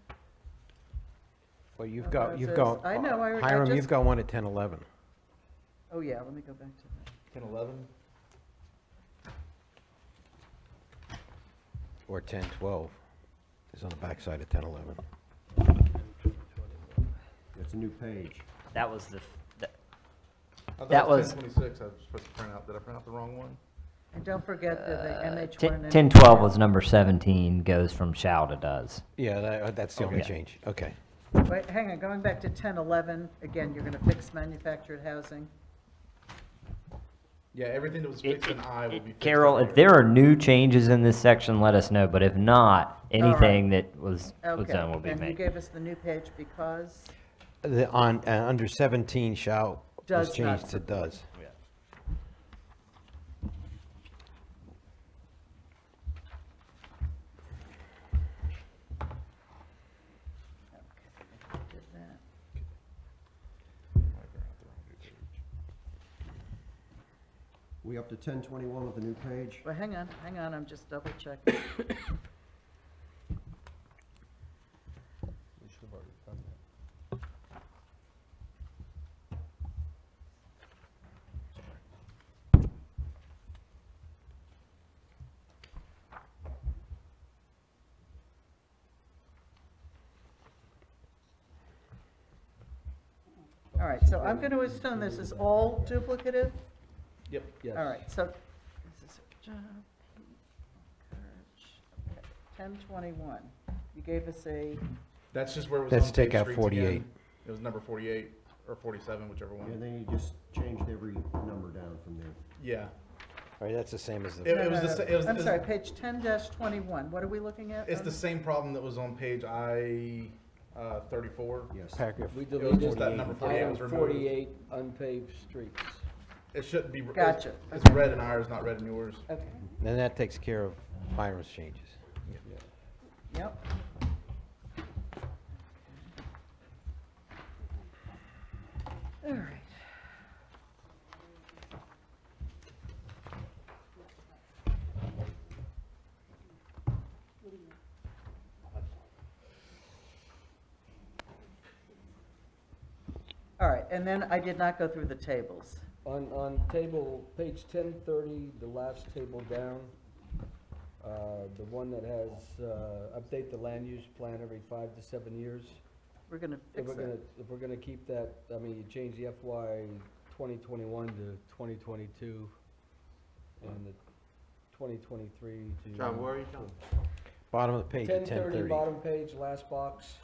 Well, you've Oh, got, it you've says- got, I know, I Hiram, just- you've got one at 1011, Oh, yeah, let me go back to that. 1011. or 1012. It's on the backside of 1011. it's a new page. That was the, I thought That it was- 1026 I was supposed to print out. Did I print out the wrong one? And don't forget that the MH1 and 1012 was number 17, goes from shall to does. Yeah, that's the only Okay. change. Okay. Wait, hang on, going back to 1011, again, you're gonna fix manufactured housing. Yeah, everything that was It- fixed in I will be fixed. Carol, in if there are new changes in this section, let us know, but if not, anything right. that was Okay, done will be and you made. gave us the new page because, Under 17 shall was Does not changed to does. did that. We up to 1021 with the new page? Well, hang on, I'm just double checking. We should have already done that. All right, so I'm gonna assume this is all duplicative? Yep. Yes. All right, so, this is job, encourage, okay, 1021. You gave us a, That's just where it was Let's on take page out streets 48. again. It was number 48 or 47, whichever Yeah, one. then you just changed every number down from there. Yeah. All right, that's the same as the, It was the sa- it was- I'm it was- sorry, page 10-21, what are we looking at? It's the same problem that was on page I 34. Yes. paragraph. We It was deleted just that number 48 was item removed. 48 unpaved streets. It shouldn't be. Gotcha. It's red in ours, not red in yours. Okay, Then that takes care of Hiram's changes. yep. All right. All right, and then I did not go through the tables. On table, page 1030, the last table down, the one that has, update the land use plan every 5 to 7 years. We're gonna fix that. If we're gonna keep that, I mean, you change the FY 2021 to 2022, and the 2023 to. John, where are you, John? Bottom of the page at 1030, 10:30. bottom page, last box.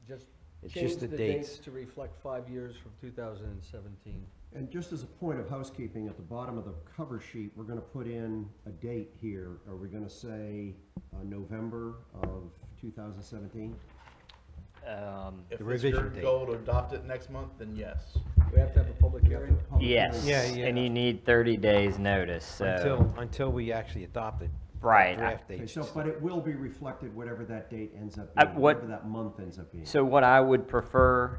Just It's change just the the dates. dates to reflect 5 years from 2017. And just as a point of housekeeping, at the bottom of the cover sheet, we're gonna put in a date here. Are we gonna say, November of 2017? If The it's your revision date. goal to adopt it next month, then yes. We have to have a public hearing. Yes. Yeah, yeah. And you need 30 days notice, so. Until we actually adopt it. Right. Draft Okay, date. so, but it will be reflected whatever that date ends up I- being, what- whatever that month ends up being. So what I would prefer,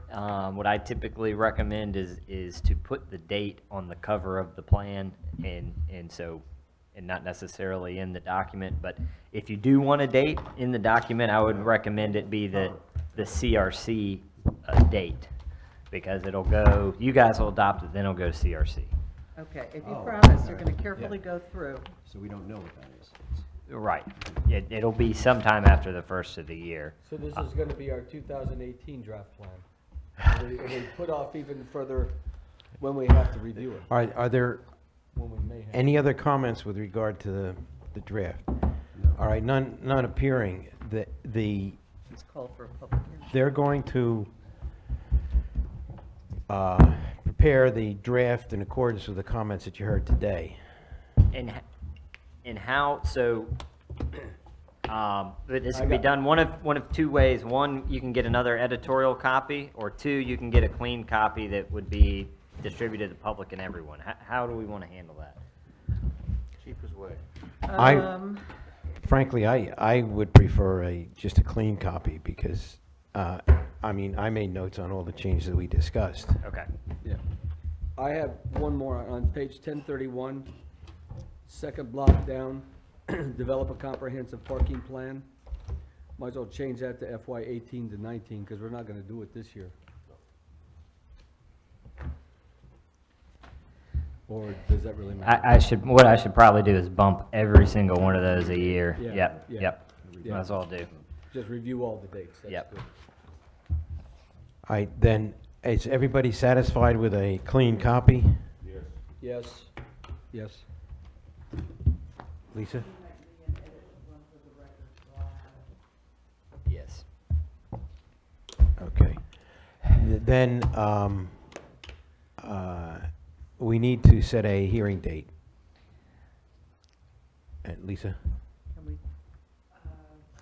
what I typically recommend is to put the date on the cover of the plan and not necessarily in the document, but if you do want a date in the document, I would recommend it be the CRC date, because it'll go, you guys will adopt it, then it'll go to CRC. Okay, if you Oh, promise, you're all gonna right. carefully go through. So we don't know what that is. Right. It'll be sometime after the first of the year. So this is gonna be our 2018 draft plan. And we put off even further when we have to review it, Are there when we may have. any other comments with regard to the draft? All right, none appearing. Let's call for a public hearing. They're going to prepare the draft in accordance with the comments that you heard today. And how, so, but this can be done one of two ways. One, you can get another editorial copy, or two, you can get a clean copy that would be distributed to the public and everyone. How do we want to handle that? Cheapest way. Frankly, I would prefer just a clean copy because, I mean, I made notes on all the changes that we discussed. Okay. Yeah. I have one more on page 1031, second block down, develop a comprehensive parking plan. Might as well change that to FY 18 to 19, because we're not gonna do it this year. Or does that really matter? What I should probably do is bump every single one of those a year. Yeah, Yep, yeah. yep. Yeah. Might as well do. Just review all the dates, that's Yep. good. All right, then, is everybody satisfied with a clean copy? Yes, yes. Lisa? Yes. Okay. Then, we need to set a hearing date. Lisa? Can we,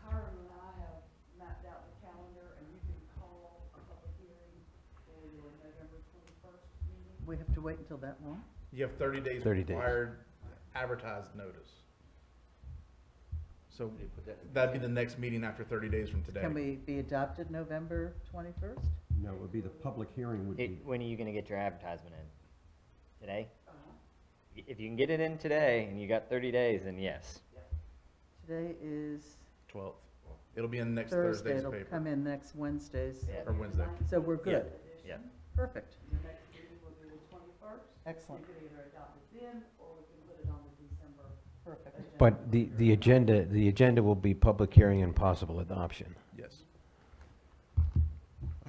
Hiram and I have mapped out the calendar, and you can call a public hearing for your November 21st meeting. we have to wait until that long? You have 30 days 30 days. required advertised notice. So that'd be the next meeting after 30 days from today. Can we be adopted November 21st? No, it would be the public hearing would be, When are you gonna get your advertisement in? Today? If you can get it in today and you got 30 days, then yes. Today is 12th. It'll be in next Thursday, Thursday's it'll paper, come in next Wednesday's, Yeah. or Wednesday. so we're good. Yeah. Perfect, The next meeting will be the 21st. excellent, We could either adopt it then, or we can put it on the December. perfect. But the agenda will be public hearing and possible adoption. Yes.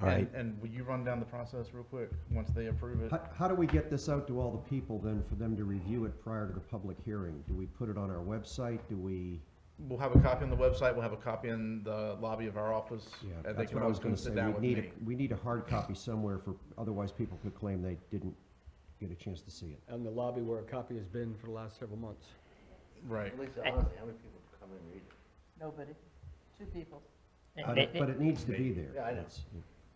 All right. And will you run down the process real quick, once they approve it? how do we get this out to all the people then for them to review it prior to the public hearing? Do we put it on our website? Do we? We'll have a copy on the website, we'll have a copy in the lobby of our office, Yeah, and they that's can what I always was gonna come say. sit down with me. We need a hard copy somewhere for, otherwise people could claim they didn't get a chance to see it. And the lobby where a copy has been for the last several months. Right. Lisa, honestly, how many people come and read it? Nobody, 2 people. But it needs to be there. Yeah, I know. That's-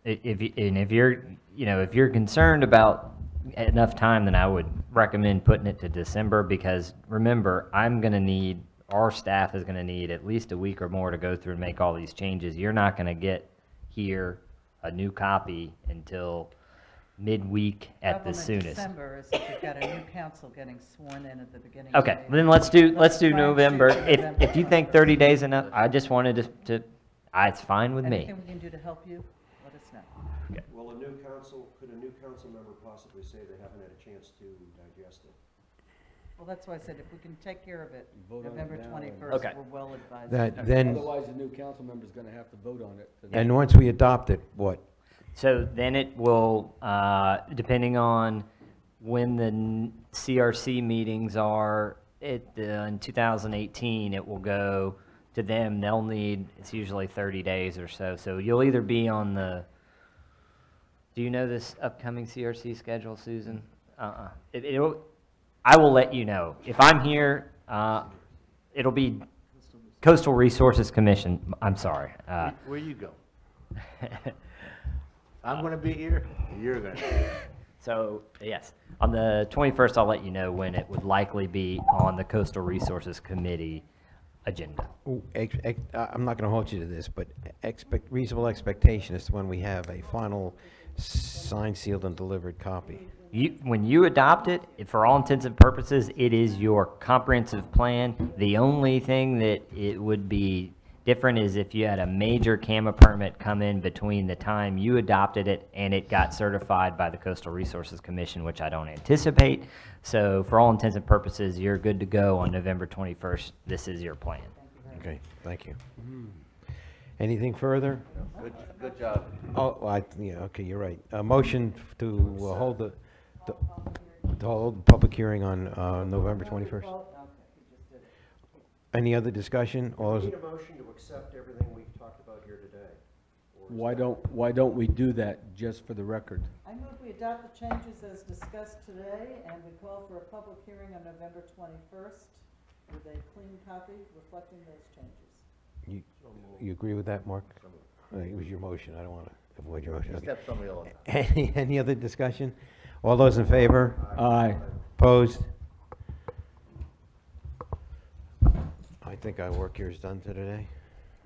If you're concerned about enough time, then I would recommend putting it to December, because remember, our staff is gonna need at least a week or more to go through and make all these changes. You're not gonna get here a new copy until midweek at the Problem in soonest. December is if you've got a new council getting sworn in at the beginning. Okay, of then let's do try and shoot November. for November. If you think 30 days enough, I just wanted to, it's fine with me. Anything we can do to help you let us know. Well, could a new council member possibly say they haven't had a chance to digest it? Well, that's why I said if we can take care of it Vote on it November now. 21st, Okay. we're well advised. Then, Otherwise, the new council member's gonna have to vote on it. and once we adopt it, what? So then it will, depending on when the CRC meetings are, in 2018, it will go to them. They'll need, it's usually 30 days or so. So you'll either be on the, do you know this upcoming CRC schedule, Susan? I will let you know. If I'm here, it'll be Coastal Resources Commission. I'm sorry. Where you go? I'm gonna be here, you're gonna be here. So, yes, on the 21st, I'll let you know when it would likely be on the Coastal Resources Committee agenda. I'm not going to hold you to this, but reasonable expectation is when we have a final signed, sealed, and delivered copy. When you adopt it, for all intents and purposes, it is your comprehensive plan. The only thing that it would be different is if you had a major CAMA permit come in between the time you adopted it and it got certified by the Coastal Resources Commission, which I don't anticipate. So for all intents and purposes, you're good to go on November 21st. This is your plan. Okay, thank you. Anything further? Good job. Oh, yeah, okay, you're right. A motion to hold the public hearing on November 21st. Any other discussion? All We those, need a motion to accept everything we've talked about here today. Or is Why don't we do that, just for the record? I move we adopt the changes as discussed today, and we call for a public hearing on November 21st with a clean copy reflecting those changes. you agree with that, Mark? It was your motion, I don't want to avoid your motion. You Okay. step somebody else. Any other discussion? All those in favor? Aye. Opposed? I think our work here is done for today.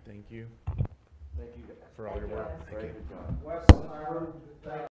Thank you Thank you. for all your work. Very good job. Wes,